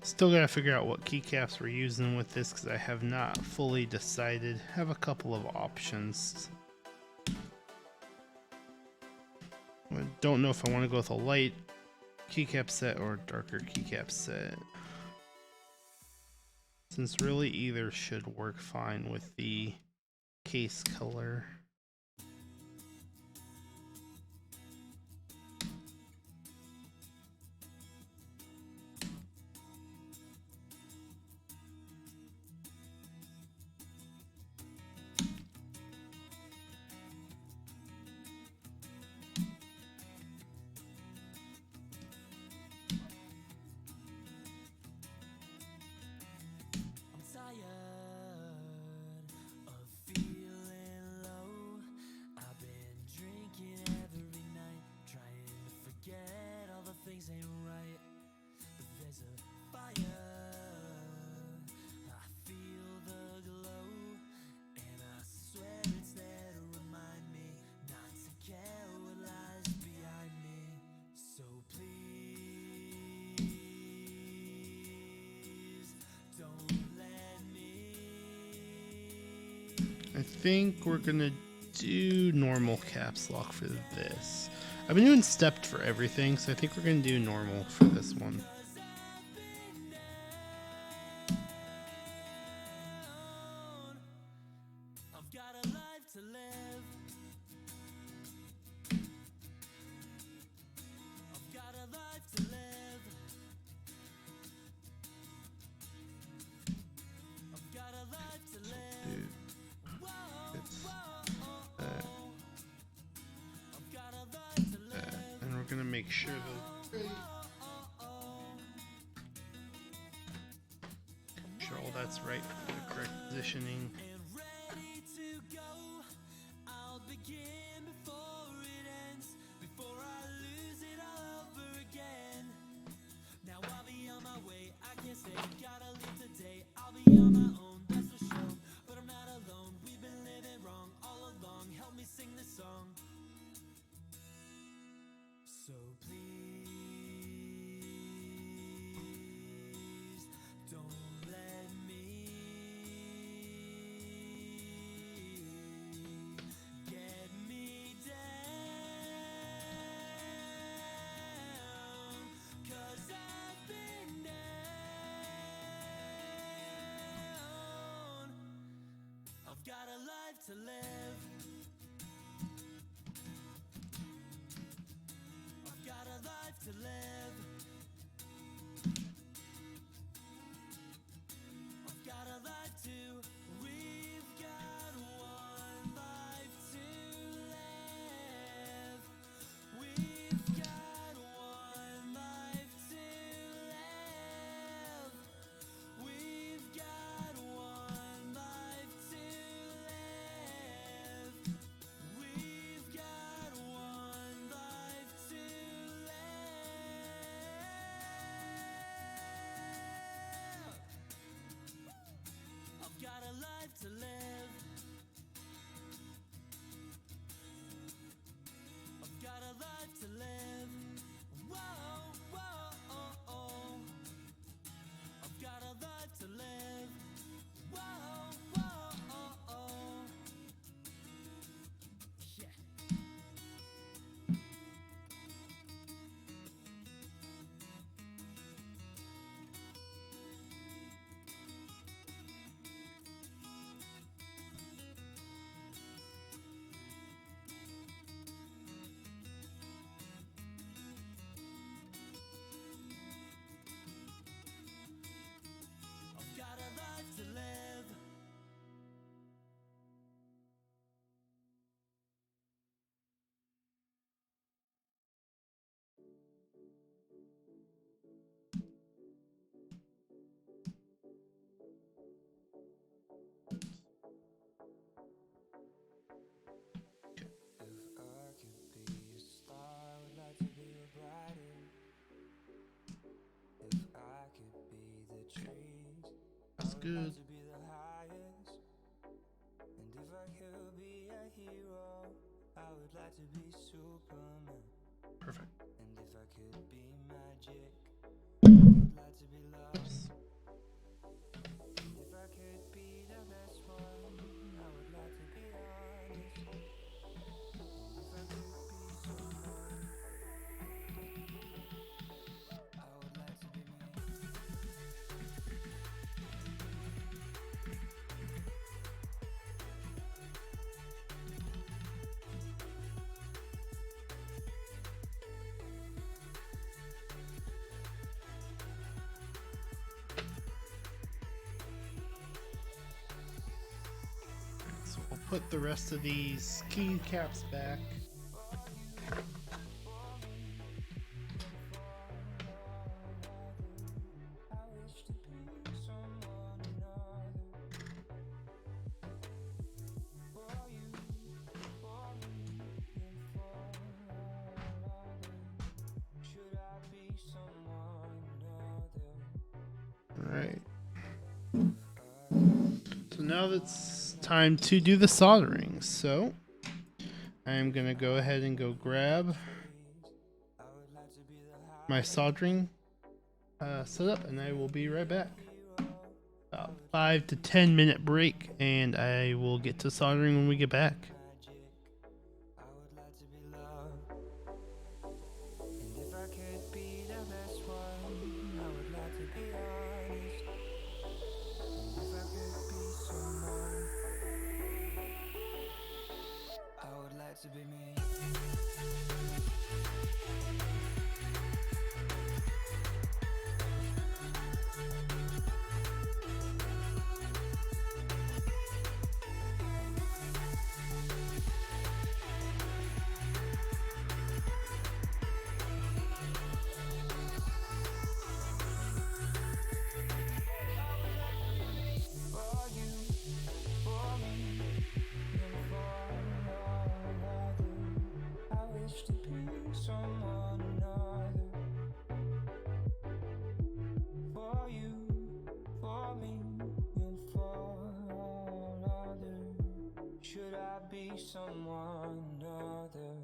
Still gotta figure out what keycaps we're using with this because I have not fully decided. Have a couple of options. I don't know if I want to go with a light keycap set or darker keycap set. Since really either should work fine with the case color. I think we're gonna do normal caps lock for this. I've been doing stepped for everything, so I think we're gonna do normal for this one. And we're gonna make sure all that's right for the correct positioning. So please don't let me get me down, 'cause I've been down. I've got a life to live. To live, I've got a life to, we've got one life to live, we've got one life to live, we've got one life to live, we've got one life to live. I've got a life to live. I've got a life to live. Whoa, whoa, oh, oh. I've got a life to live. Whoa, whoa, oh, oh. Yeah. I've got a life to live. If I could be a star, I would like to be a brighter. If I could be the trees, That's I would good. like to be the highest. And if I could be a hero, I would like to be Superman. Perfect. And if I could be magic, I would like to be love. And if I could be the best one, I would like to be honest. And if I could be someone, put the rest of these keycaps back. Alright. So now it's time to do the soldering. So I'm gonna go ahead and go grab my soldering setup, and I will be right back. About 5 to 10 minute break, and I will get to soldering when we get back. I would like to be loved, and if I could be the best one, I would like to be honest. And if I could be someone, I would like to be me. For you, for me, and for another. I wish to be someone another. For you, for me, and for another. Should I be someone other?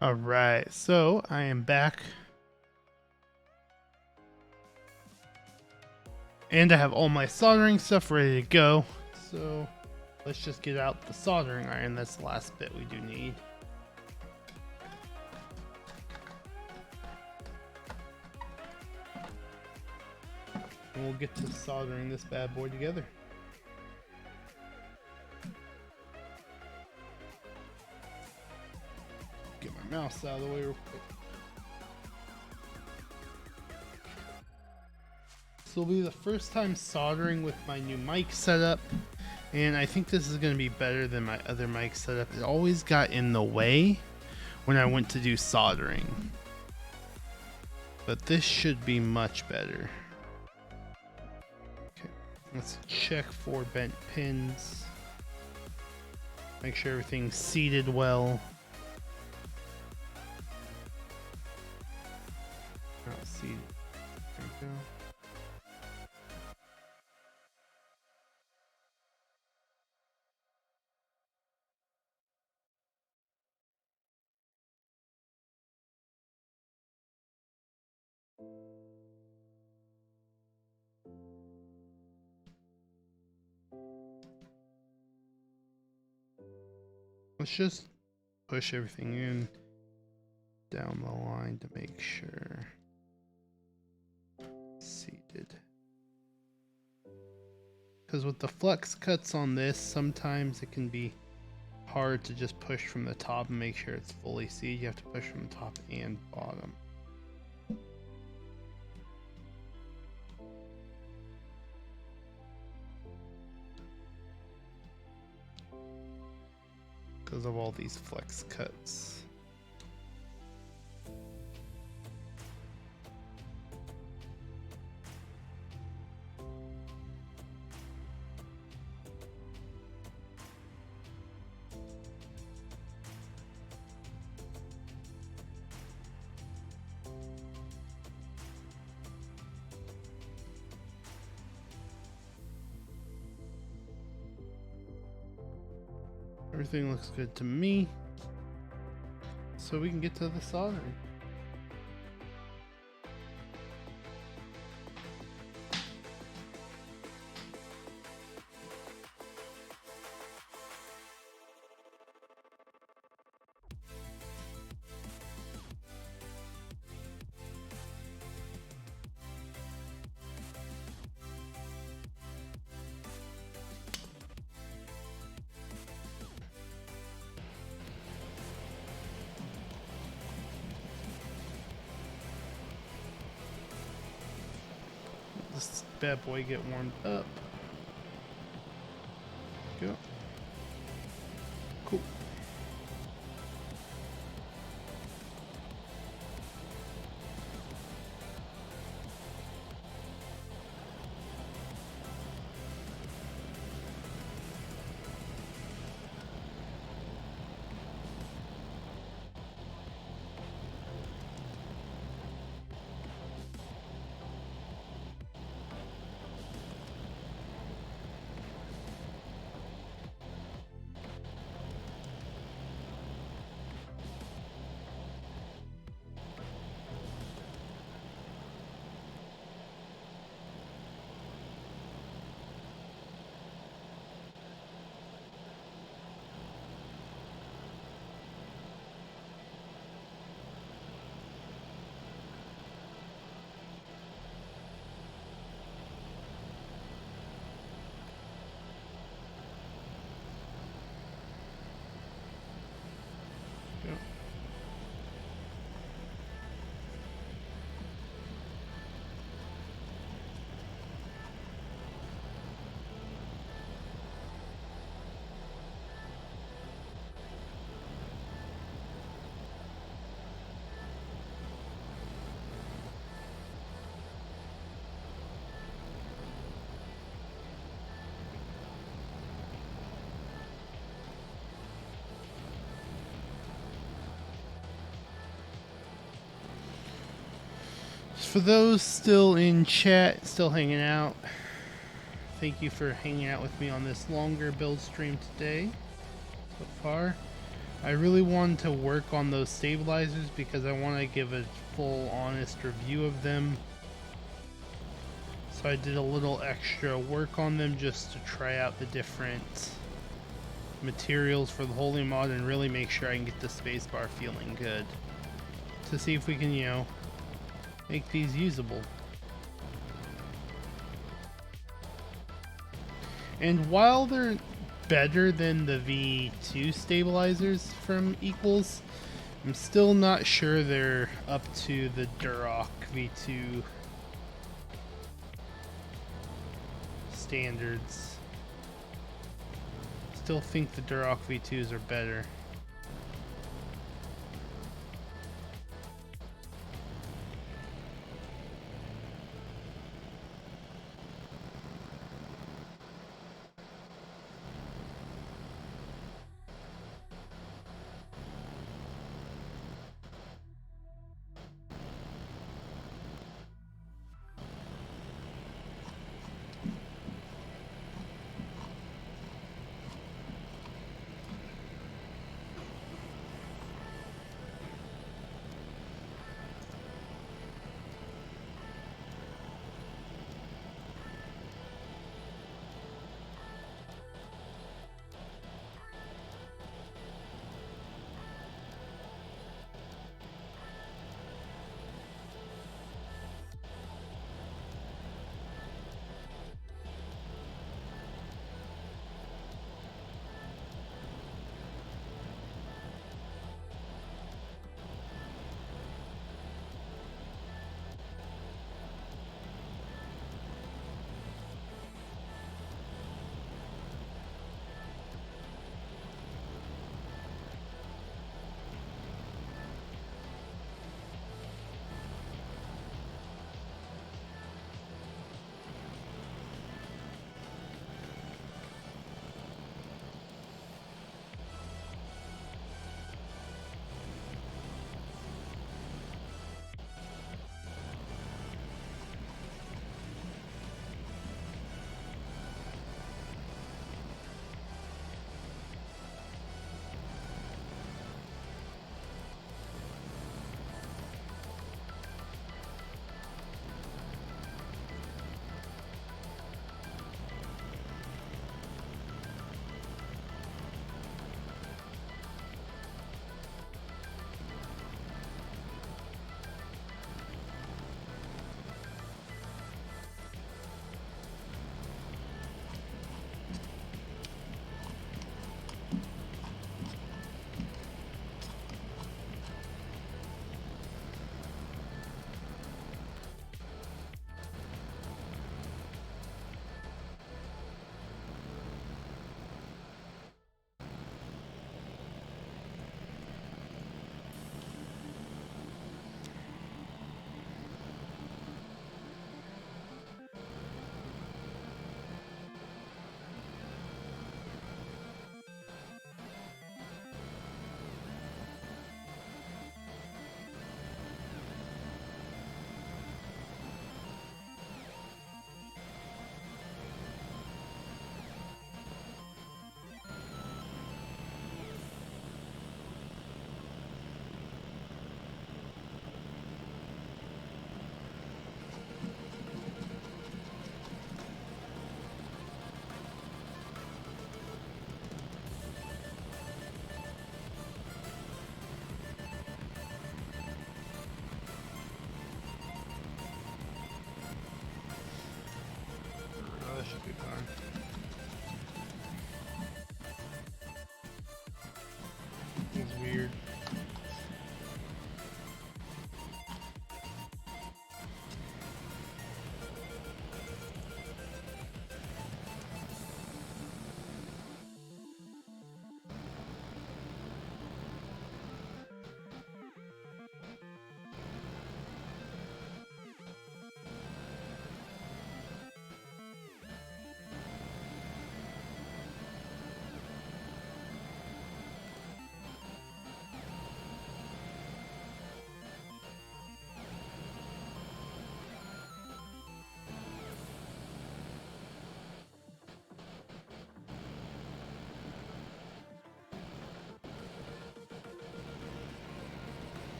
All right, so I am back. And I have all my soldering stuff ready to go. So let's just get out the soldering iron. That's the last bit we do need. And we'll get to soldering this bad boy together. Get my mouse out of the way real quick. This will be the first time soldering with my new mic setup, and I think this is going to be better than my other mic setup. It always got in the way when I went to do soldering, but this should be much better. Okay, let's check for bent pins. Make sure everything's seated well. Not seated. There we go. Let's just push everything in down the line to make sure it's seated. Because with the flex cuts on this, sometimes it can be hard to just push from the top and make sure it's fully seated. You have to push from the top and bottom. Because of all these flex cuts. Everything looks good to me, so we can get to the soldering. This bad boy get warmed up. Go. Cool. For those still in chat, still hanging out, thank you for hanging out with me on this longer build stream today so far. I really wanted to work on those stabilizers because I want to give a full honest review of them. So I did a little extra work on them just to try out the different materials for the holy mod and really make sure I can get the spacebar feeling good. To see if we can, you know, make these usable. And while they're better than the V2 stabilizers from Equalz, I'm still not sure they're up to the Duroc V2 standards. Still think the Duroc V2s are better.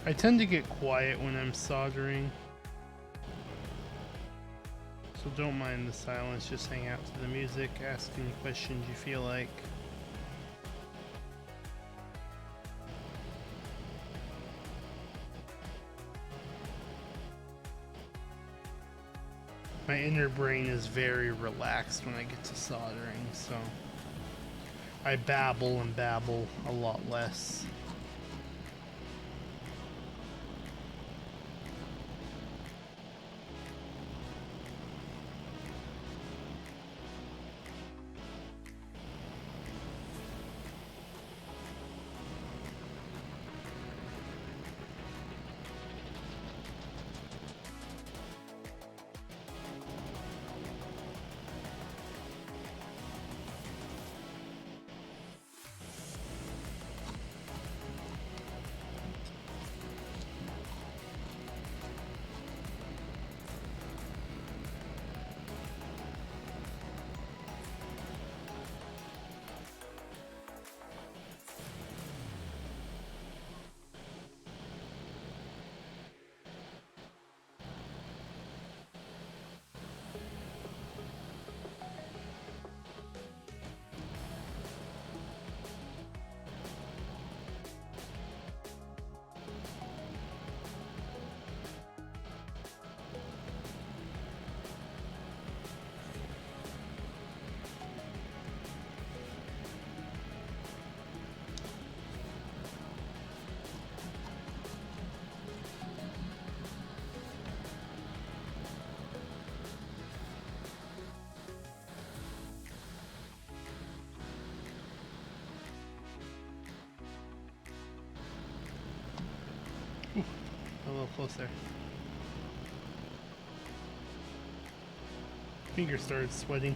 I tend to get quiet when I'm soldering, so don't mind the silence. Just hang out to the music, ask any questions you feel like. My inner brain is very relaxed when I get to soldering, so I babble and babble a lot less. A little close there. Finger started sweating.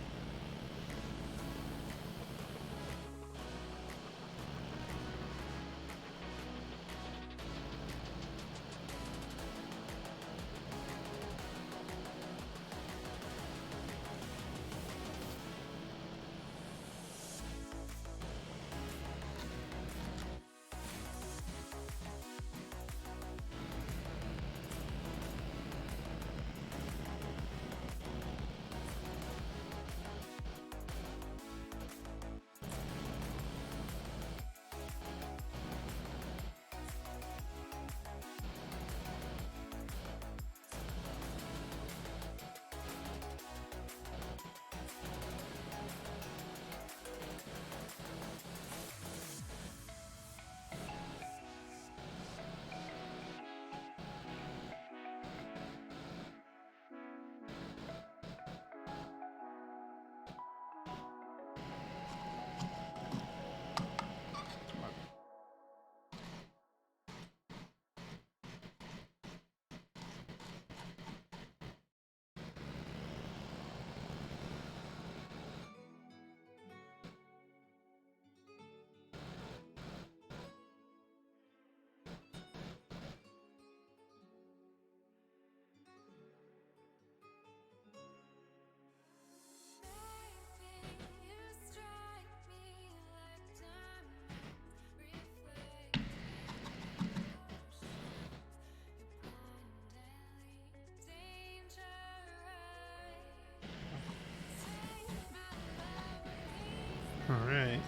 Alright.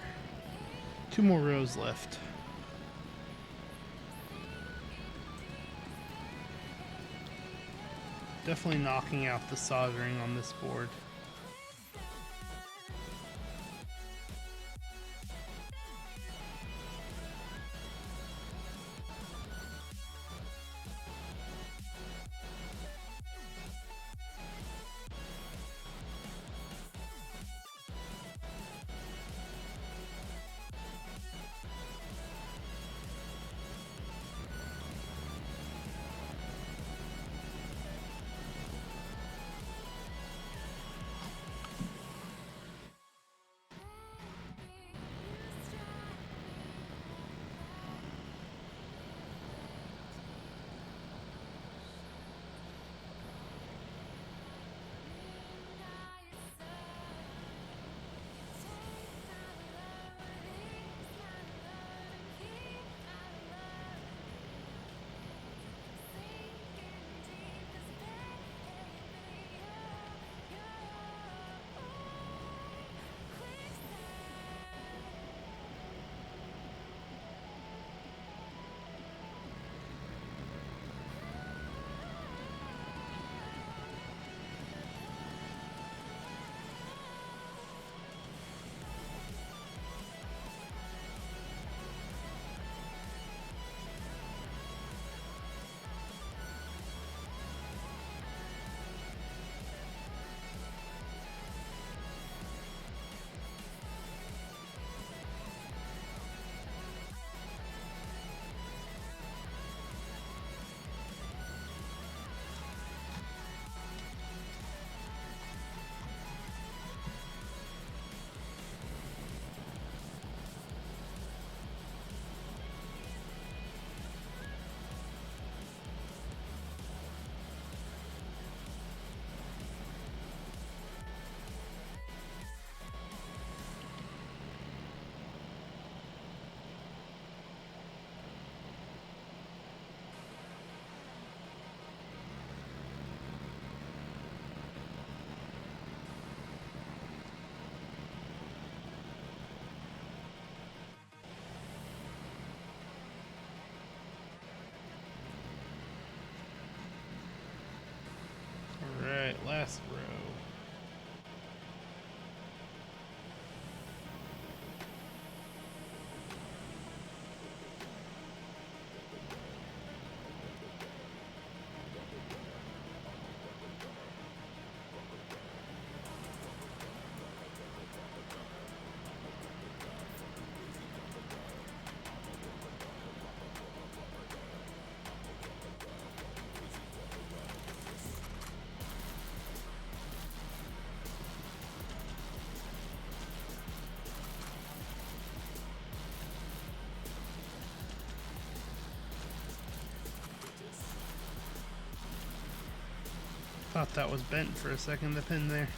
2 more rows left. Definitely knocking out the soldering on this board. Thought that was bent for a second, the pin there.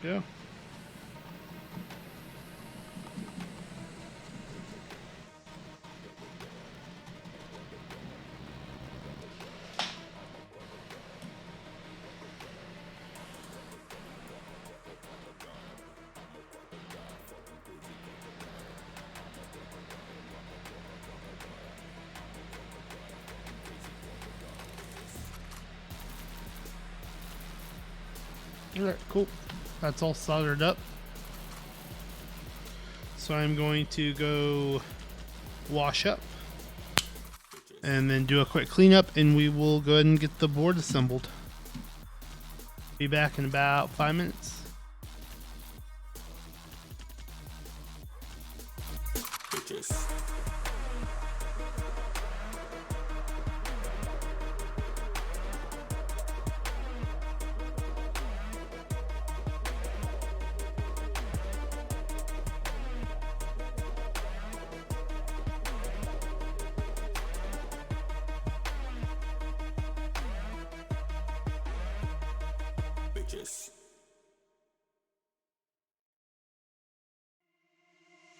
Go. Alright, cool. That's all soldered up. So I'm going to go wash up and then do a quick cleanup, and we will go ahead and get the board assembled. Be back in about 5 minutes.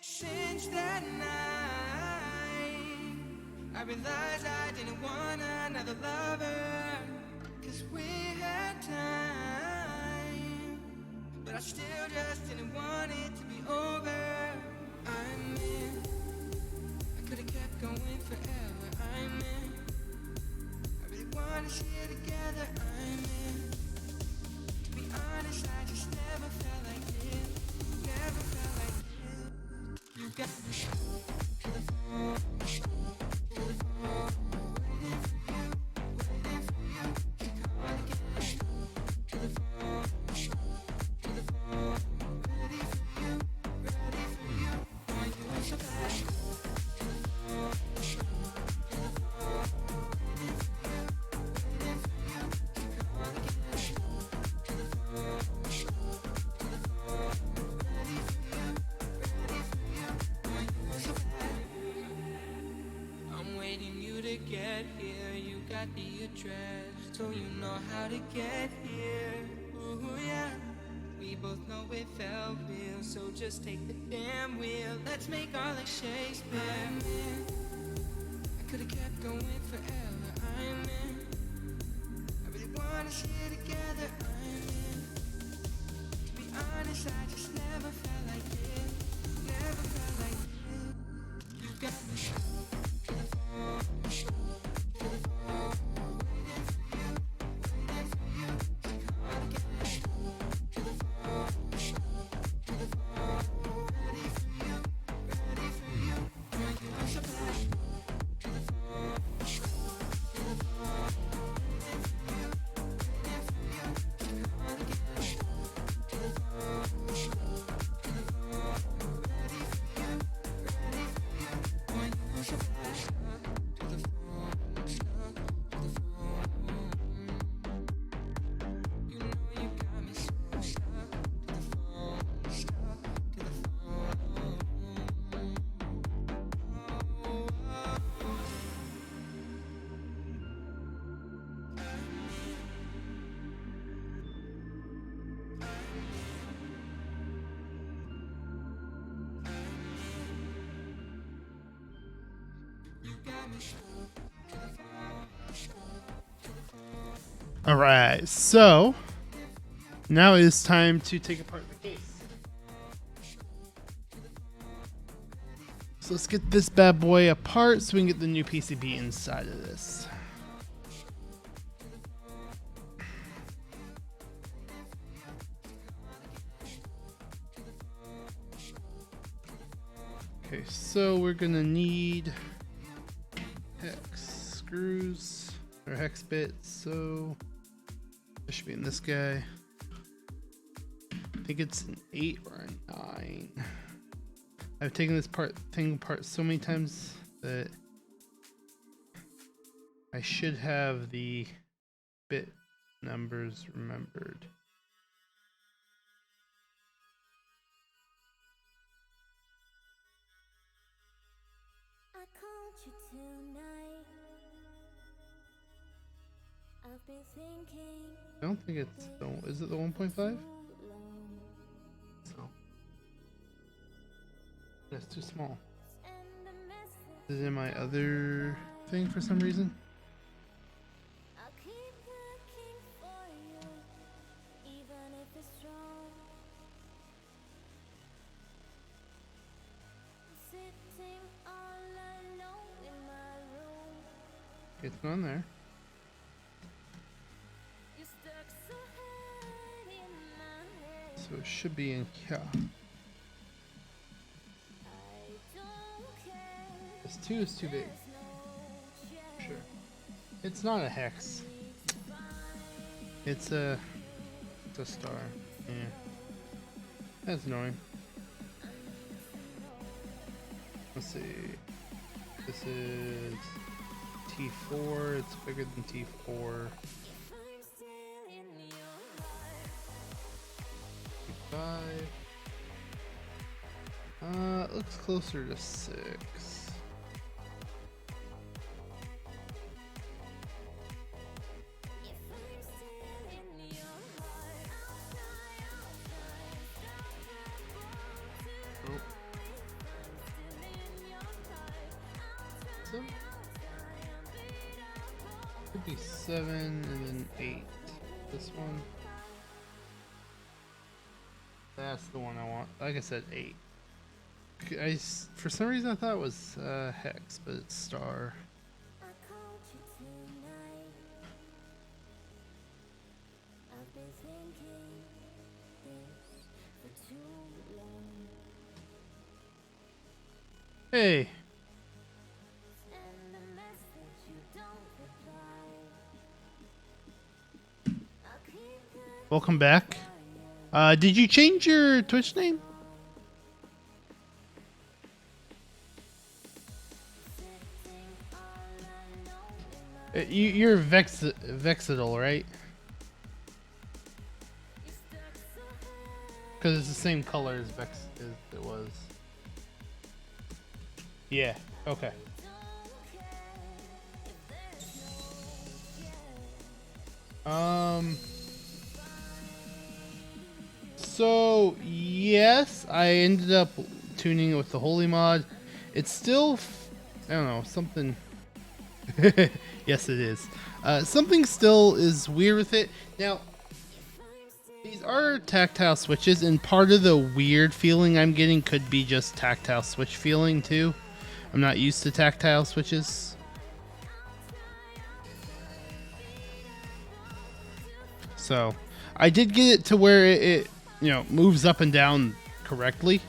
Since that night, I realized I didn't want another lover, 'cause we had time, but I still just didn't want it to be over. I'm in, I could've kept going forever. I'm in, I really wanna see it together. I'm in, to be honest, I just never felt like this. Never felt like this. You got me to the phone, to the phone, waiting for you, to call again. To the phone, ready for you, want you so bad. To the phone, waiting for you, to call again. To the phone, ready for you. I'm waiting you to get here. You got the address, so you know how to get here. Ooh, yeah. We both know it felt real, so just take the damn wheel. Let's make all like Shakespeare. I'm in, I could've kept going forever. I'm in, I really wanna see it together. I'm in, to be honest, I just never felt like this. Never felt like this. You got me to the phone, to the phone, waiting for you, to call again. To the phone, ready for you, want you so bad. To the phone, waiting for you, to call again. To the phone, ready for you, want you so bad. To the phone, stuck to the phone. You know you got me so stuck to the phone, stuck to the phone. You got me stuck to the phone, stuck to the phone. All right, so now it's time to take apart the case. So let's get this bad boy apart so we can get the new PCB inside of this. Okay, so we're gonna need hex screws or hex bits. So this should be in this guy. I think it's an 8 or a 9. I've taken this thing apart so many times that I should have the bit numbers remembered. I called you tonight. I've been thinking. I don't think it's the, is it the 1.5? So that's too small. Is it in my other thing for some reason? I'll keep looking for you, even if it's wrong. I'm sitting all alone in my room. It's not there. You stuck so hard in my head. So it should be in here. I don't care. This 2 is too big. There's no chance. Sure. It's not a hex. It's a star. Yeah. That's annoying. Let's see. This is T4. It's bigger than T4. I'm still in your heart. T5. It looks closer to 6. If I'm still in your heart, I'll try stop that wrong to Oh. if I'm still in your heart, I'll So, try unbeatable. could be 7 and then 8. This one. That's the one I want. Like I said, 8. For some reason I thought it was hex, but it's star. I called you tonight. I've been thinking this for too long. Hey, Send a message, you don't reply. I'll keep looking welcome back. Did you change your Twitch name? all alone in my You're Vexidal, right? You stuck so hard. Because it's the same color as Vex as it was. Yeah. Okay. Don't care if there's no chance. So yes, I ended up tuning it with the holy mod. It's still, I don't know, something. Yes, it is. Something still is weird with it. Now, these are tactile switches, and part of the weird feeling I'm getting could be just tactile switch feeling too. I'm not used to tactile switches. So, I did get it to where it you know, moves up and down correctly.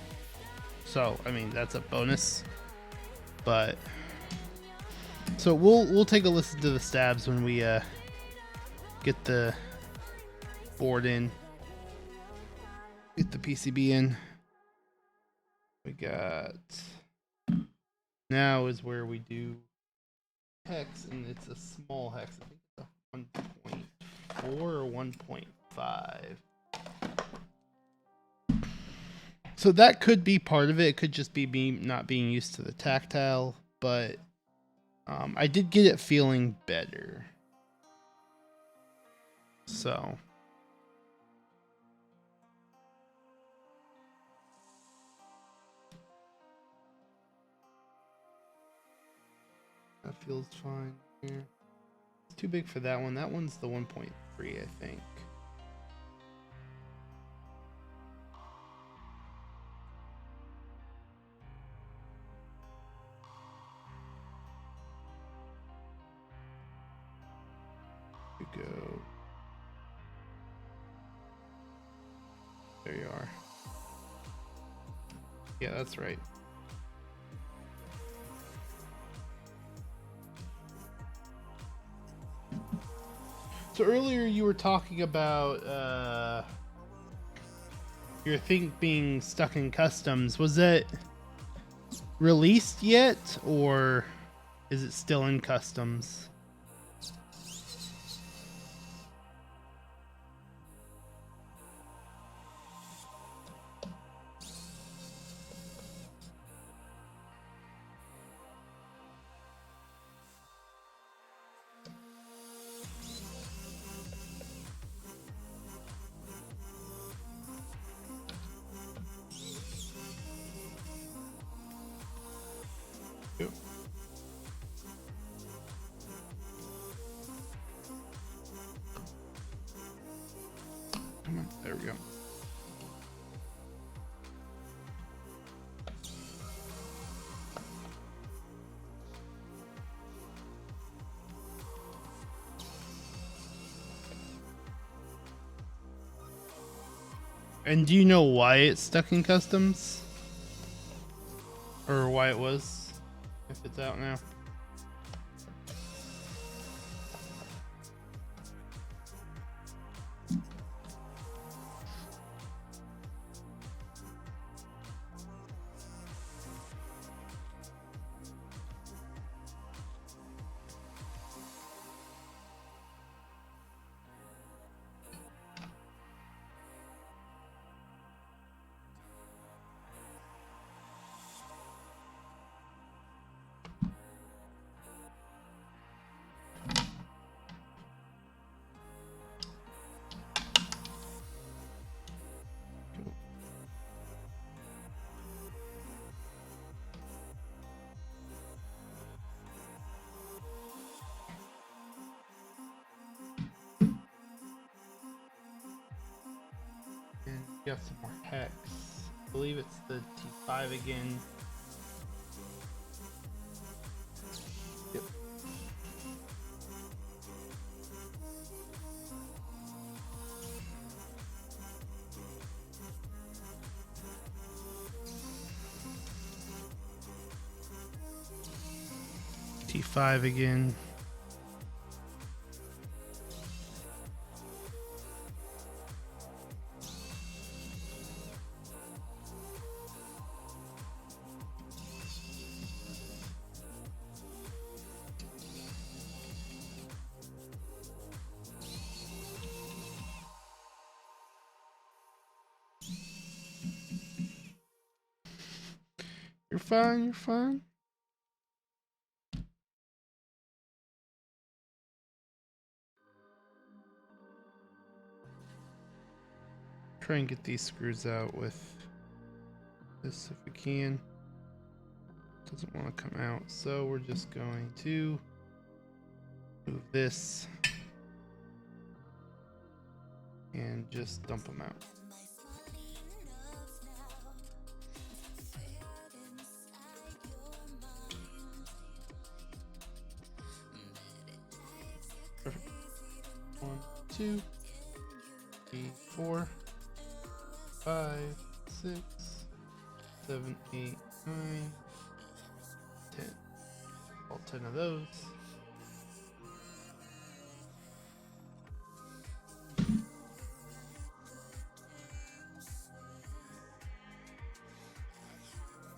So, I mean, that's a bonus. But so we'll take a listen to the stabs when we get the board in. Get the PCB in. We got now is where we do hex, and it's a small hex. I think it's a 1.4 or 1.5. So that could be part of it. It could just be me not being used to the tactile, but I did get it feeling better. So that feels fine here. It's too big for that one. That one's the 1.3, I think. Go. There you are. Yeah, that's right. So earlier you were talking about your thing being stuck in customs. Was it released yet, or is it still in customs? Yep. Come on, there we go. And do you know why it's stuck in customs? Or why it was? If it's out now. And you got some more hex. I believe it's the T5 again. Yep. T5 again. You're fine, you're fine. Try and get these screws out with this if we can. Doesn't want to come out, so we're just going to move this and just dump them out. Perfect. 1, 2, 3, 4, 5, 6, 7, 8, 9, 10. All 10 of those.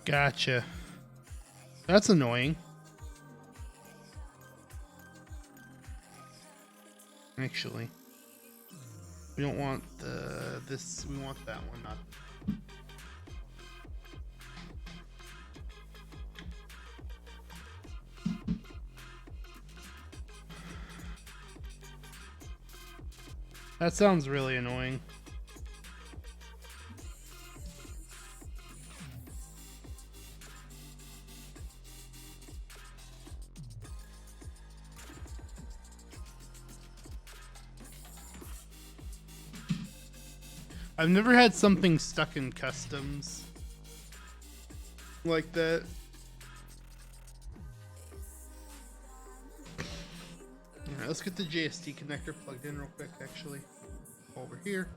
Gotcha. That's annoying. Actually, we don't want this. We want that one, not. That sounds really annoying. I've never had something stuck in customs like that. Alright, let's get the JST connector plugged in real quick, actually, while we're here.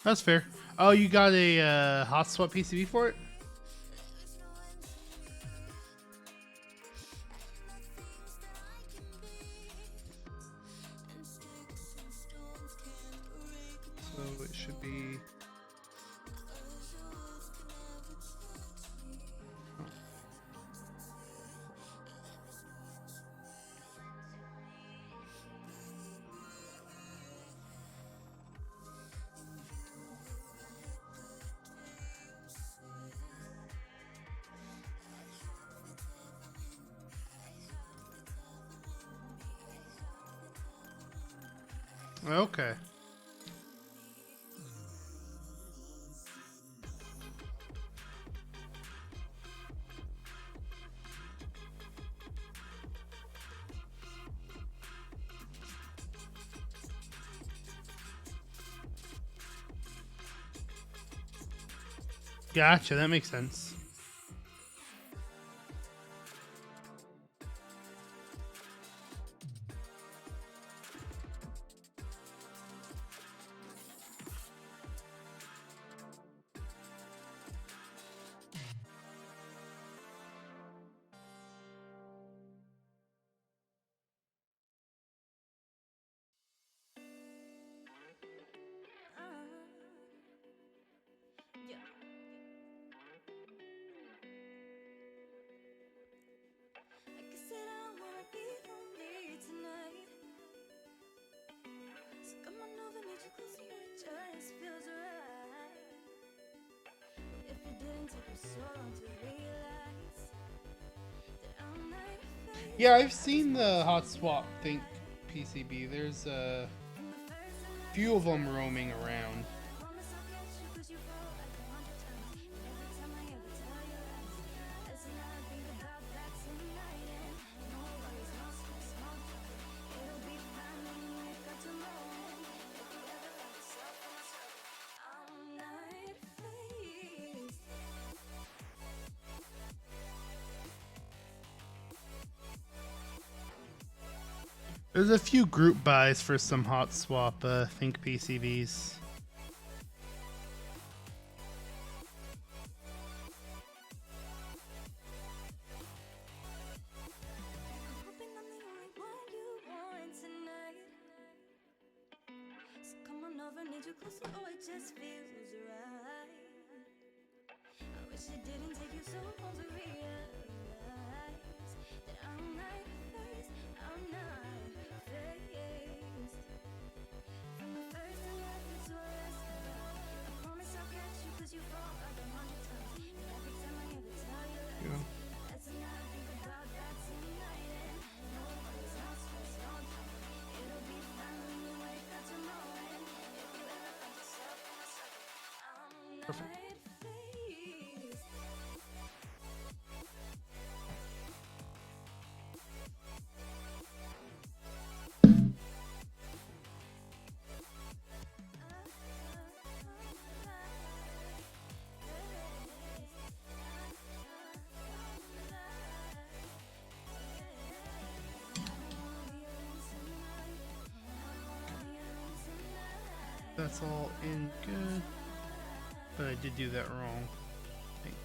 That's fair. Oh, you got a hot swap PCB for it? So it should be. Okay. Gotcha, that makes sense. Yeah. Like I said, I don't wanna be lonely tonight. So come on over, need you close to you, it just feels right. If it didn't take you so long to realize that I'm not faced. Yeah, I've seen the hot swap Think PCB. There's a few of them roaming around. Promise I'll catch you 'cause you fall like 100 times. And every time I ever tell you lies, that's when I think about that tonight. And no worries, no stress, no trouble. It'll be fine when you wake up tomorrow. And if you ever find yourself in a struggle, I'm not faced. There's a few group buys for some hot swap Think PCBs. I'm hoping I'm the only one you want tonight. So come on over, need you closer, oh it just feels right. I wish it didn't take you so long to realize that I'm not faced, I'm not faced. From the first to last, it's all last. I promise I'll catch you 'cause you fall like 100 times. And every time I ever tell you lies, Yeah. that's when I think about that tonight. And no worries, no stress, no trouble. It'll be fine when you wake up tomorrow. And if you ever find yourself in a struggle, I'm not Perfect. faced. That's all in good. But I did do that wrong, I think.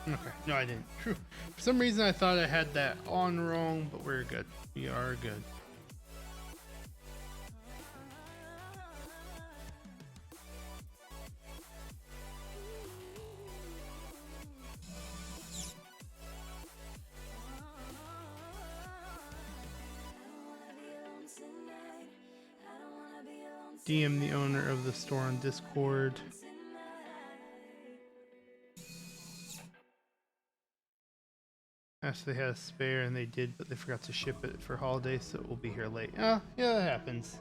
Okay, no I didn't. Phew. For some reason I thought I had that on wrong, but we're good. We are good. DM the owner of the store on Discord. Asked if they had a spare and they did, but they forgot to ship it for holidays, so it will be here late. Oh, yeah, that happens.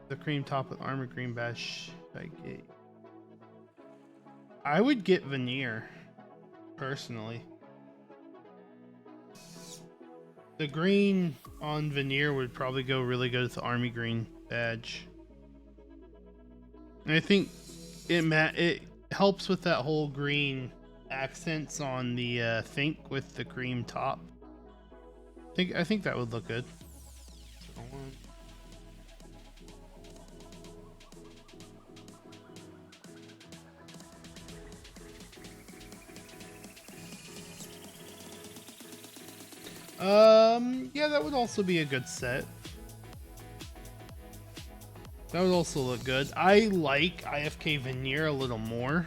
The cream top with armor green badge. I would get veneer, personally. The green on veneer would probably go really good with the army green badge. And I think it helps with that whole green accents on the Think with the cream top. I think that would look good. Yeah, that would also be a good set. That would also look good. I like IFK veneer a little more.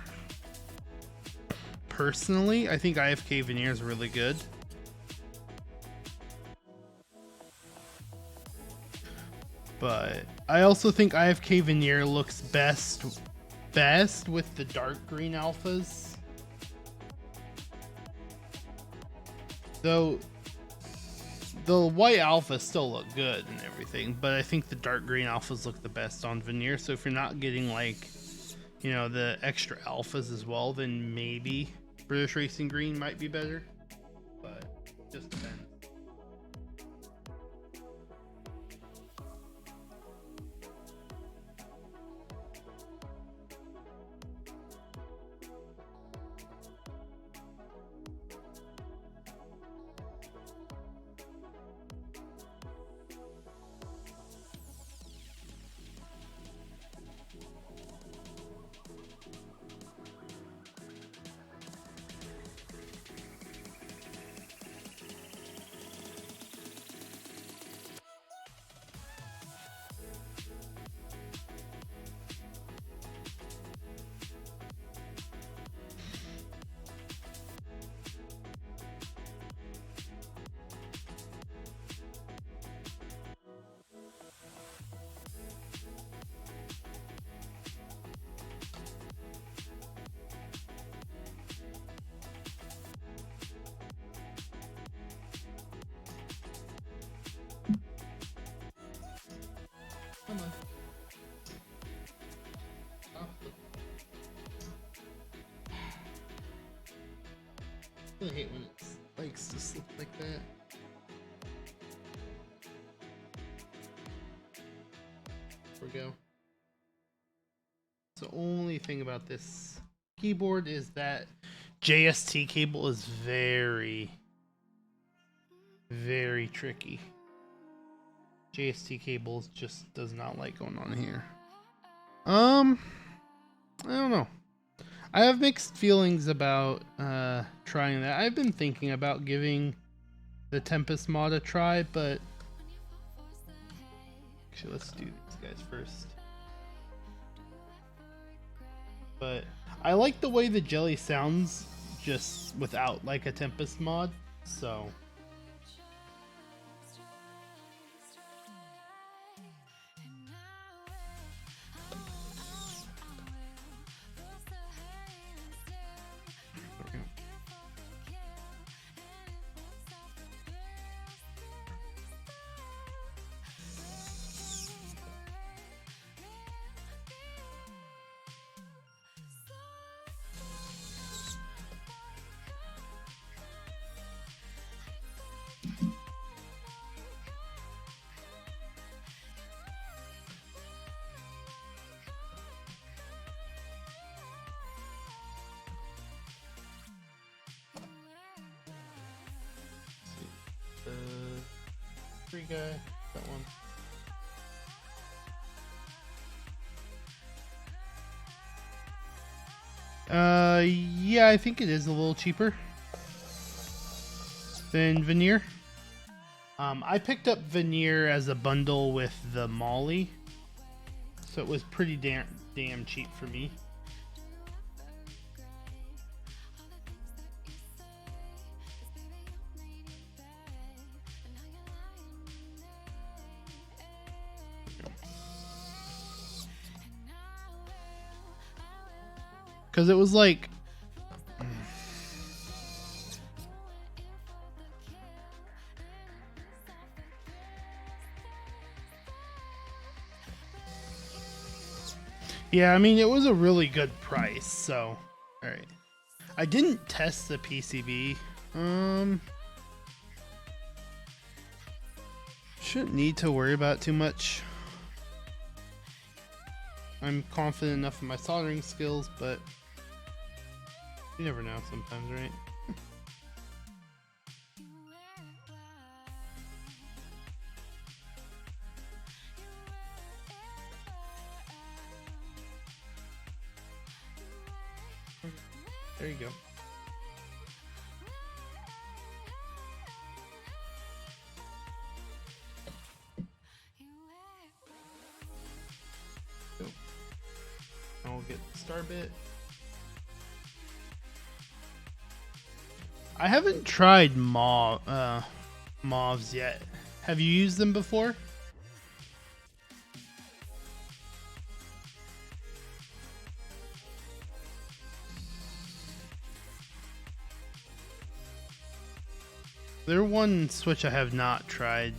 Personally, I think IFK veneer is really good. But I also think IFK veneer looks best with the dark green alphas. Though the white alphas still look good and everything, but I think the dark green alphas look the best on veneer. So if you're not getting like, you know, the extra alphas as well, then maybe British Racing Green might be better, but just depends. Come on. Oh. I really hate when it likes to slip like that. There we go. The only thing about this keyboard is that JST cable is very, very tricky. JST cables just does not like going on here. I don't know. I have mixed feelings about trying that. I've been thinking about giving the Tempest mod a try, but actually let's do these guys first. But I like the way the jelly sounds just without like a Tempest mod, so free guy, that one. Yeah, I think it is a little cheaper than veneer. I picked up veneer as a bundle with the Molly, so it was pretty damn cheap for me. Because it was like, yeah, I mean, it was a really good price, so, all right. I didn't test the PCB. Shouldn't need to worry about it too much. I'm confident enough in my soldering skills, but You never know sometimes, right? There you go. Cool. And we'll get the star bit. I haven't tried mauves yet. Have you used them before? They're one switch I have not tried.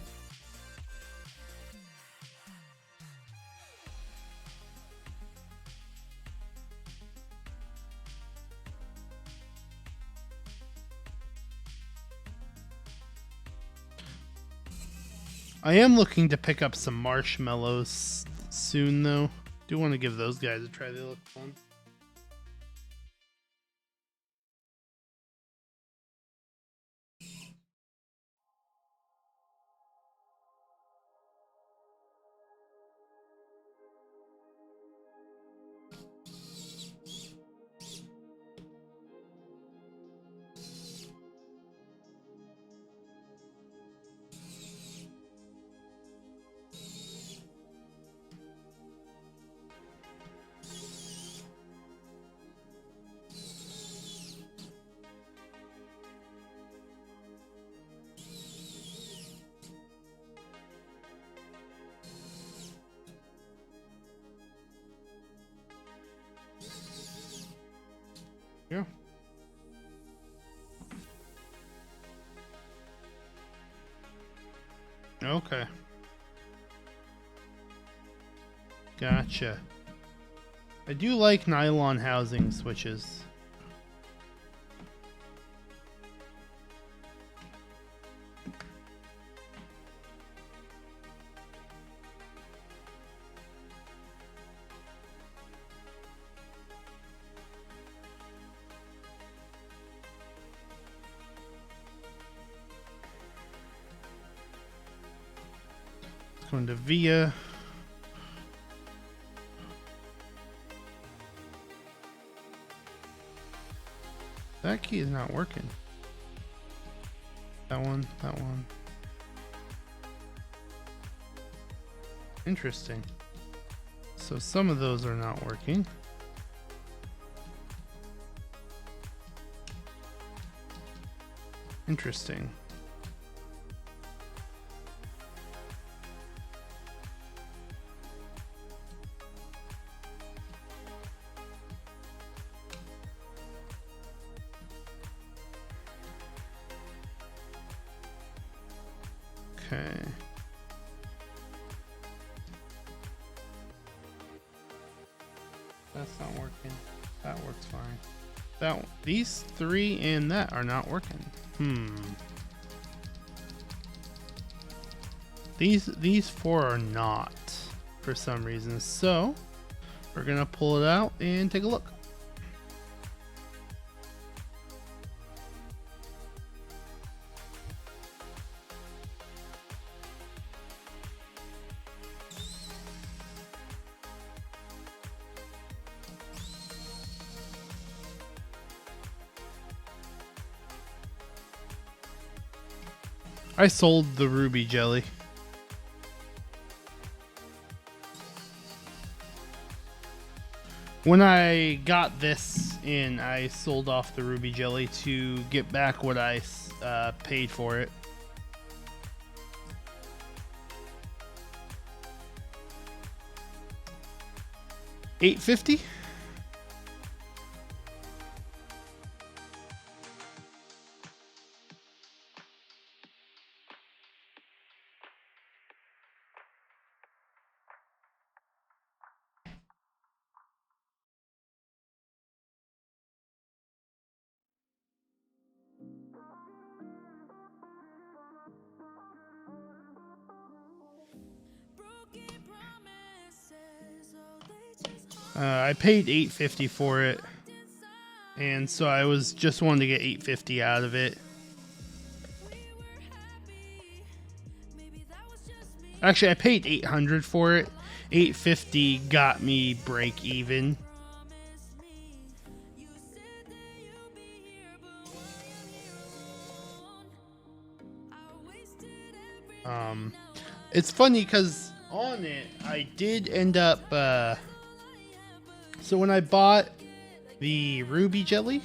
I am looking to pick up some marshmallows soon, though. Do want to give those guys a try. They look fun. Yeah. Okay. Gotcha. I do like nylon housing switches. Going to via. That key is not working. That one, that one. Interesting. So some of those are not working. Interesting. Okay. That's not working. That works fine. These three and that are not working. These four are not for some reason. So we're gonna pull it out and take a look. I sold the ruby jelly. When I got this in, I sold off the ruby jelly to get back what I paid for it. $8.50. I paid $8.50 for it. And so I was just wanting to get 850 out of it. Actually, I paid 800 for it. 850 got me break even. It's funny because on it, I did end up, so when I bought the ruby jelly,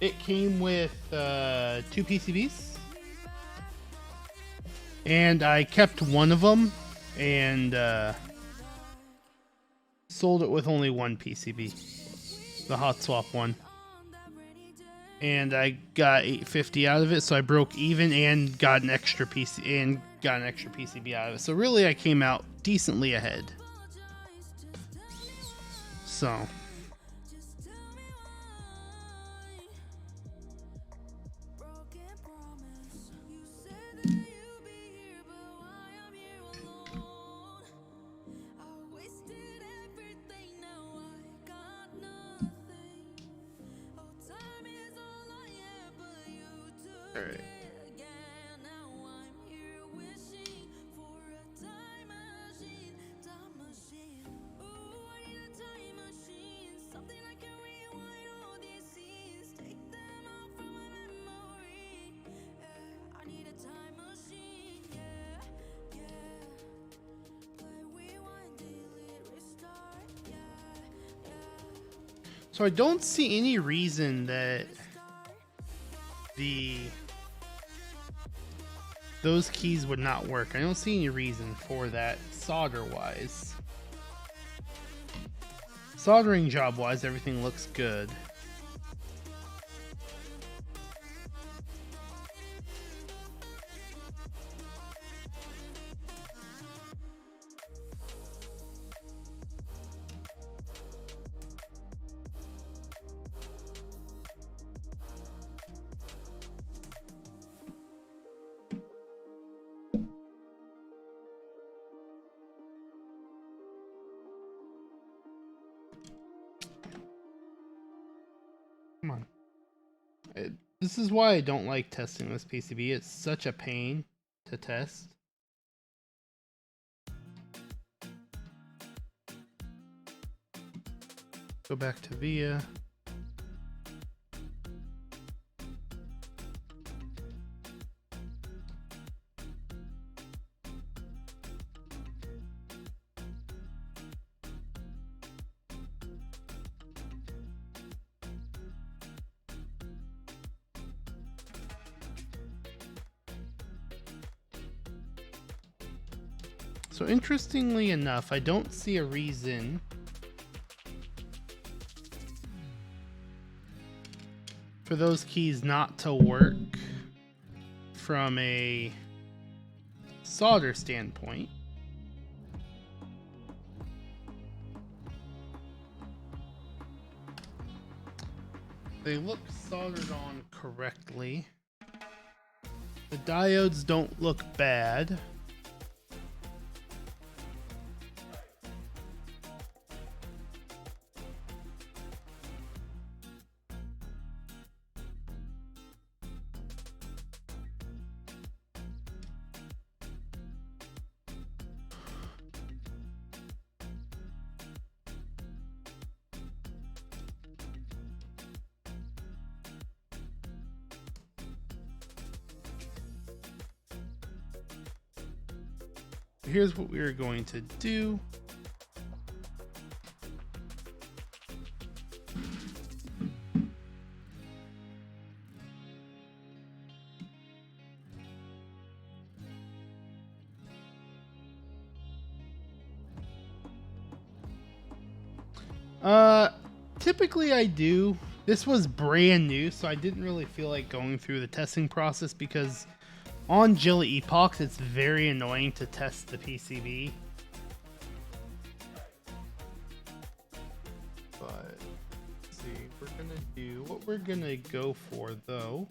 it came with 2 PCBs, and I kept one of them and sold it with only 1 PCB, the hot swap one. And I got 850 out of it, so I broke even and got an extra PCB out of it. So really, I came out decently ahead. So all right. So I don't see any reason that those keys would not work. I don't see any reason for that solder wise. Soldering job wise, everything looks good. Come on. This is why I don't like testing this PCB. It's such a pain to test. Go back to VIA. So interestingly enough, I don't see a reason for those keys not to work from a solder standpoint. They look soldered on correctly. The diodes don't look bad. Here's what we are going to do. Typically I do. This was brand new, so I didn't really feel like going through the testing process because on Jelly Epochs, it's very annoying to test the PCB. But let's see, we're gonna do what we're gonna go for though.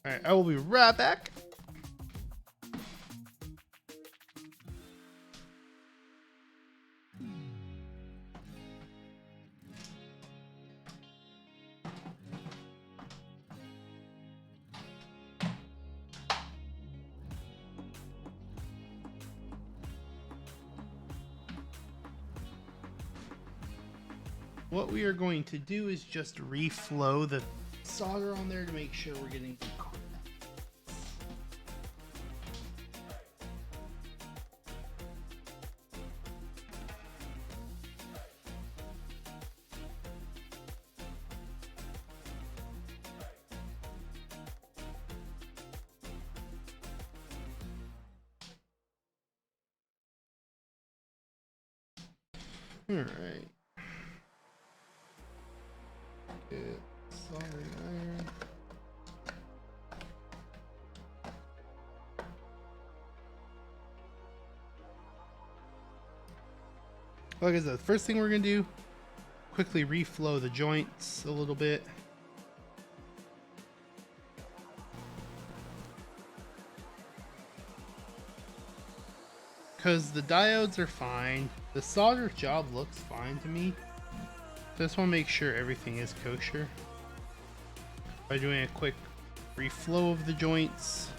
All right, I will be right back. What we are going to do is just reflow the solder on there to make sure we're getting good contact. All right. Get soldering iron. Like I said, the first thing we're gonna do, quickly reflow the joints a little bit. Because the diodes are fine. The solder job looks fine to me. Just want to make sure everything is kosher by doing a quick reflow of the joints.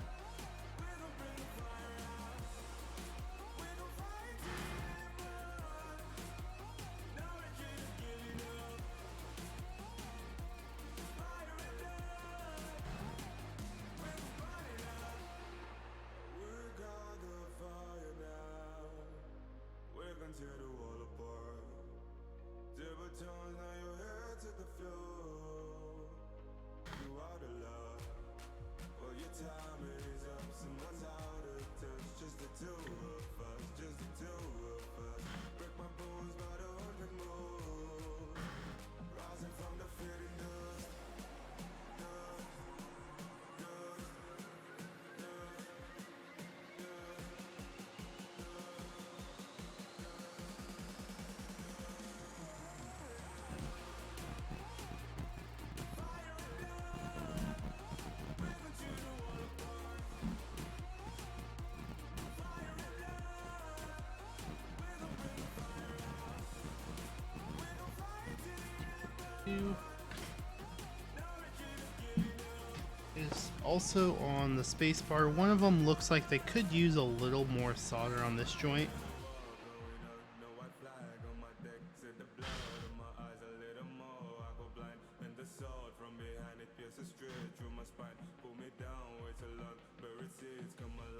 Is also on the space bar. One of them looks like they could use a little more solder on this joint.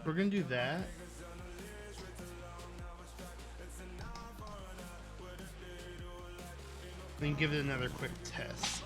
We're gonna do that. Then give it another quick test.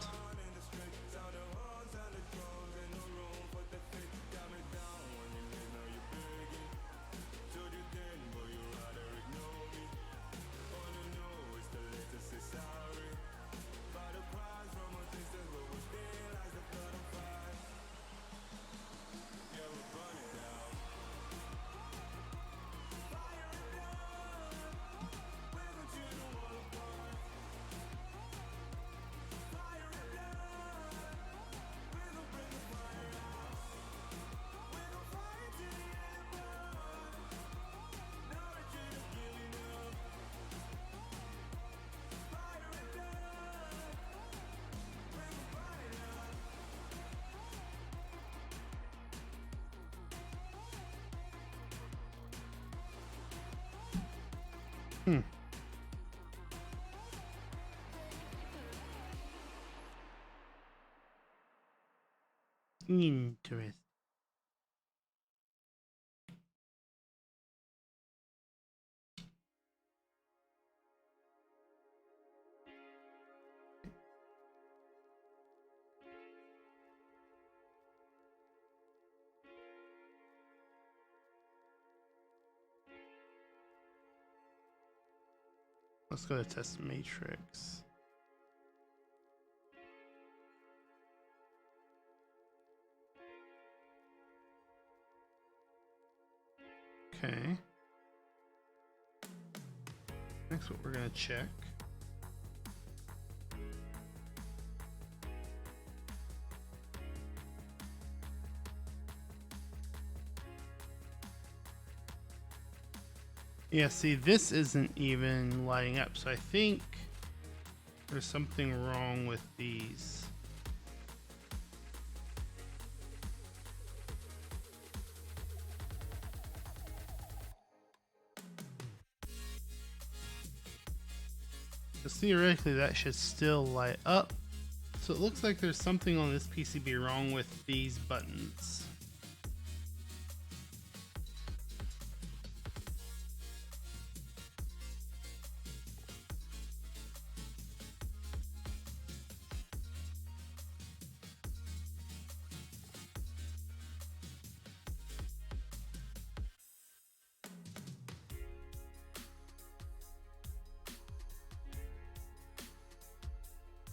Interesting. Let's go to test matrix. Okay. Next, what we're gonna check. Yeah, see, this isn't even lighting up, so I think there's something wrong with these. Because theoretically that should still light up. So it looks like there's something on this PCB wrong with these buttons.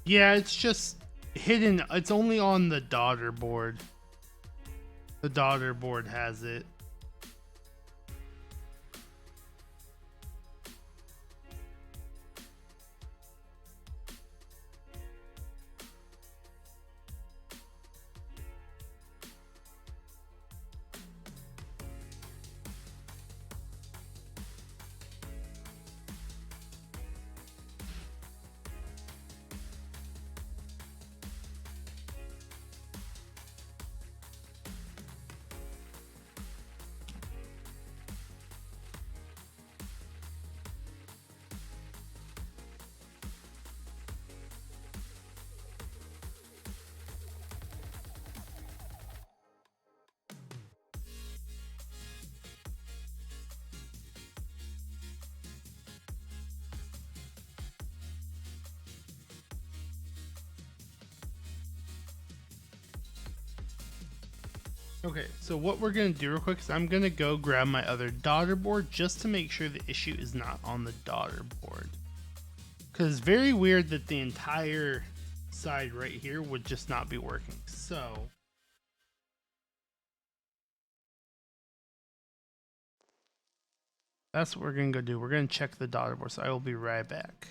Yeah, it's just hidden. It's only on the daughter board. The daughter board has it. Okay, so what we're gonna do real quick is I'm gonna go grab my other daughter board just to make sure the issue is not on the daughter board. Because it's very weird that the entire side right here would just not be working. So that's what we're gonna go do. We're gonna check the daughter board, so I will be right back.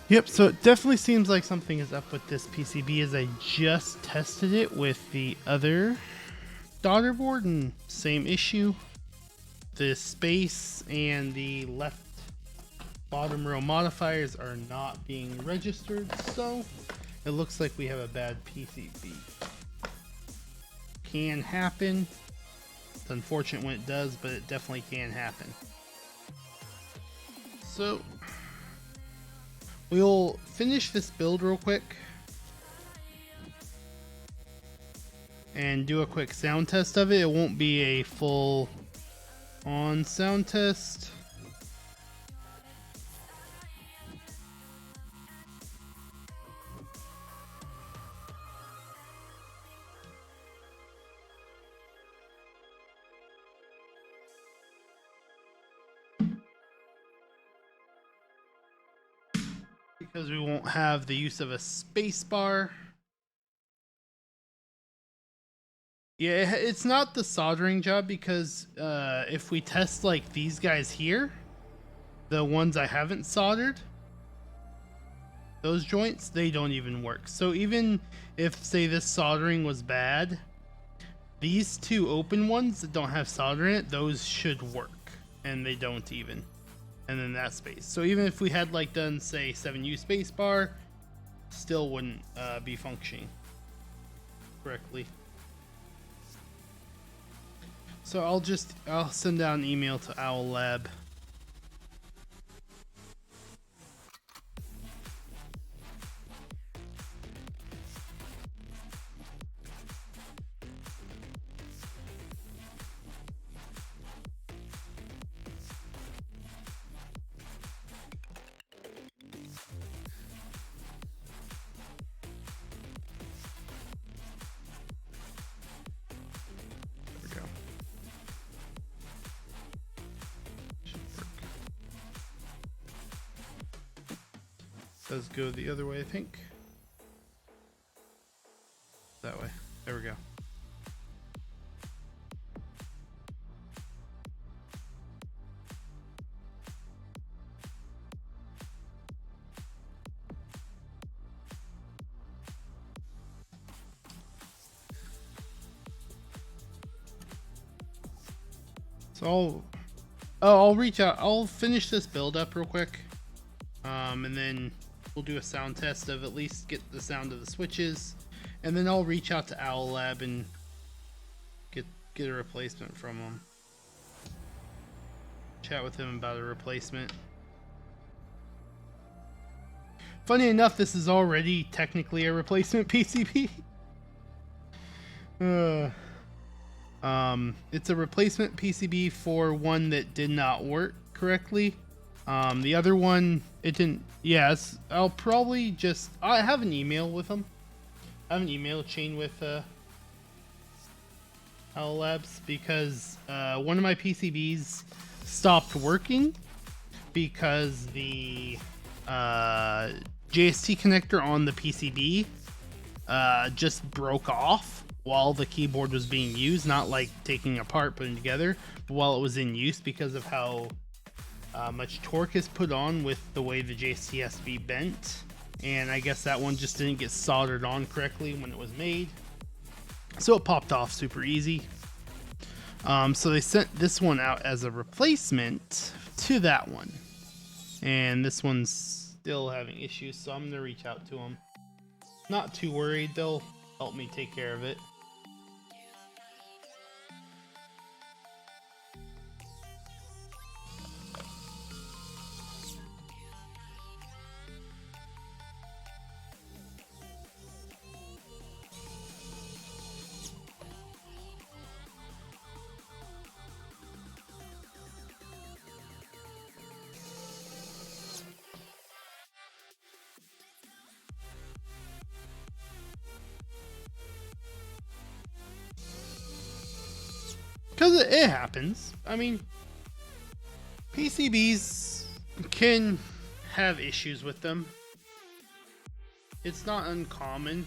Yep, so it definitely seems like something is up with this PCB as I just tested it with the other daughter board and same issue. The space and the left bottom row modifiers are not being registered, so it looks like we have a bad PCB. Can happen. It's unfortunate when it does, but it definitely can happen. So we'll finish this build real quick and do a quick sound test of it. It won't be a full on sound test. Because we won't have the use of a space bar. Yeah, it's not the soldering job because if we test like these guys here, the ones I haven't soldered, those joints, they don't even work. So even if, say, this soldering was bad, these two open ones that don't have solder in it, those should work, and they don't even. And then that space. So even if we had like done, say, 7U space bar, still wouldn't be functioning correctly. So I'll send out an email to Owl Lab. Does go the other way, I think. That way. There we go. So I'll reach out. I'll finish this build up real quick. And then we'll do a sound test of at least get the sound of the switches, and then I'll reach out to Owl Lab and get a replacement from them. Chat with him about a replacement. Funny enough, this is already technically a replacement PCB. It's a replacement PCB for one that did not work correctly. The other one, it didn't. Yes, I'll probably just. I have an email with them. I have an email chain with Owl Labs because one of my PCBs stopped working because the JST connector on the PCB just broke off while the keyboard was being used. Not like taking apart, putting together, but while it was in use because of how much torque is put on with the way the JST has to be bent, and I guess that one just didn't get soldered on correctly when it was made, so it popped off super easy. So they sent this one out as a replacement to that one, and this one's still having issues, so I'm gonna reach out to them. Not too worried, they'll help me take care of it. Because it happens. I mean, PCBs can have issues with them. It's not uncommon.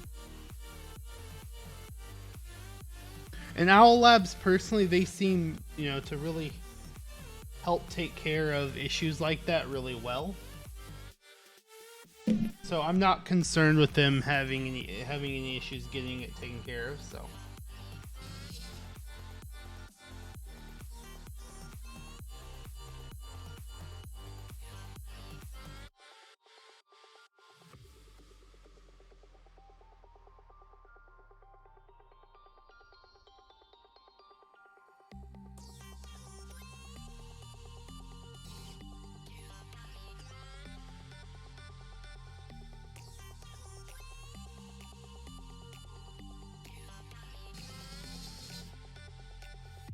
And Owl Labs, personally, they seem, to really help take care of issues like that really well. So I'm not concerned with them having any issues getting it taken care of. So.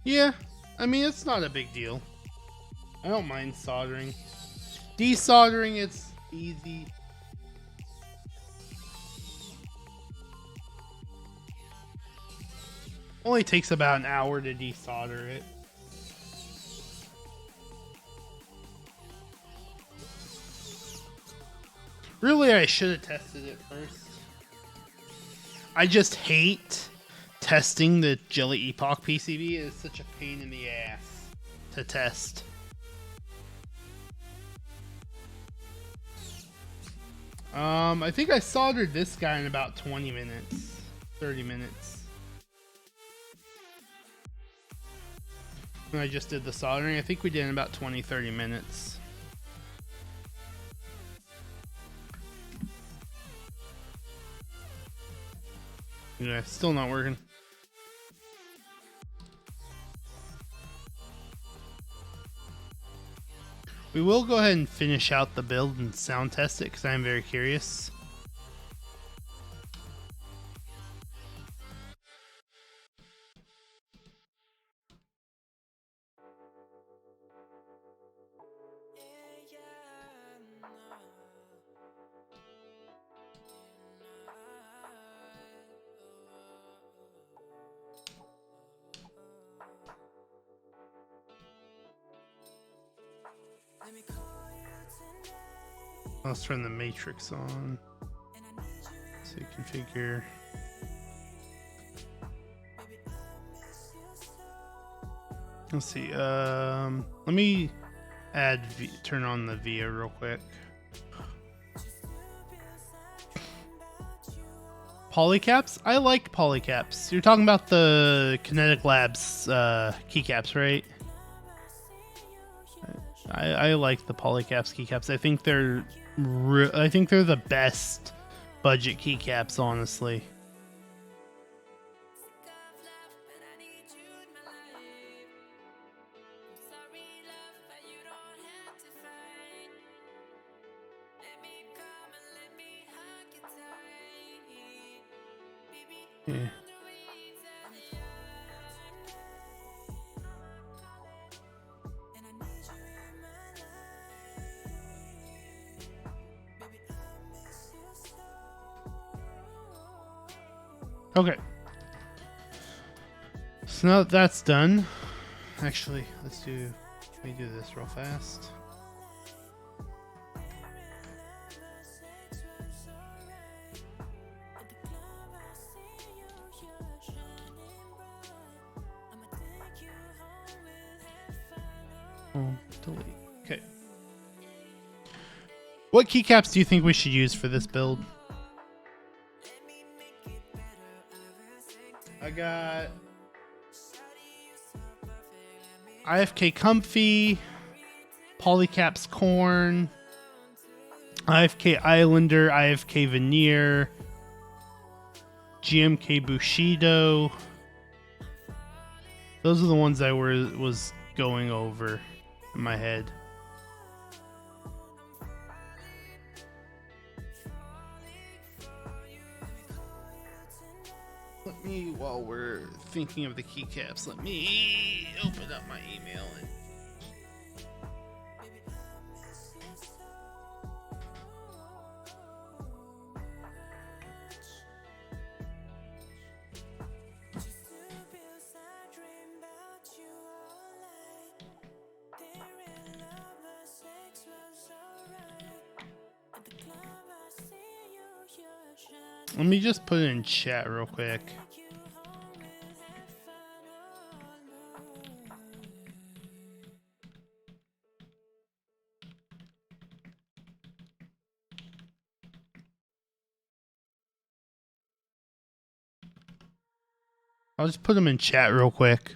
Yeah, I mean, it's not a big deal. I don't mind soldering. Desoldering, it's easy. Only takes about an hour to desolder it. Really, I should have tested it first. I just hate testing the Jelly Epoch PCB. It's such a pain in the ass to test. I think I soldered this guy in about 20 minutes, 30 minutes. When I just did the soldering, I think we did in about 20, 30 minutes. Yeah, still not working. We will go ahead and finish out the build and sound test it because I am very curious. Let's turn the matrix on. So you configure. Let's see. Let me turn on the VIA real quick. Polycaps? I like Polycaps. You're talking about the Kinetic Labs keycaps, right? I like the Polycaps keycaps. I think they're the best budget keycaps, honestly. Yeah. Okay. So now that that's done, actually, let me do this real fast. Oh, delete. Okay. What keycaps do you think we should use for this build? I got IFK Comfy, Polycaps Corn, IFK Islander, IFK Veneer, GMK Bushido. Those are the ones I was going over in my head. Let me, while we're thinking of the keycaps, let me open up my email and let me just put it in chat real quick. I'll just put them in chat real quick.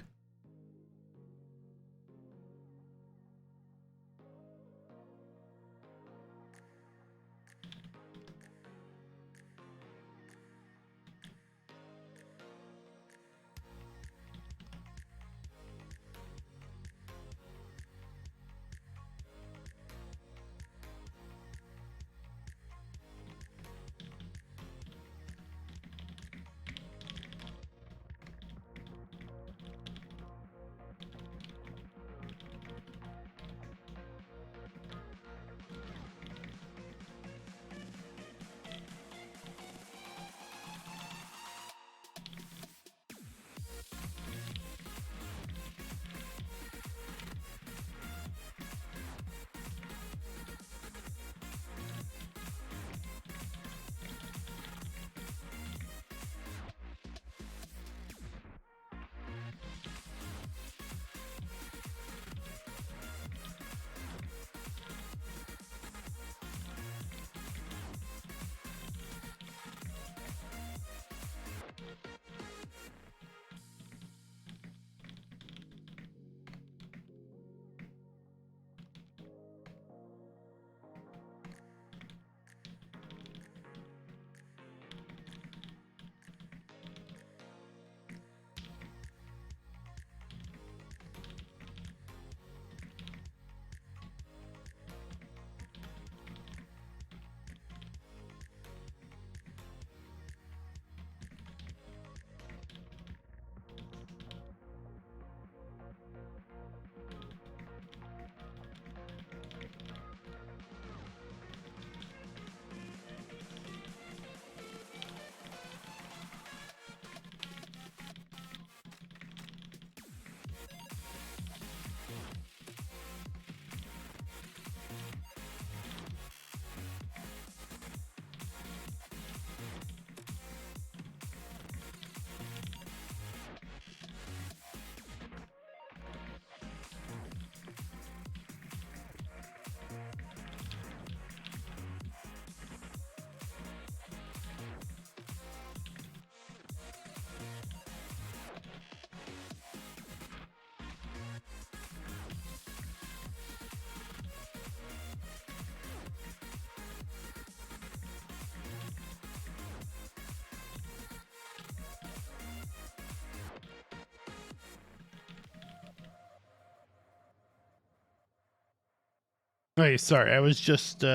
Hey, sorry, I was just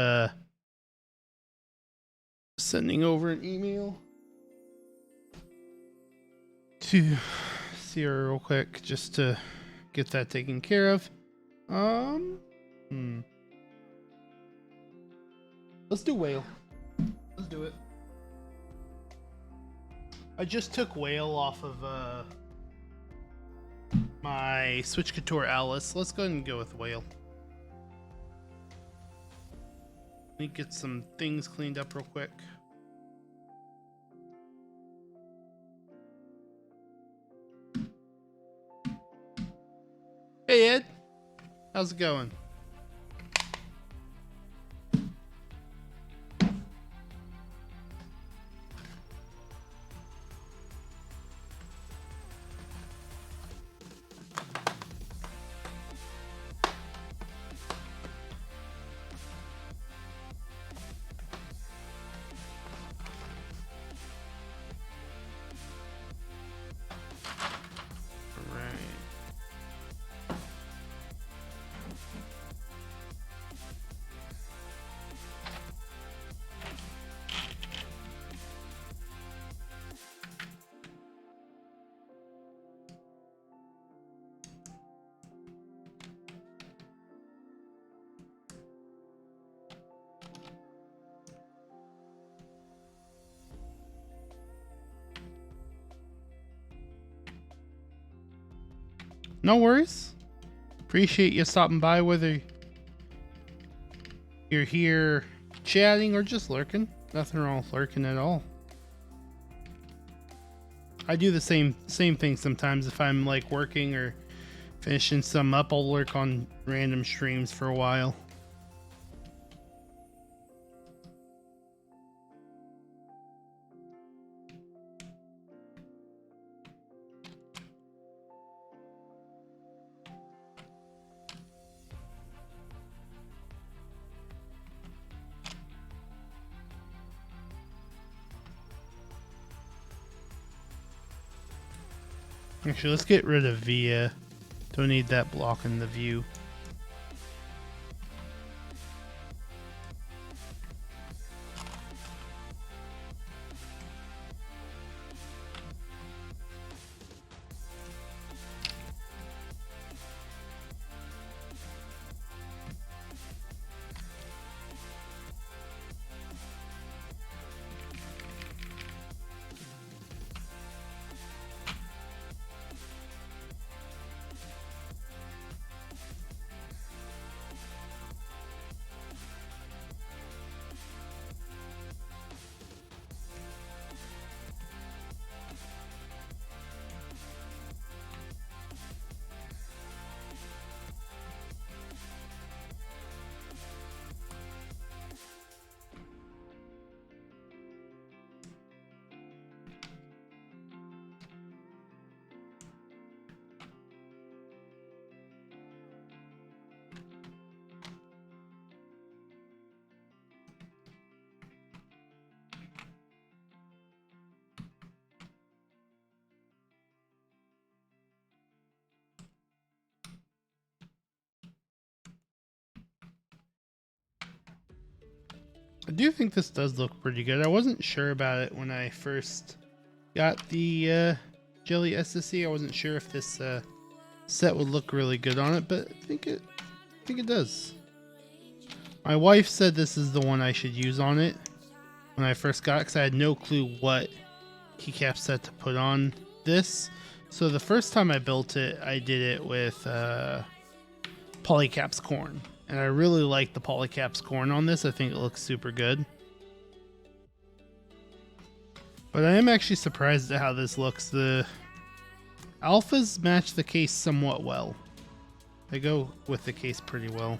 sending over an email to Sierra real quick just to get that taken care of. Let's do whale. Let's do it. I just took whale off of my Switch Couture Alice. Let's go ahead and go with whale. Let me get some things cleaned up real quick. Hey Ed, how's it going? No worries. Appreciate you stopping by, whether you're here chatting or just lurking. Nothing wrong with lurking at all. I do the same thing sometimes. If I'm like working or finishing some up, I'll lurk on random streams for a while. Actually, let's get rid of Via. Don't need that blocking the view. I do think this does look pretty good. I wasn't sure about it when I first got the Jelly SSE. I wasn't sure if this set would look really good on it, but I think it does. My wife said this is the one I should use on it when I first got it, because I had no clue what keycap set to put on this. So the first time I built it, I did it with Polycaps corn. And I really like the Polycaps corn on this. I think it looks super good. But I am actually surprised at how this looks. The alphas match the case somewhat well. They go with the case pretty well.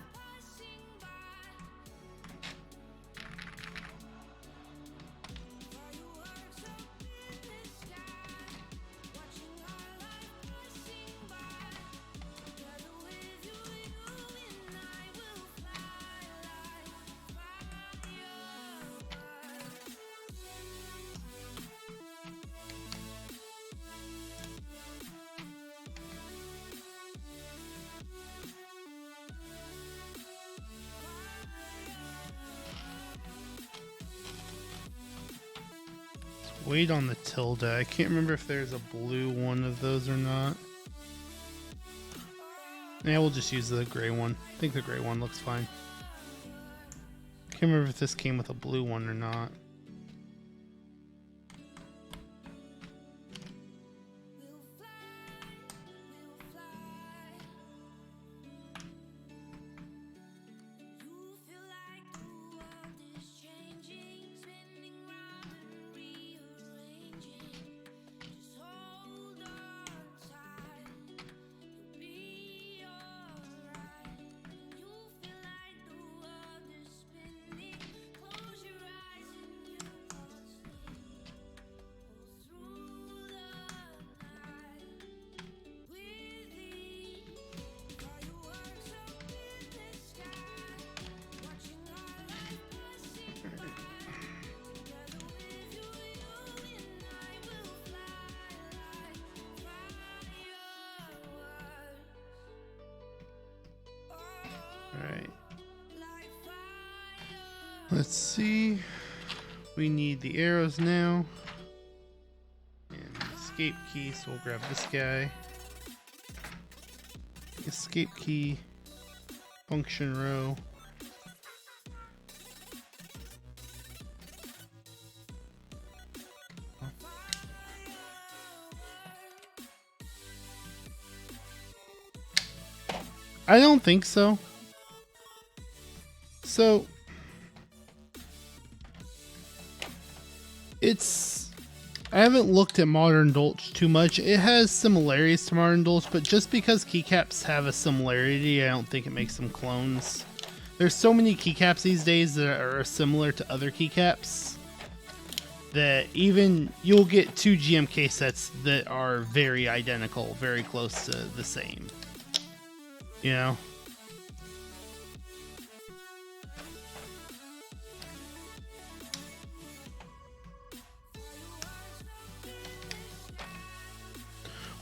Wait on the tilde. I can't remember if there's a blue one of those or not. Yeah, we'll just use the gray one. I think the gray one looks fine. Can't remember if this came with a blue one or not. Alright. Let's see. We need the arrows now. And escape key, so we'll grab this guy. Escape key. Function row. I don't think so. So I haven't looked at Modern Dolch too much. It has similarities to Modern Dolch, but just because keycaps have a similarity, I don't think it makes them clones. There's so many keycaps these days that are similar to other keycaps that even you'll get two GMK sets that are very identical, very close to the same. You know?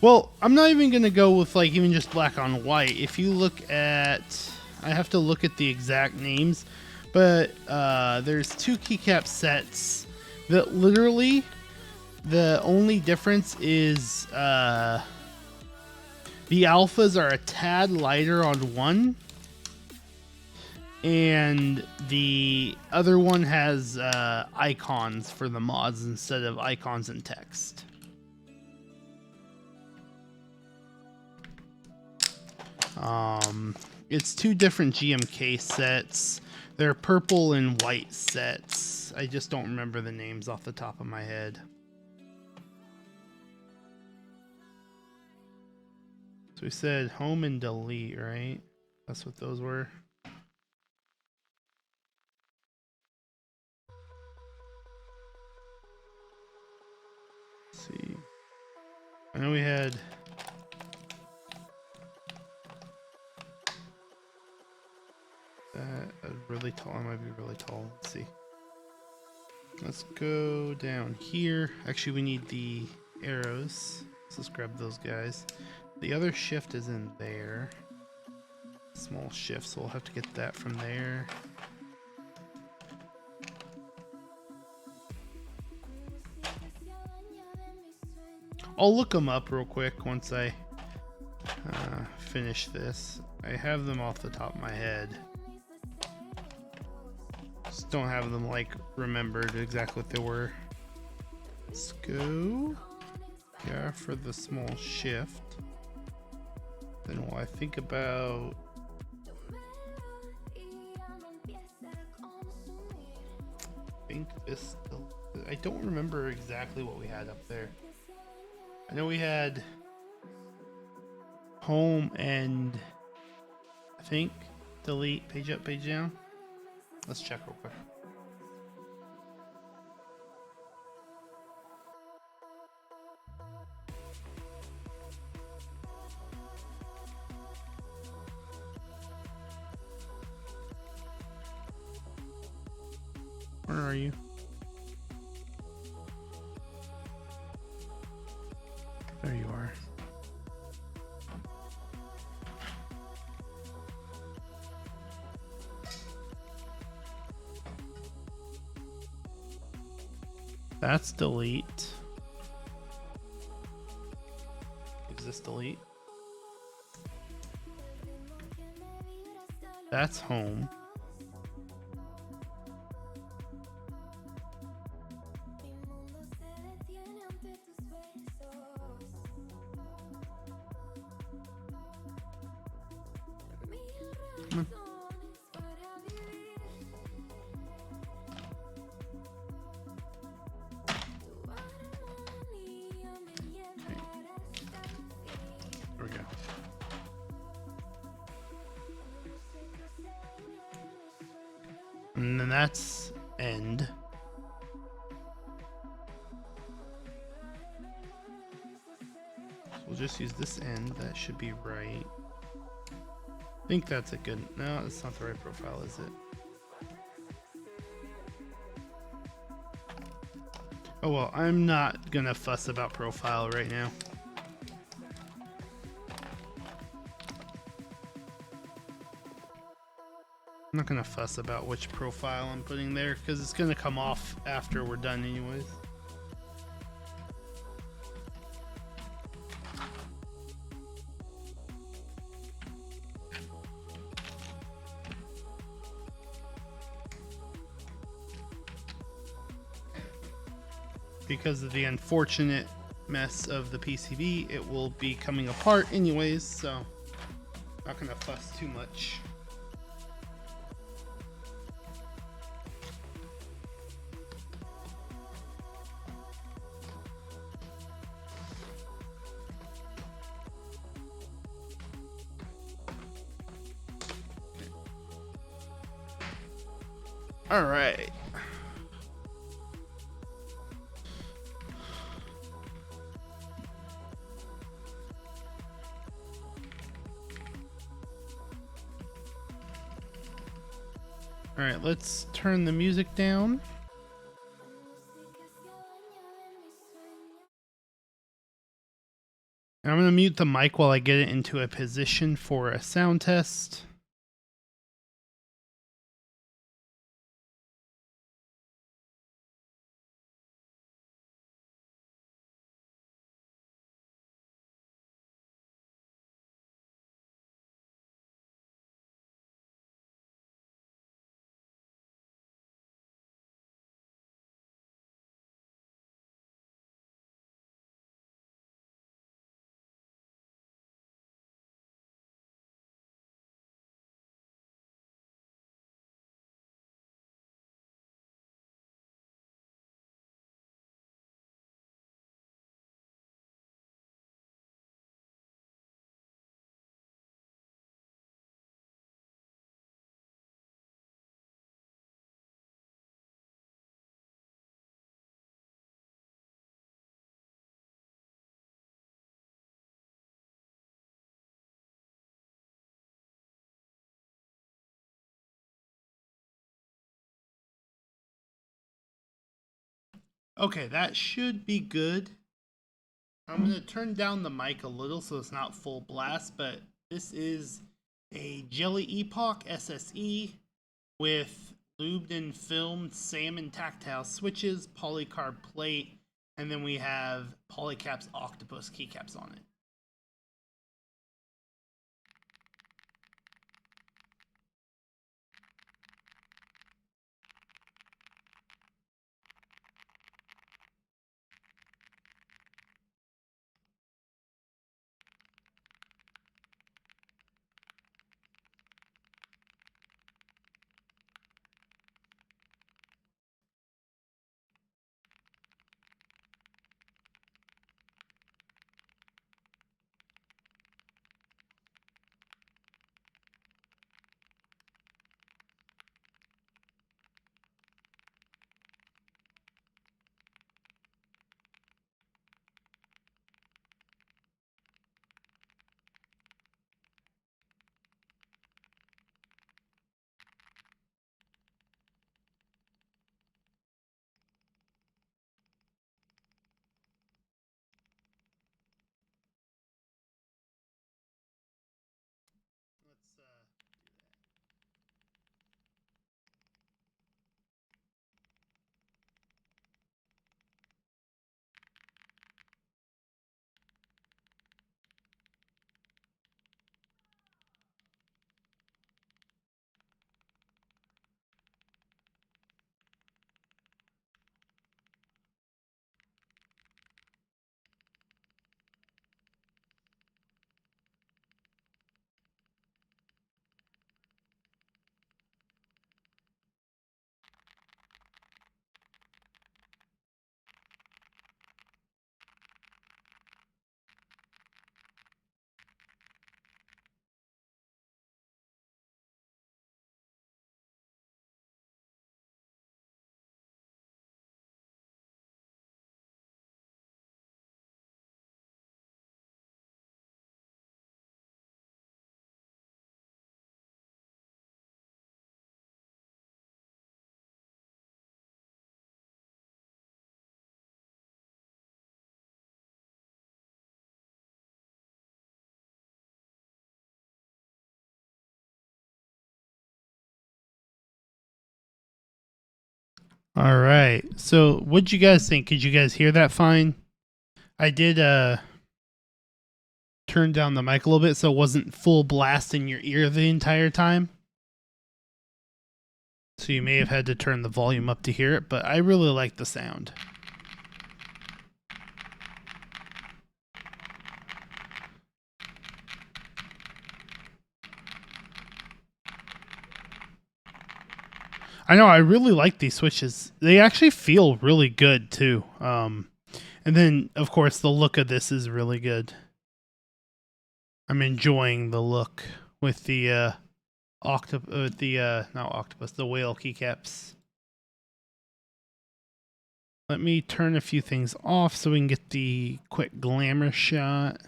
Well, I'm not even going to go with like even just black on white. If you look at, I have to look at the exact names, but there's 2 keycap sets that literally the only difference is the alphas are a tad lighter on one, and the other one has icons for the mods instead of icons and text. It's 2 different GMK sets. They're purple and white sets. I just don't remember the names off the top of my head. So we said home and delete, right? That's what those were. Let's see. I know we had really tall. I might be really tall. Let's see. Let's go down here. Actually, we need the arrows. So let's grab those guys. The other shift is in there. Small shift, so we'll have to get that from there. I'll look them up real quick once I finish this. I have them off the top of my head. Just don't have them like remembered exactly what they were. Let's go. Yeah, for the small shift. Then while I think about this, I don't remember exactly what we had up there. I know we had home and I think delete, page up, page down. Let's check real quick. Where are you? There you are. That's delete. Is this delete? That's home. There we go. And then that's end. So we'll just use this end. That should be right. I think that's a good. No, that's not the right profile, is it? Oh well, I'm not gonna fuss about profile right now. I'm not gonna fuss about which profile I'm putting there because it's gonna come off after we're done anyways. Because of the unfortunate mess of the PCB, it will be coming apart anyways, so not gonna fuss too much. All right. All right, let's turn the music down. And I'm to mute the mic while I get it into a position for a sound test. Okay, that should be good. I'm going to turn down the mic a little so it's not full blast, but this is a Jelly Epoch SSE with lubed and filmed salmon tactile switches, polycarb plate, and then we have Polycaps octopus keycaps on it. All right. So, what'd you guys think? Could you guys hear that fine? I did turn down the mic a little bit so it wasn't full blast in your ear the entire time. So you may have had to turn the volume up to hear it, but I really like the sound. I know, I really like these switches. They actually feel really good too. And then, of course, the look of this is really good. I'm enjoying the look with the the whale keycaps. Let me turn a few things off so we can get the quick glamour shot.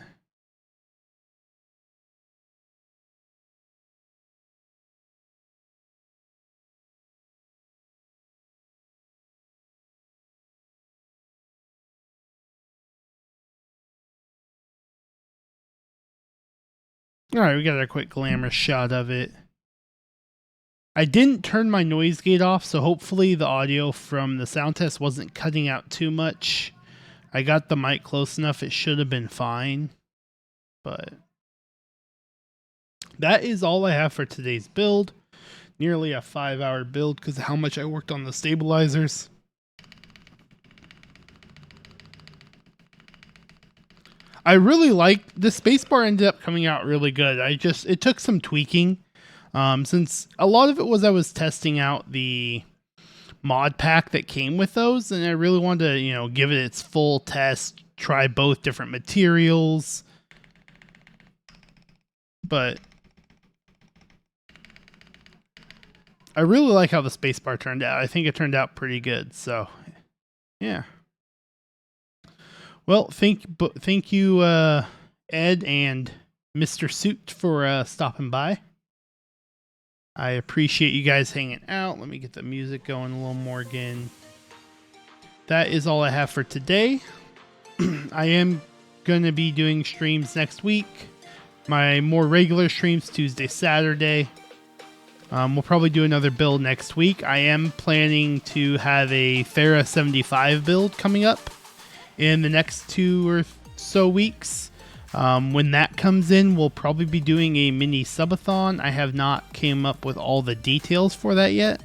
All right, we got a quick glamorous shot of it. I didn't turn my noise gate off, so hopefully the audio from the sound test wasn't cutting out too much. I got the mic close enough, it should have been fine. But that is all I have for today's build. Nearly a 5-hour build because of how much I worked on the stabilizers. I really like the spacebar, ended up coming out really good. It took some tweaking. Since a lot of it was I was testing out the mod pack that came with those, and I really wanted to, give it its full test, try both different materials. But I really like how the spacebar turned out. I think it turned out pretty good. So, yeah. Well, thank you, Ed and Mr. Suit, for stopping by. I appreciate you guys hanging out. Let me get the music going a little more again. That is all I have for today. I am going to be doing streams next week. My more regular streams Tuesday, Saturday. We'll probably do another build next week. I am planning to have a Thera 75 build coming up in the next 2 or so weeks. When that comes in, we'll probably be doing a mini subathon. I have not came up with all the details for that yet.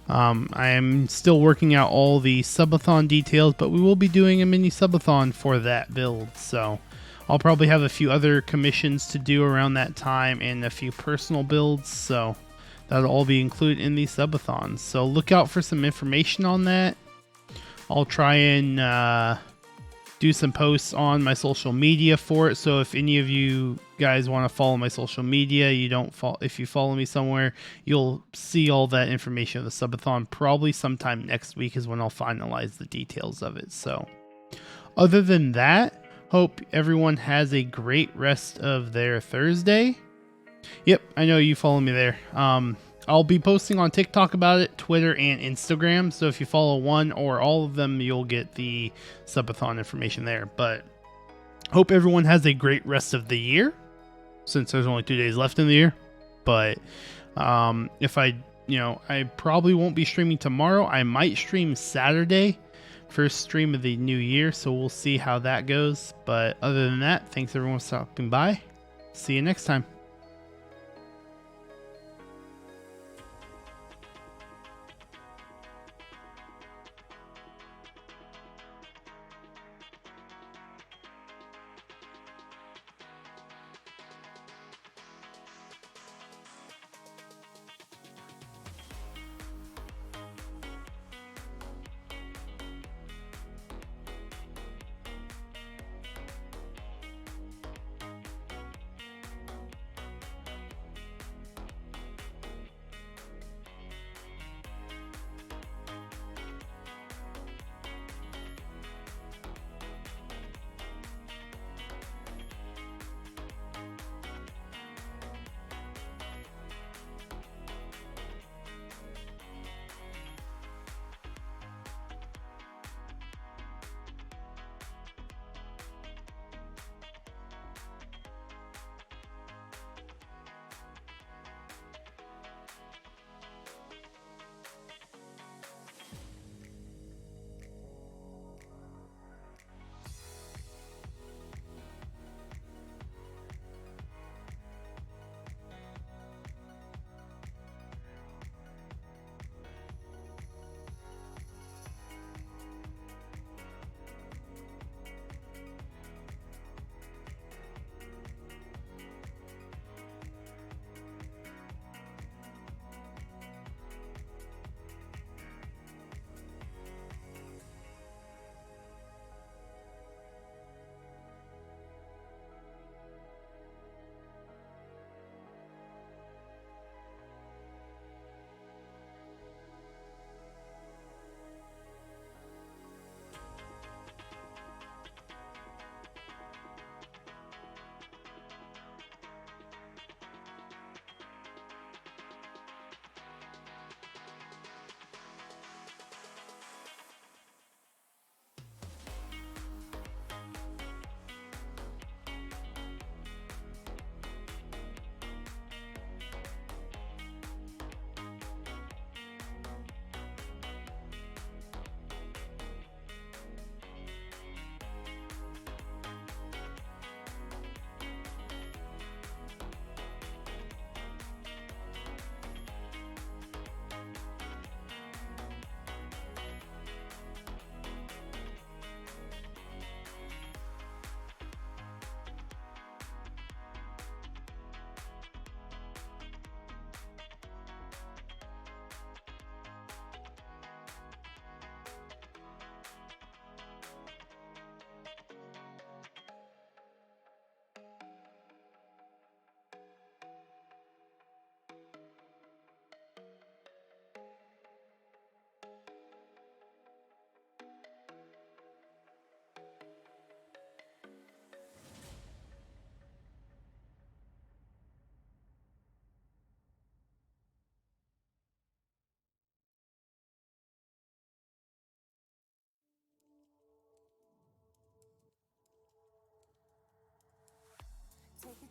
I am still working out all the subathon details, but we will be doing a mini subathon for that build. So I'll probably have a few other commissions to do around that time and a few personal builds. So that'll all be included in these subathons. So look out for some information on that. I'll try and do some posts on my social media for it. So if any of you guys want to follow my social media, if you follow me somewhere, you'll see all that information of the subathon. Probably sometime next week is when I'll finalize the details of it. So other than that, hope everyone has a great rest of their Thursday. Yep, I know you follow me there. I'll be posting on TikTok about it, Twitter, and Instagram. So if you follow one or all of them, you'll get the subathon information there. But hope everyone has a great rest of the year, since there's only 2 days left in the year. But if I probably won't be streaming tomorrow. I might stream Saturday, first stream of the new year. So we'll see how that goes. But other than that, thanks everyone for stopping by. See you next time.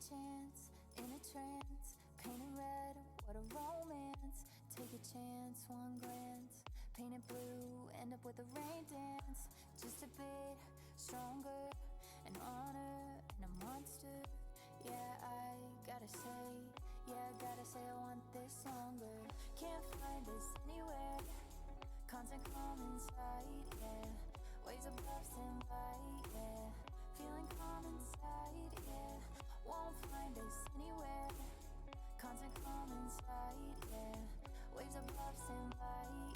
chance, in a trance, painted red, what a romance. Take a chance, one glance, paint it blue, end up with a rain dance. Just a bit stronger, an honor and a monster. Yeah, I gotta say I want this longer. Can't find this anywhere, constant calm inside, yeah. Waves above stand light, yeah. Feeling calm inside, yeah. Won't find us anywhere, constant calm inside, yeah. Waves above stand light,